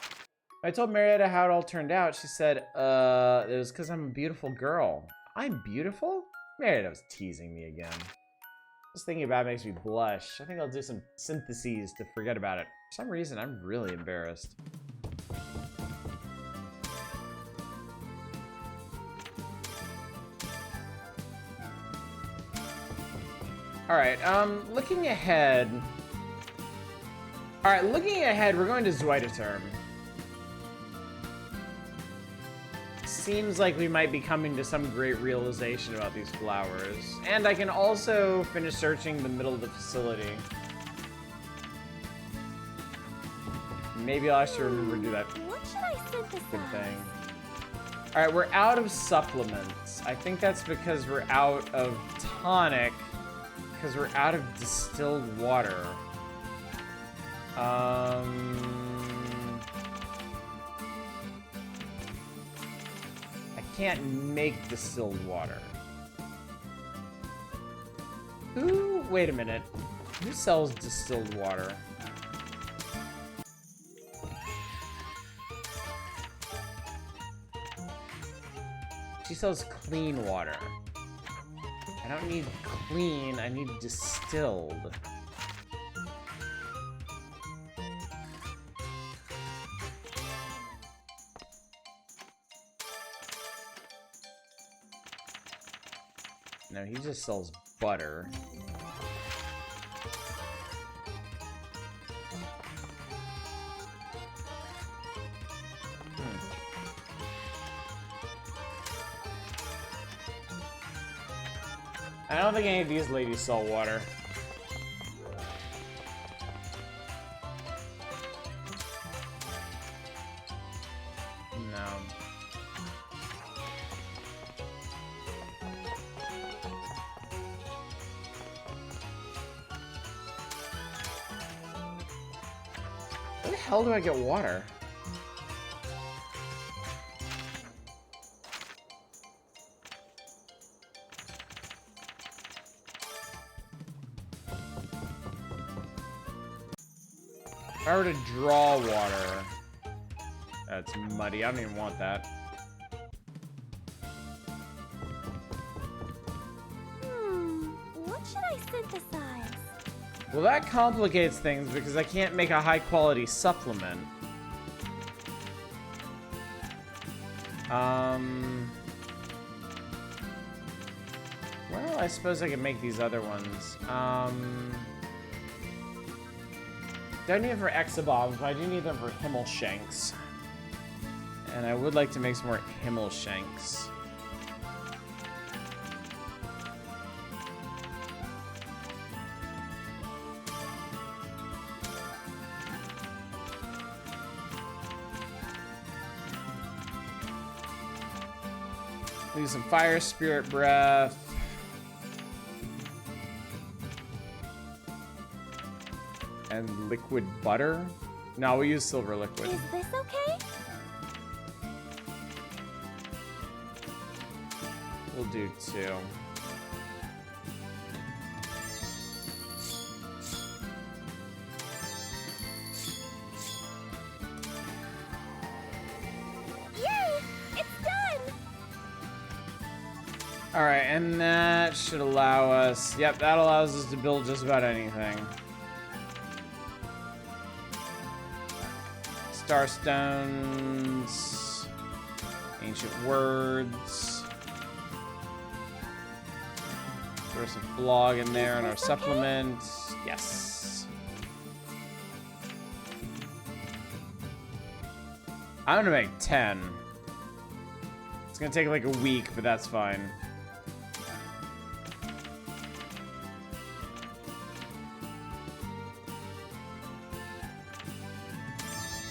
When I told Marietta how it all turned out, she said, it was because I'm a beautiful girl. I'm beautiful? Marietta was teasing me again. Just thinking about it makes me blush. I think I'll do some syntheses to forget about it. For some reason, I'm really embarrassed. Alright, looking ahead. Alright, looking ahead, we're going to Zweiterturm. Seems like we might be coming to some great realization about these flowers. And I can also finish searching the middle of the facility. Maybe I'll actually remember to do that What should I synthesize? good thing. Alright, we're out of supplements. I think that's because we're out of tonic. Because we're out of distilled water. I can't make distilled water. Who? Wait a minute. Who sells distilled water? She sells clean water. I don't need clean, I need distilled. No, he just sells butter. I don't think any of these ladies sell water. No. Where the hell do I get water? If I were to draw water, that's muddy. I don't even want that. What should I synthesize? Well, that complicates things because I can't make a high-quality supplement. Well, I suppose I can make these other ones. Don't need them for Exabombs, but I do need them for Himmelshanks. And I would like to make some more Himmelshanks. Use some Fire Spirit Breath. And liquid butter? No, we use silver liquid. Is this okay? We'll do 2. Yay! It's done! Alright, and that should allow us... Yep, that allows us to build just about anything. Starstones, ancient words. Throw some blog in there in our supplement. Yes. I'm gonna make 10. It's gonna take like a week, but that's fine.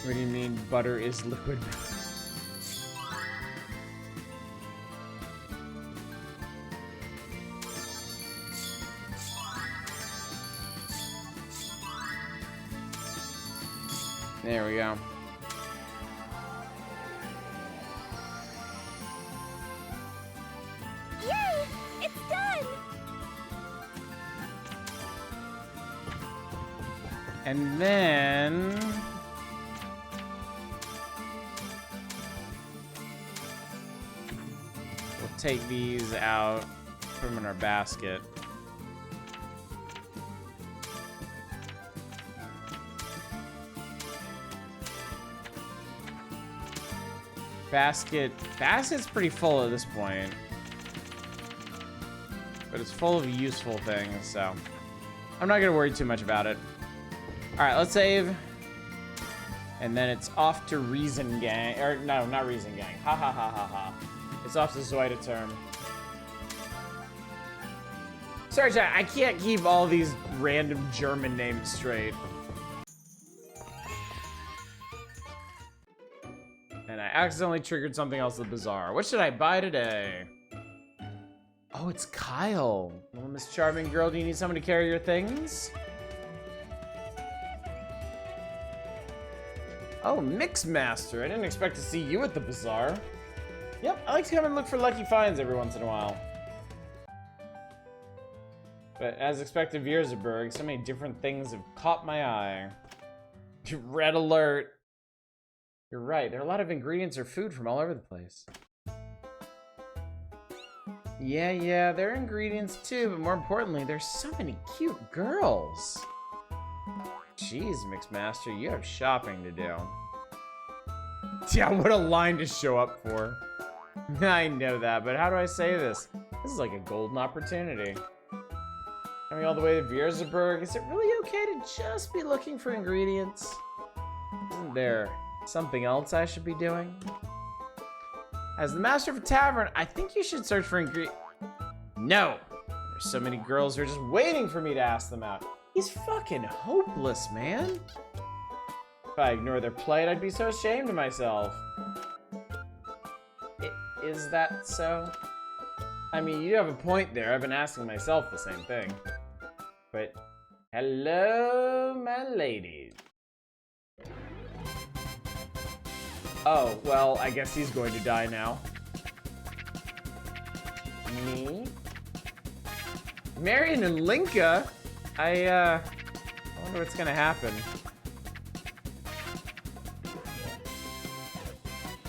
What do you mean butter is liquid? There we go. Yay! It's done! And then... we'll take these out, put them in our basket. Basket's pretty full at this point. But it's full of useful things, so I'm not gonna worry too much about it. Alright, let's save. And then it's off to Reason Gang. Or no, not Reason Gang. Ha ha ha ha ha. It's off to Zoida Term. Sorry, chat, I can't keep all these random German names straight. And I accidentally triggered something else bizarre. What should I buy today? Oh, it's Kyle. Well, Miss Charming Girl, do you need someone to carry your things? Oh, Mixmaster. I didn't expect to see you at the bazaar. Yep, I like to come and look for lucky finds every once in a while. But as expected, Vierzeburg, so many different things have caught my eye. Red alert. You're right, there are a lot of ingredients or food from all over the place. Yeah, there are ingredients too, but more importantly, there's so many cute girls. Jeez, Mixmaster, you have shopping to do. Yeah, what a line to show up for. I know that, but how do I say this? This is like a golden opportunity. Coming all the way to Vierzeburg, is it really okay to just be looking for ingredients? Isn't there something else I should be doing? As the master of a tavern, I think you should search for ingredients. No! There's so many girls who are just waiting for me to ask them out. He's fucking hopeless, man. If I ignore their plight, I'd be so ashamed of myself. Is that so? I mean, you have a point there. I've been asking myself the same thing. But, hello, my ladies. Oh, well, I guess he's going to die now. Me? Marion and Linka? I wonder what's gonna happen.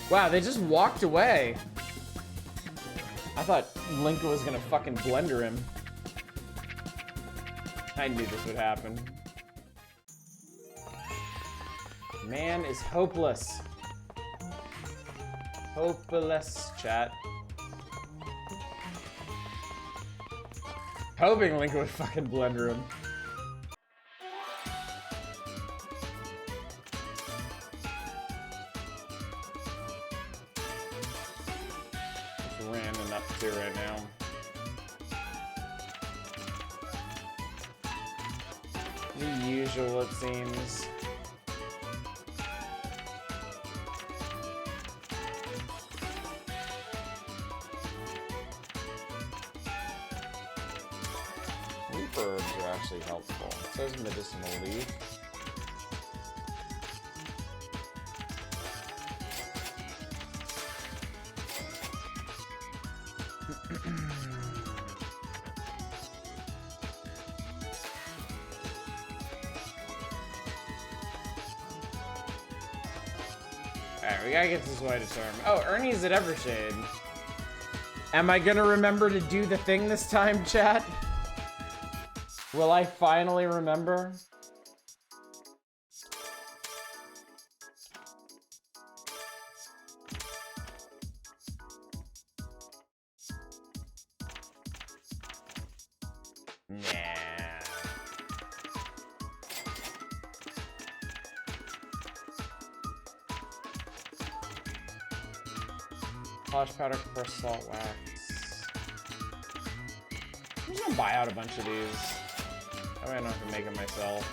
Wow, they just walked away. I thought Linka was gonna fucking blender him. I knew this would happen. Man is hopeless. Hopeless, chat. Hoping Link would fucking blender him. What's Random up to right now? The usual, it seems. Herbs are actually helpful. It says medicinal leaf. Alright, we gotta get this way to term. Oh, Ernie's at Evershade. Am I gonna remember to do the thing this time, chat? Will I finally remember? Nah. Polish powder, compressed salt wax. I'm just gonna buy out a bunch of these. I don't have to make it myself.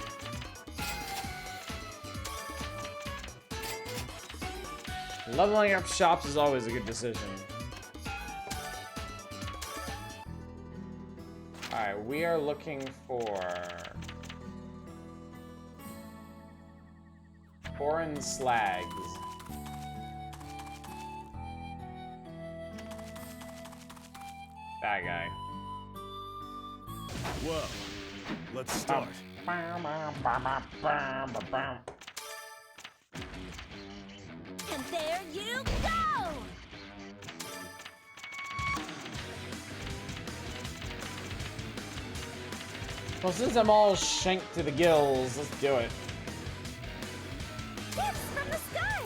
Leveling up shops is always a good decision. Alright, we are looking for foreign slags. That guy. Whoa. Let's start. And there you go! Well, since I'm all shanked to the gills, let's do it. It's from the sky!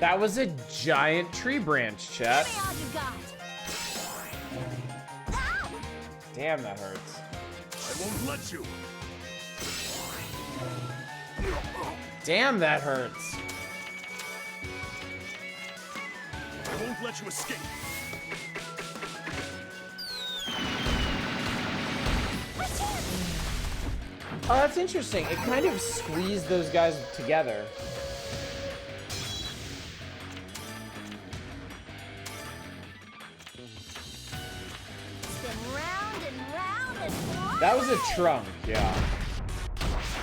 That was a giant tree branch, chat. Give me all you got! Ow! Damn, that hurts. I won't let you. Damn, that hurts. I won't let you escape. Oh, that's interesting. It kind of squeezed those guys together. Spin round and round and round. That was a trunk, yeah.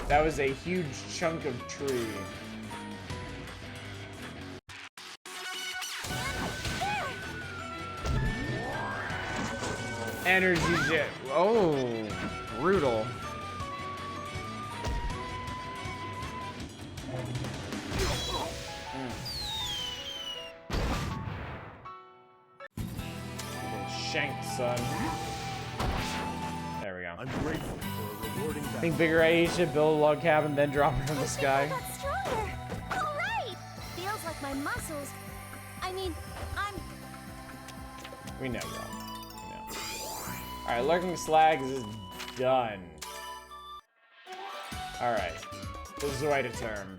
That was a huge chunk of tree. Energy jet. Oh, brutal. Shanked, son. There we go. I'm grateful for a rewarding battle. Think bigger Ayesha, build a log cabin, then drop it from the sky. I got stronger. All right. Feels like my muscles. I mean, I'm. We know, bro. We know. Alright, lurking slags is done. Alright. This is the way to term.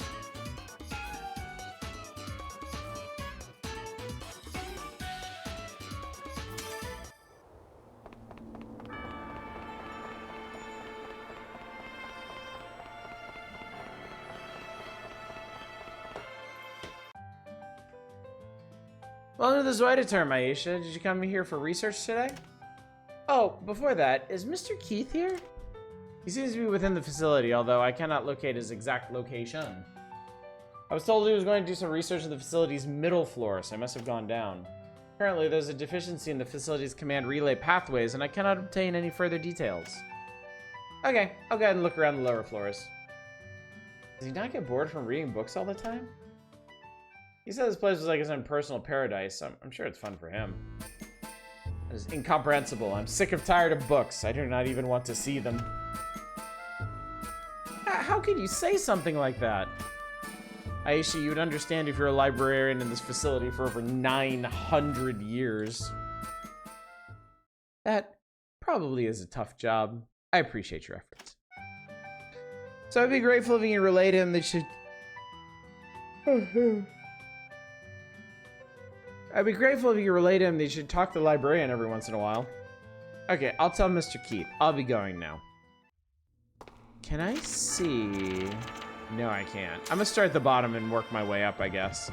Welcome to the Zoida term, Ayesha. Did you come here for research today? Oh, before that, is Mr. Keith here? He seems to be within the facility, although I cannot locate his exact location. I was told he was going to do some research in the facility's middle floor, so I must have gone down. Currently, there's a deficiency in the facility's command relay pathways, and I cannot obtain any further details. Okay, I'll go ahead and look around the lower floors. Does he not get bored from reading books all the time? He said this place was like his own personal paradise. I'm sure it's fun for him. It is incomprehensible. I'm sick of tired of books. I do not even want to see them. How could you say something like that? Ayesha, you would understand if you're a librarian in this facility for over 900 years. That probably is a tough job. I appreciate your efforts. So I'd be grateful if you can relay to him that should... I'd be grateful if you could relay to him that you should talk to the librarian every once in a while. Okay, I'll tell Mr. Keith. I'll be going now. Can I see... No, I can't. I'm gonna start at the bottom and work my way up, I guess.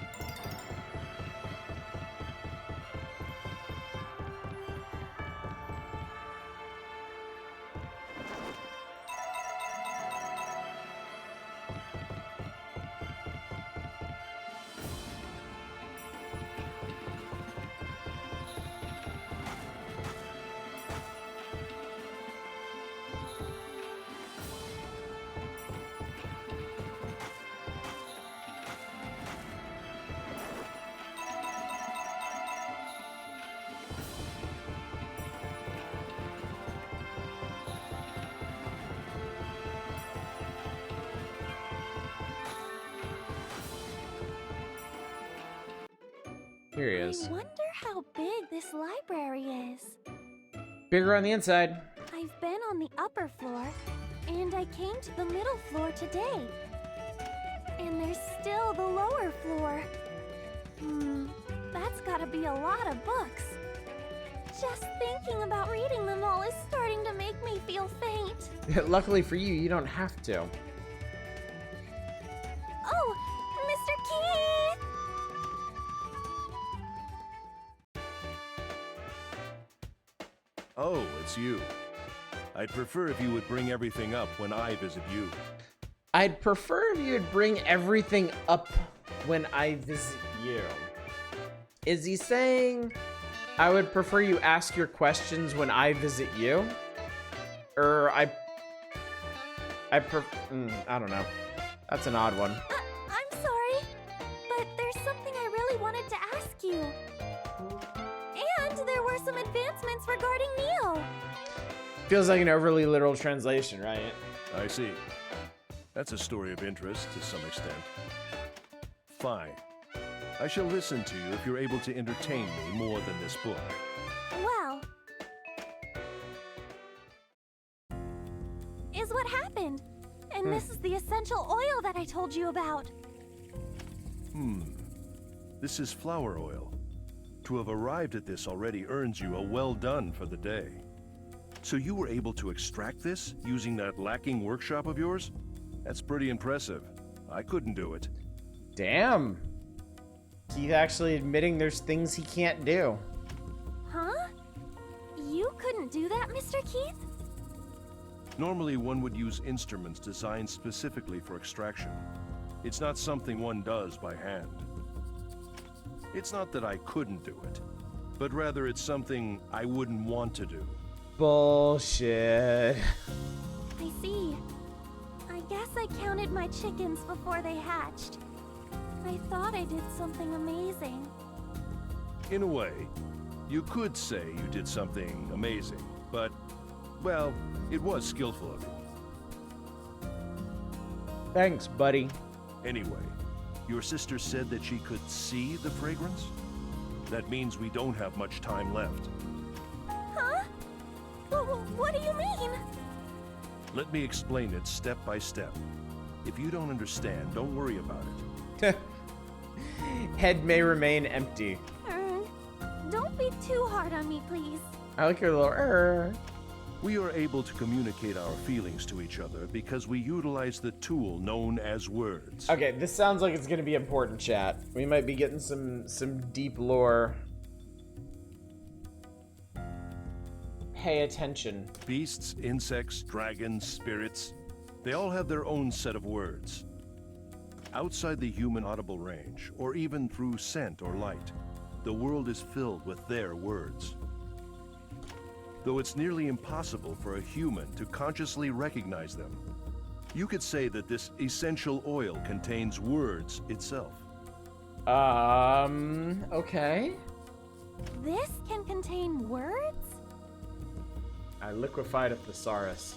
Here he is. I wonder how big this library is. Bigger on the inside. I've been on the upper floor, and I came to the middle floor today. And there's still the lower floor. That's gotta be a lot of books. Just thinking about reading them all is starting to make me feel faint. Luckily for you, you don't have to. Oh, Mr. Keith! Oh, it's you. I'd prefer if you would bring everything up when I visit you. I'd prefer if you would bring everything up when I visit you. Is he saying I would prefer you ask your questions when I visit you? Or I don't know. That's an odd one. I'm sorry, but there's something I really wanted to ask you. And there were some advancements regarding Neo. Feels like an overly literal translation, right? I see. That's a story of interest to some extent. Fine. I shall listen to you if you're able to entertain me more than this book. Well, is what happened. And this is the essential oil that I told you about. This is flower oil. To have arrived at this already earns you a well done for the day. So you were able to extract this using that lacking workshop of yours? That's pretty impressive. I couldn't do it. Damn. Keith actually admitting there's things he can't do. Huh? You couldn't do that, Mr. Keith? Normally one would use instruments designed specifically for extraction. It's not something one does by hand. It's not that I couldn't do it, but rather it's something I wouldn't want to do. Bullshit. I see. I guess I counted my chickens before they hatched. I thought I did something amazing. In a way, you could say you did something amazing, but, well, it was skillful of you. Thanks, buddy. Anyway, your sister said that she could see the fragrance? That means we don't have much time left. Huh? What do you mean? Let me explain it step by step. If you don't understand, don't worry about it. Head may remain empty. Don't be too hard on me, please. I like your little We are able to communicate our feelings to each other because we utilize the tool known as words. Okay, this sounds like it's gonna be important, chat. We might be getting some deep lore. Pay attention. Beasts, insects, dragons, spirits, they all have their own set of words. Outside the human audible range, or even through scent or light, the world is filled with their words. Though it's nearly impossible for a human to consciously recognize them, you could say that this essential oil contains words itself. Okay. This can contain words? I liquefied a thesaurus.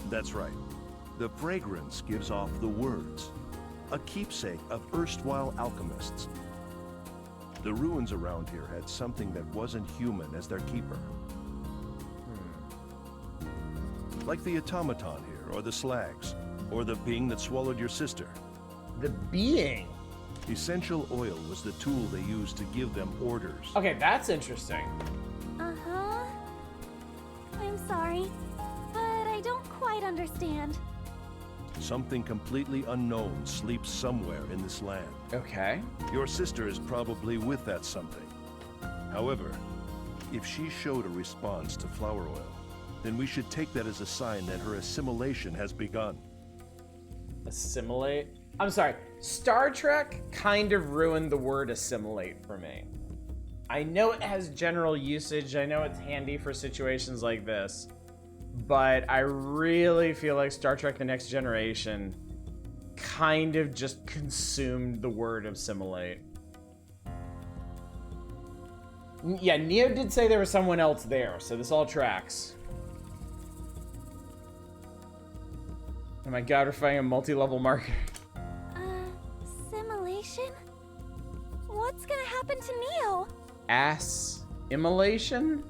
That's right. The fragrance gives off the words, a keepsake of erstwhile alchemists. The ruins around here had something that wasn't human as their keeper. Like the automaton here, or the slags, or the being that swallowed your sister. The being. Essential oil was the tool they used to give them orders. Okay, that's interesting. Uh-huh. I'm sorry, but I don't quite understand. Something completely unknown sleeps somewhere in this land. Okay. Your sister is probably with that something. However, if she showed a response to flower oil, then we should take that as a sign that her assimilation has begun. Assimilate? I'm sorry. Star Trek kind of ruined the word assimilate for me. I know it has general usage. I know it's handy for situations like this. But I really feel like Star Trek The Next Generation kind of just consumed the word assimilate. Yeah, Neo did say there was someone else there, so this all tracks. Oh my god, we're fighting a multi-level market. Assimilation? What's gonna happen to Neo? Assimilation?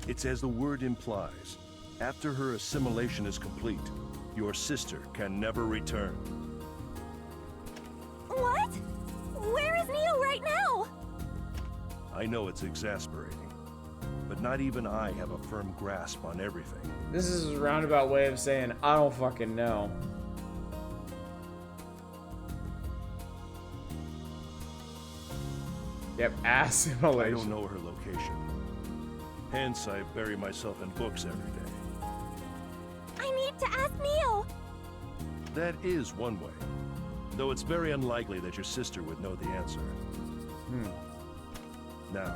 It's as the word implies. After her assimilation is complete, your sister can never return. What? Where is Neo right now? I know it's exasperating, but not even I have a firm grasp on everything. This is a roundabout way of saying, I don't fucking know. Yep, assimilation. I don't know her location. Hence, I bury myself in books every day. I need to ask Neo. That is one way, though it's very unlikely that your sister would know the answer. Now,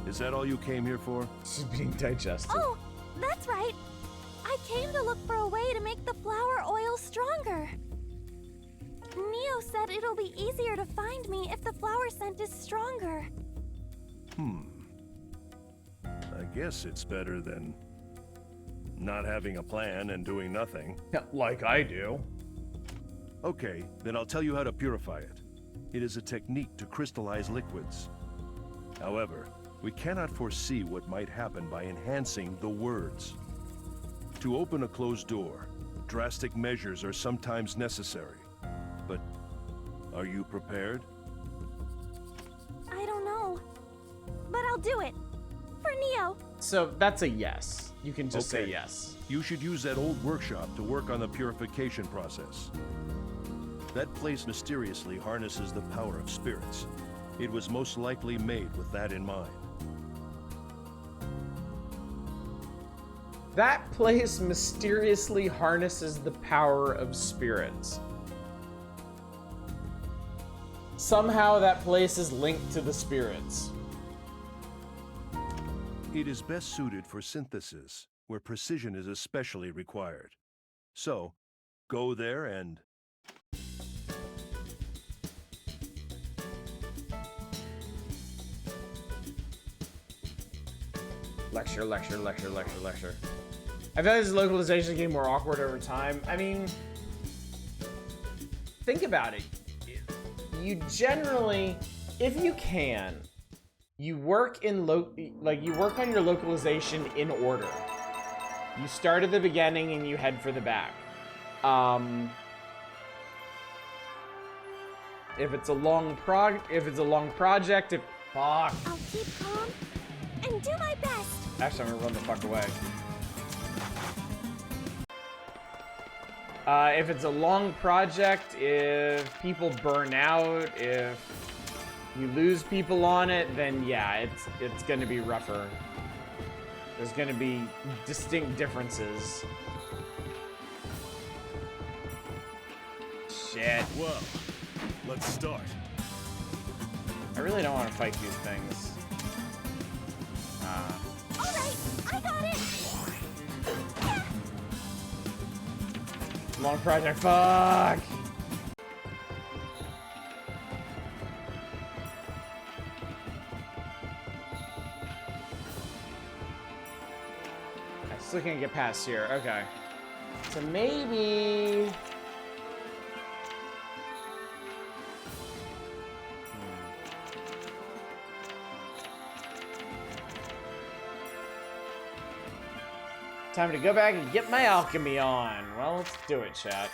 is that all you came here for? This is being digested. Oh, that's right. I came to look for a way to make the flower oil stronger. Neo said it'll be easier to find me if the flower scent is stronger. I guess it's better than not having a plan and doing nothing. Like I do. Okay, then I'll tell you how to purify it. It is a technique to crystallize liquids. However, we cannot foresee what might happen by enhancing the words. To open a closed door, drastic measures are sometimes necessary. But are you prepared? I don't know, but I'll do it. For Neo. So that's a yes. You can just say Okay. yes. You should use that old workshop to work on the purification process. That place mysteriously harnesses the power of spirits. It was most likely made with that in mind. That place mysteriously harnesses the power of spirits. Somehow that place is linked to the spirits. It is best suited for synthesis, where precision is especially required. So, go there and... Lecture, lecture, lecture, lecture, lecture. I feel like this localization is getting more awkward over time. I mean, think about it. You generally, if you can, you work in you work on your localization in order. You start at the beginning and you head for the back. If it's a long project, fuck. I'll keep calm and do my best. Actually, I'm gonna run the fuck away. If it's a long project, if people burn out, if you lose people on it, then yeah, it's gonna be rougher. There's gonna be distinct differences. Shit. Well, let's start. I really don't want to fight these things. All right, I got it. Yeah. Long project, fuck! I still can't get past here, okay. So maybe... time to go back and get my alchemy on. Well, let's do it, chat.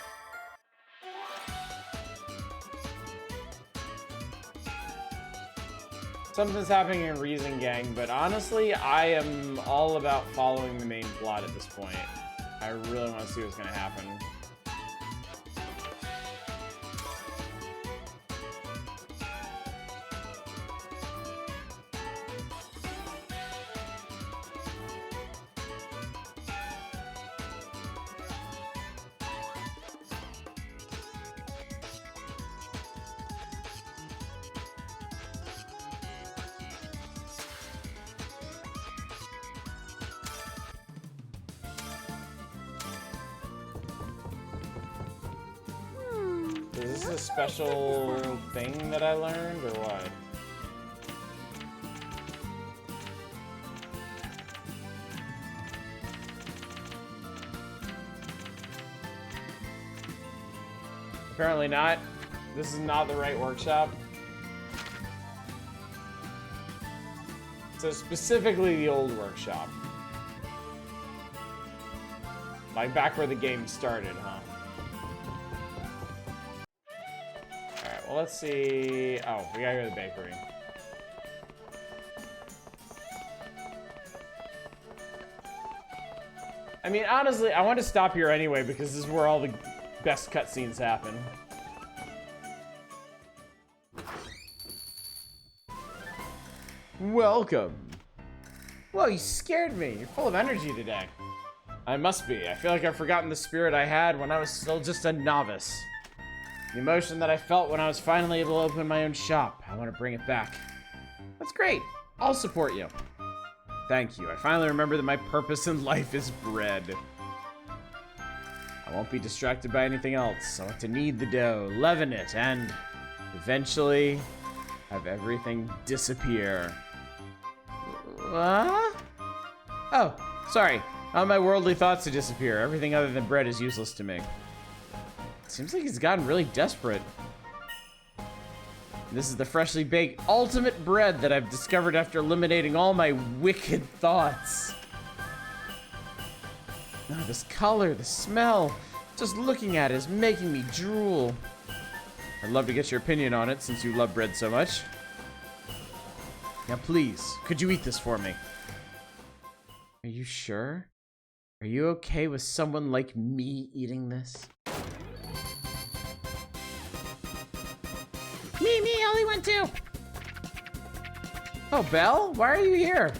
Something's happening in Reason Gang, but honestly, I am all about following the main plot at this point. I really want to see what's going to happen. Is this a special thing that I learned, or what? Apparently not. This is not the right workshop. So specifically the old workshop. Like back where the game started, huh? Well, let's see. Oh, we gotta go to the bakery. I mean, honestly, I want to stop here anyway because this is where all the best cutscenes happen. Welcome. Whoa, you scared me. You're full of energy today. I must be. I feel like I've forgotten the spirit I had when I was still just a novice. The emotion that I felt when I was finally able to open my own shop. I want to bring it back. That's great. I'll support you. Thank you. I finally remember that my purpose in life is bread. I won't be distracted by anything else. I want to knead the dough, leaven it, and eventually have everything disappear. What? Oh, sorry. All my worldly thoughts to disappear. Everything other than bread is useless to me. Seems like he's gotten really desperate. This is the freshly baked ultimate bread that I've discovered after eliminating all my wicked thoughts. Oh, this color, the smell, just looking at it is making me drool. I'd love to get your opinion on it since you love bread so much. Now please, could you eat this for me? Are you sure? Are you okay with someone like me eating this? Me, only one too. Oh, Belle, why are you here?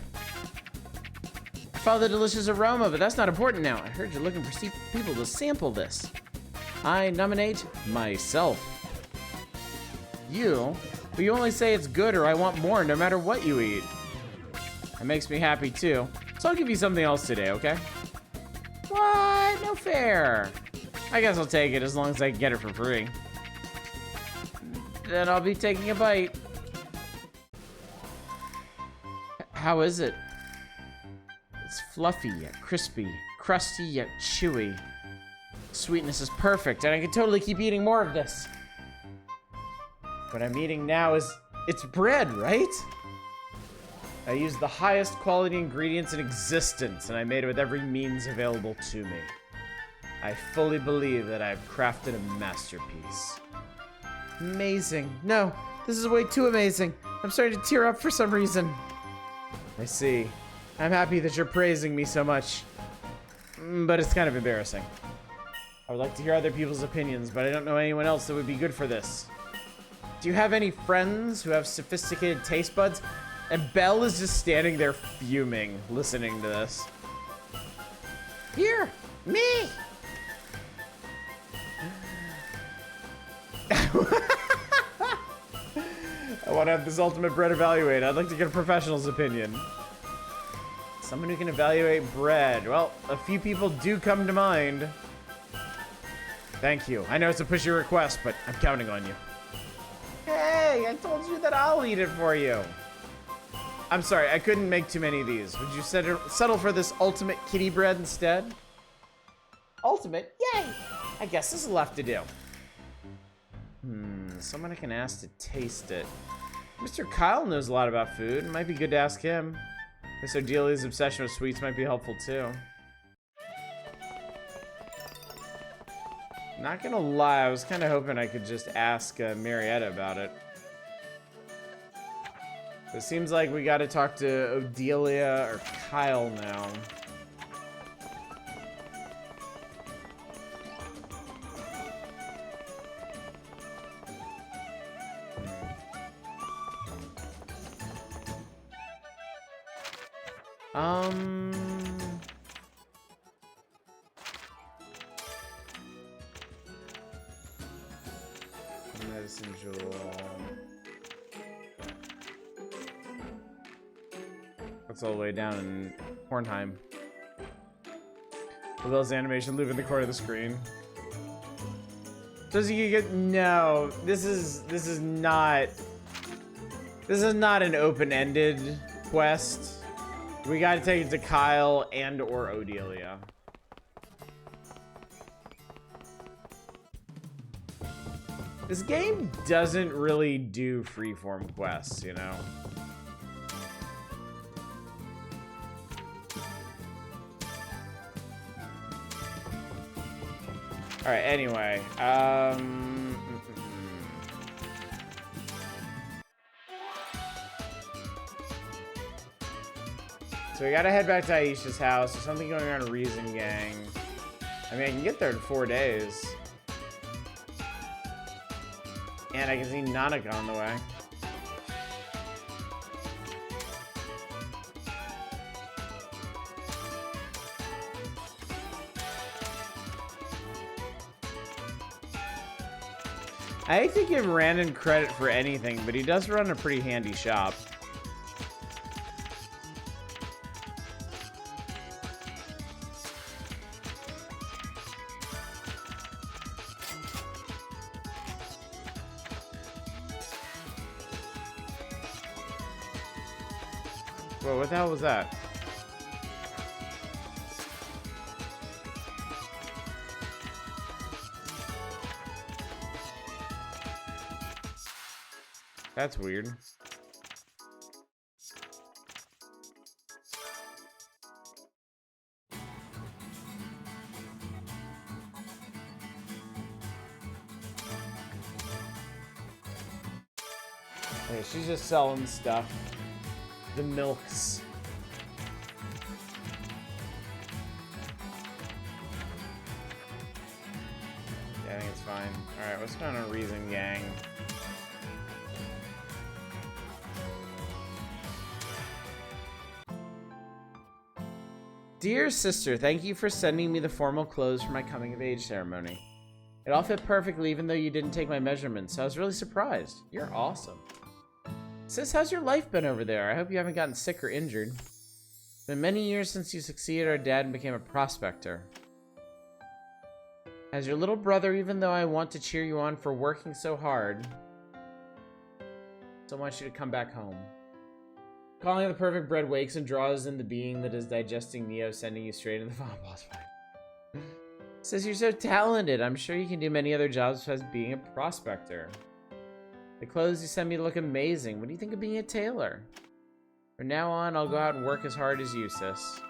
I follow the delicious aroma, but that's not important now. I heard you're looking for people to sample this. I nominate myself. You? But you only say it's good or I want more no matter what you eat. That makes me happy too. So I'll give you something else today, okay? What? No fair. I guess I'll take it as long as I can get it for free. Then I'll be taking a bite. How is it? It's fluffy yet crispy, crusty yet chewy. Sweetness is perfect, and I can totally keep eating more of this. What I'm eating now it's bread, right? I used the highest quality ingredients in existence, and I made it with every means available to me. I fully believe that I've crafted a masterpiece. Amazing. No, this is way too amazing. I'm starting to tear up for some reason. I see. I'm happy that you're praising me so much. But it's kind of embarrassing. I would like to hear other people's opinions, but I don't know anyone else that would be good for this. Do you have any friends who have sophisticated taste buds? And Belle is just standing there fuming, listening to this. Here, me! I want to have this ultimate bread evaluated. I'd like to get a professional's opinion. Someone who can evaluate bread. Well, a few people do come to mind. Thank you. I know it's a pushy request, but I'm counting on you. Hey, I told you that I'll eat it for you. I'm sorry, I couldn't make too many of these. Would you settle for this ultimate kitty bread instead? Ultimate? Yay! I guess this will have to do. Someone I can ask to taste it. Mr. Kyle knows a lot about food. It might be good to ask him. Miss Odelia's obsession with sweets might be helpful too. Not gonna lie, I was kind of hoping I could just ask Marietta about it. It seems like we gotta talk to Odelia or Kyle now. Medicine jewel. That's all the way down in Hornheim. Will's animation loop in the corner of the screen. Does he get no? This is not an open-ended quest. We gotta take it to Kyle and or Odelia. This game doesn't really do freeform quests, you know? Alright, anyway. So we gotta head back to Ayesha's house. There's something going on in Reason Gang. I mean, I can get there in 4 days. And I can see Nanaka on the way. I hate to give Randon credit for anything, but he does run a pretty handy shop. Whoa, what the hell was that? That's weird. Hey, she's just selling stuff. The milks. Yeah, I think it's fine. Alright, what's going on, Reason Gang? Dear sister, thank you for sending me the formal clothes for my coming of age ceremony. It all fit perfectly even though you didn't take my measurements, so I was really surprised. You're awesome. Sis, how's your life been over there? I hope you haven't gotten sick or injured. It's been many years since you succeeded our dad and became a prospector. As your little brother, even though I want to cheer you on for working so hard, I still want you to come back home. Calling the perfect bread wakes and draws in the being that is digesting Neo, sending you straight into the final boss fight. Says you're so talented. I'm sure you can do many other jobs besides being a prospector. The clothes you send me look amazing. What do you think of being a tailor? From now on, I'll go out and work as hard as you, sis.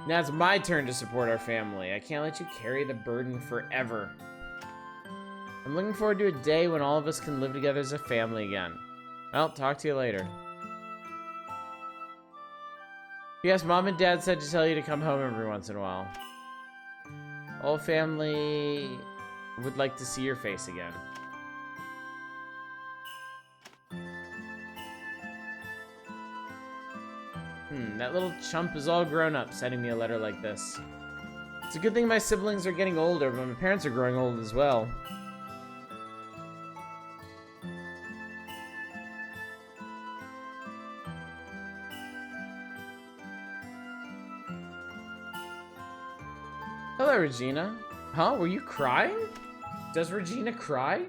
Now it's my turn to support our family. I can't let you carry the burden forever. I'm looking forward to a day when all of us can live together as a family again. I'll talk to you later. Yes, Mom and Dad said to tell you to come home every once in a while. All family would like to see your face again. That little chump is all grown up, sending me a letter like this. It's a good thing my siblings are getting older, but my parents are growing old as well. Hello, Regina. Huh? Were you crying? Does Regina cry?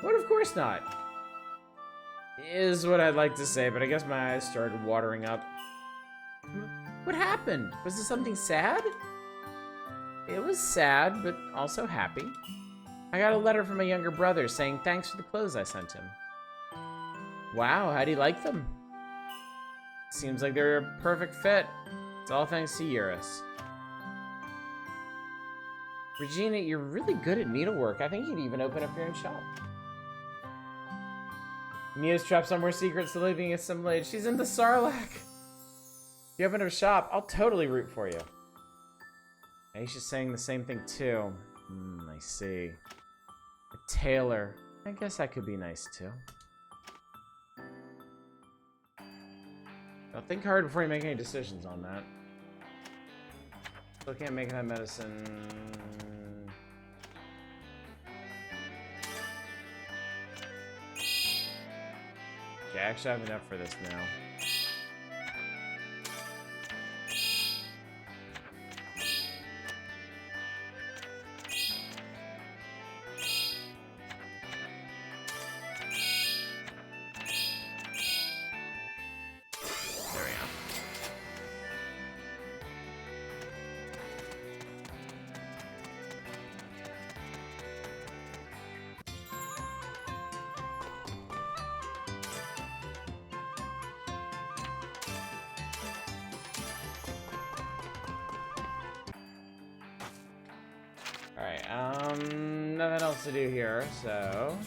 What? Of course not. Is what I'd like to say, but I guess my eyes started watering up. What happened? Was it something sad? It was sad, but also happy. I got a letter from my younger brother saying thanks for the clothes I sent him. Wow, how'd he like them? Seems like they're a perfect fit. It's all thanks to Eurus. Regina, you're really good at needlework. I think you'd even open up your own shop. Mia's trapped somewhere secret, slowly being assimilated. She's in the Sarlacc. You open up a shop, I'll totally root for you. Ayesha's saying the same thing too. I see. A tailor. I guess that could be nice too. Now think hard before you make any decisions on that. Still can't make that medicine. Okay, I actually have enough for this now. Nothing else to do here, so...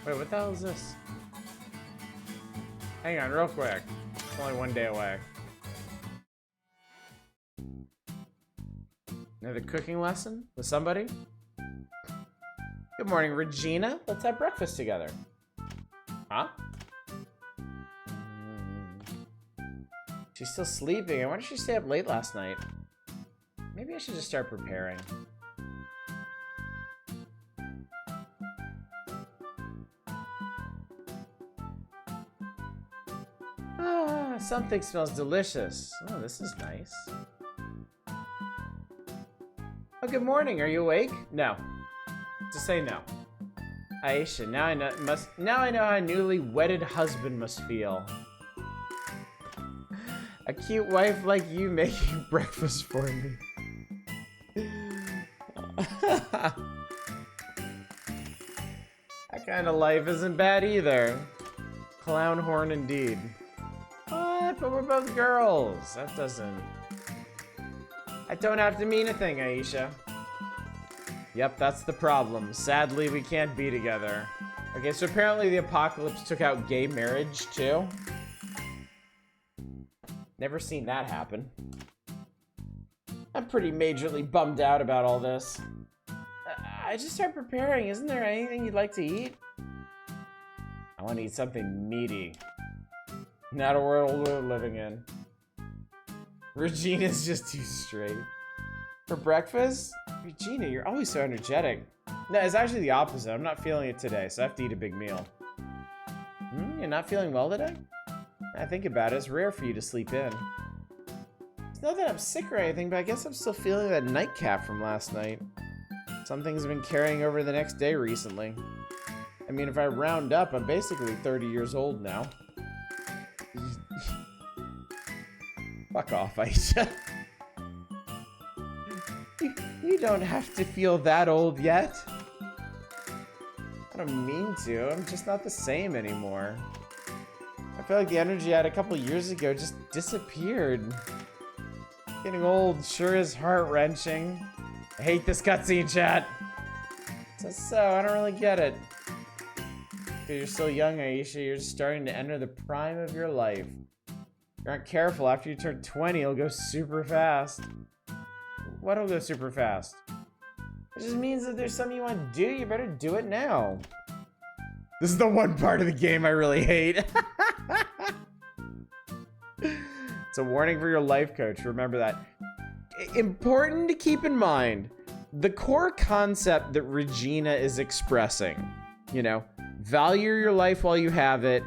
Wait, what the hell is this? Hang on, real quick. It's only one day away. Another cooking lesson with somebody? Good morning, Regina. Let's have breakfast together. Huh? She's still sleeping. Why did she stay up late last night? Maybe I should just start preparing. Something smells delicious. Oh, this is nice. Oh, good morning. Are you awake? No. Just say no. Ayesha, now I know how a newly wedded husband must feel. A cute wife like you making breakfast for me. That kind of life isn't bad either. Clown horn indeed. What? But we're both girls. That doesn't... I don't have to mean a thing, Ayesha. Yep, that's the problem. Sadly, we can't be together. Okay, so apparently the apocalypse took out gay marriage, too. Never seen that happen. I'm pretty majorly bummed out about all this. I just started preparing. Isn't there anything you'd like to eat? I want to eat something meaty. Not a world we're living in. Regina's just too straight. For breakfast? Regina, you're always so energetic. No, it's actually the opposite. I'm not feeling it today, so I have to eat a big meal. You're not feeling well today? I think about it, it's rare for you to sleep in. It's not that I'm sick or anything, but I guess I'm still feeling that nightcap from last night. Some things have been carrying over the next day recently. I mean, if I round up, I'm basically 30 years old now. Fuck off, Ayesha. You don't have to feel that old yet. I don't mean to, I'm just not the same anymore. I feel like the energy I had a couple years ago just disappeared. Getting old sure is heart-wrenching. I hate this cutscene, chat. So, I don't really get it. Because you're still young, Ayesha, you're just starting to enter the prime of your life. If you aren't careful, after you turn 20, it'll go super fast. What'll go super fast? It just means that there's something you want to do, you better do it now. This is the one part of the game I really hate. It's a warning for your life coach, remember that. Important to keep in mind, the core concept that Regina is expressing, you know, value your life while you have it,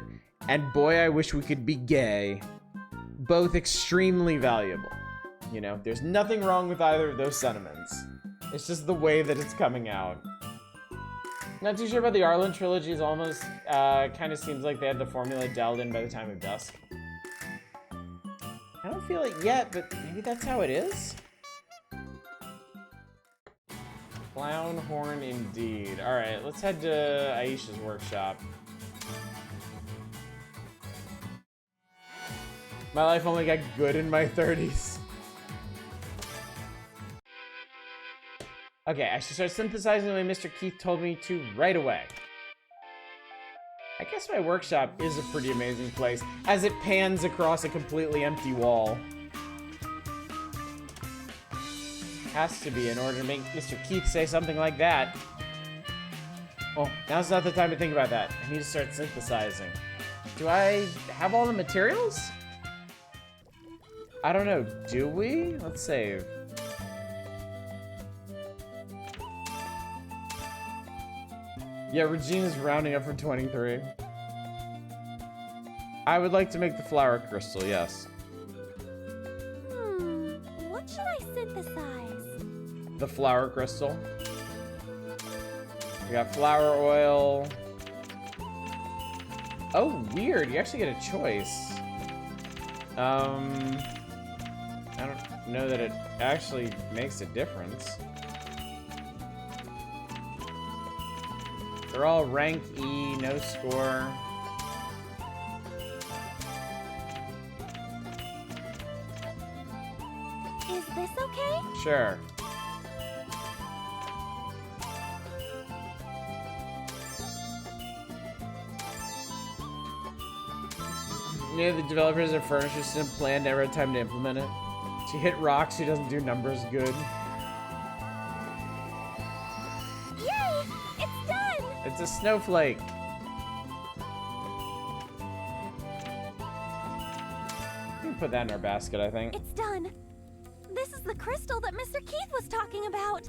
and boy, I wish we could be gay. Both extremely valuable. You know, there's nothing wrong with either of those sentiments. It's just the way that it's coming out. Not too sure about the Arlen trilogy. Is almost, kind of seems like they had the formula dialed in by the time of dusk. I don't feel it yet, but maybe that's how it is? Clown horn indeed. Alright, let's head to Ayesha's workshop. My life only got good in my 30s. Okay, I should start synthesizing the way Mr. Keith told me to right away. I guess my workshop is a pretty amazing place, as it pans across a completely empty wall. Has to be in order to make Mr. Keith say something like that. Well, now's not the time to think about that. I need to start synthesizing. Do I have all the materials? I don't know. Do we? Let's save. Yeah, Regina's rounding up from 23. I would like to make the flower crystal, yes. What should I synthesize? The flower crystal. We got flower oil. Oh, weird. You actually get a choice. I don't know that it actually makes a difference. They're all rank E, no score. Is this okay? Sure. Yeah, the developers of Furniture System plan never had time to implement it. She hit rocks, she doesn't do numbers good. Yay! It's done! It's a snowflake. We can put that in our basket, I think. It's done. This is the crystal that Mr. Keith was talking about.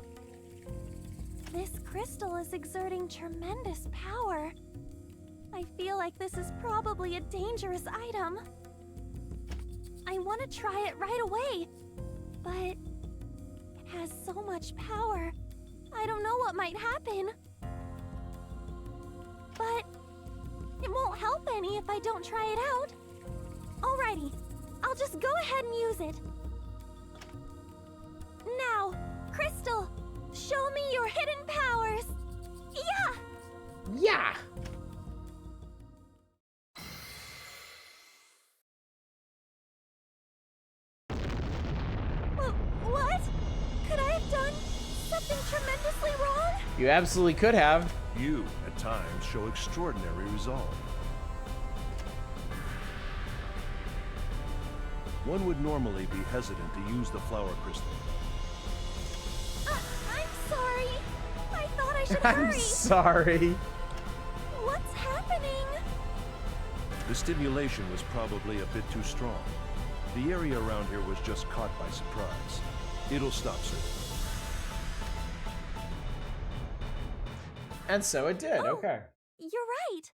This crystal is exerting tremendous power. I feel like this is probably a dangerous item. I want to try it right away, but it has so much power. I don't know what might happen. But it won't help any if I don't try it out. Alrighty, I'll just go ahead and use it. Now, Crystal, show me your hidden powers. Yeah! Yeah! What? Could I have done something tremendously wrong? You absolutely could have. You, at times, show extraordinary resolve. One would normally be hesitant to use the flower crystal. I'm sorry. I thought I should I'm hurry. sorry. What's happening? The stimulation was probably a bit too strong. The area around here was just caught by surprise. It'll stop soon. And so it did, Oh. okay. You're right.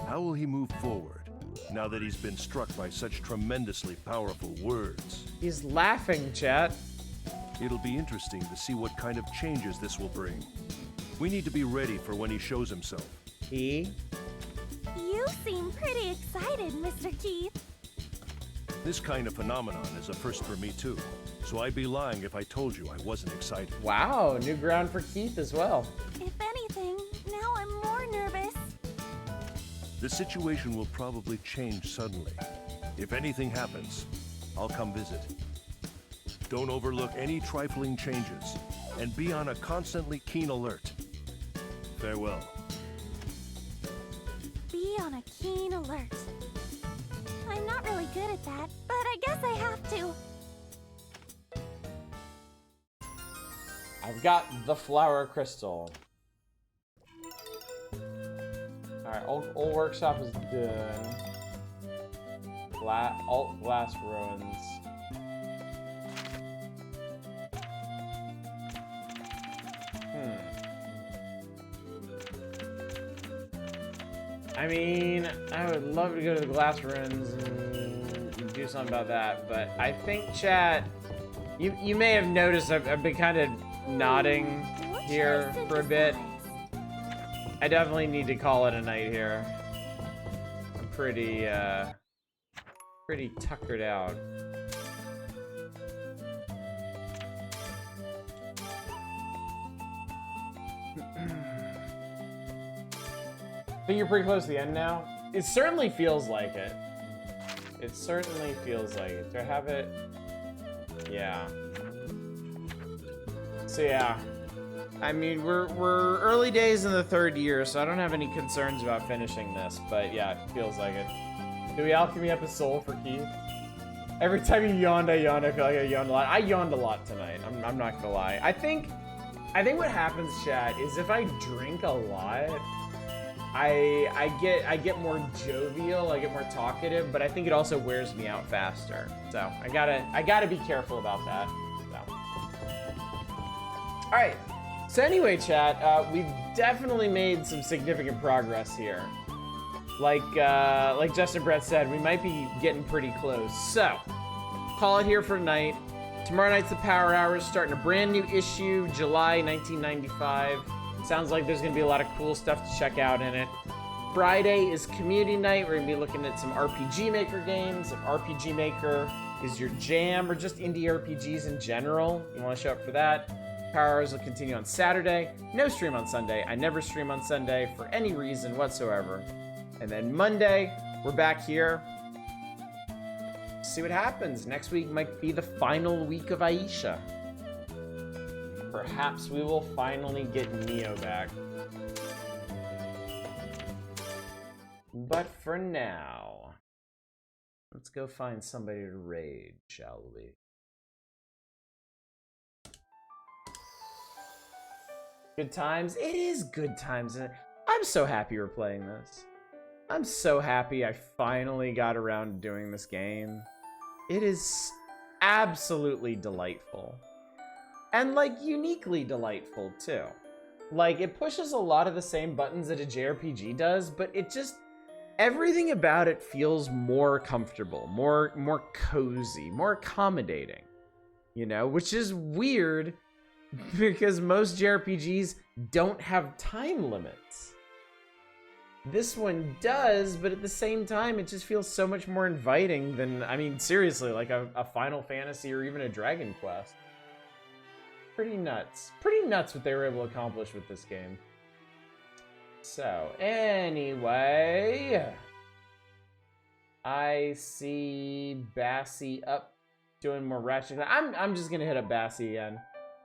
How will he move forward, now that he's been struck by such tremendously powerful words? He's laughing, chat. It'll be interesting to see what kind of changes this will bring. We need to be ready for when he shows himself. He? You seem pretty excited, Mr. Keith. This kind of phenomenon is a first for me too, so I'd be lying if I told you I wasn't excited. Wow, new ground for Keith as well. If anything, now I'm more nervous. The situation will probably change suddenly. If anything happens, I'll come visit. Don't overlook any trifling changes, and be on a constantly keen alert. Farewell. Be on a keen alert. I'm not really good at that, but I guess I have to. I've got the flower crystal. Alright, old workshop is done. Alt glass ruins. I mean, I would love to go to the glass ruins and do something about that, but I think, chat, you may have noticed I've been kind of nodding What should here I for a bit. synthesize? I definitely need to call it a night here. I'm pretty tuckered out. Think you're pretty close to the end now? It certainly feels like it. It certainly feels like it. Do I have it? Yeah. So yeah, I mean, we're early days in the 3rd year, so I don't have any concerns about finishing this. But yeah, it feels like it. Do we alchemy up a soul for Keith? Every time you yawned, I yawned. I feel like I yawned a lot. I yawned a lot tonight. I'm not gonna lie. I think what happens, chat, is if I drink a lot, I get more jovial. I get more talkative. But I think it also wears me out faster. So I gotta be careful about that. So. All right. So anyway, chat, we've definitely made some significant progress here. Like Justin Brett said, we might be getting pretty close. So, call it here for tonight. Tomorrow night's the Power Hours, starting a brand new issue, July 1995. Sounds like there's going to be a lot of cool stuff to check out in it. Friday is Community Night. We're going to be looking at some RPG Maker games. If RPG Maker is your jam, or just indie RPGs in general, you want to show up for that. Power Hours will continue on Saturday. No stream on Sunday. I never stream on Sunday for any reason whatsoever. And then Monday, we're back here. See what happens. Next week might be the final week of Ayesha. Perhaps we will finally get Neo back. But for now, let's go find somebody to raid, shall we? Good times? It is good times. I'm so happy we're playing this. I'm so happy I finally got around to doing this game. It is absolutely delightful. And, like, uniquely delightful, too. Like, it pushes a lot of the same buttons that a JRPG does, but it just... everything about it feels more comfortable, more cozy, more accommodating. You know? Which is weird, because most JRPGs don't have time limits. This one does, but at the same time, it just feels so much more inviting than, I mean, seriously, like a Final Fantasy or even a Dragon Quest. Pretty nuts. Pretty nuts what they were able to accomplish with this game. So, anyway, I see Bassie up doing more ratchet. I'm just gonna hit up Bassie again.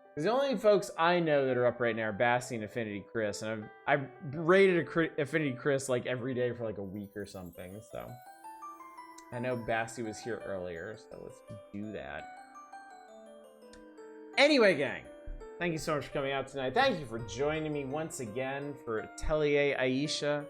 Because the only folks I know that are up right now are Bassie and Affinity Chris, and I've rated Affinity Chris like every day for like a week or something, so. I know Bassie was here earlier, so let's do that. Anyway, gang, thank you so much for coming out tonight. Thank you for joining me once again for Atelier Ayesha.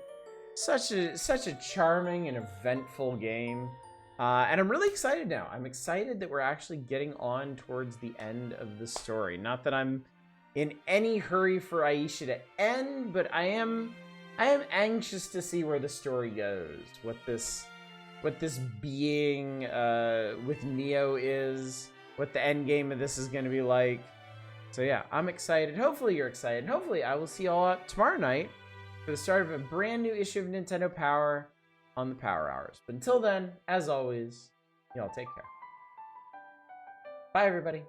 Such a charming and eventful game. And I'm really excited now. I'm excited that we're actually getting on towards the end of the story. Not that I'm in any hurry for Ayesha to end, but I am anxious to see where the story goes. What this being with Neo is, what the end game of this is going to be like. So yeah, I'm excited. Hopefully you're excited. Hopefully I will see you all tomorrow night for the start of a brand new issue of Nintendo Power on the Power Hours. But until then, as always, y'all take care. Bye, everybody.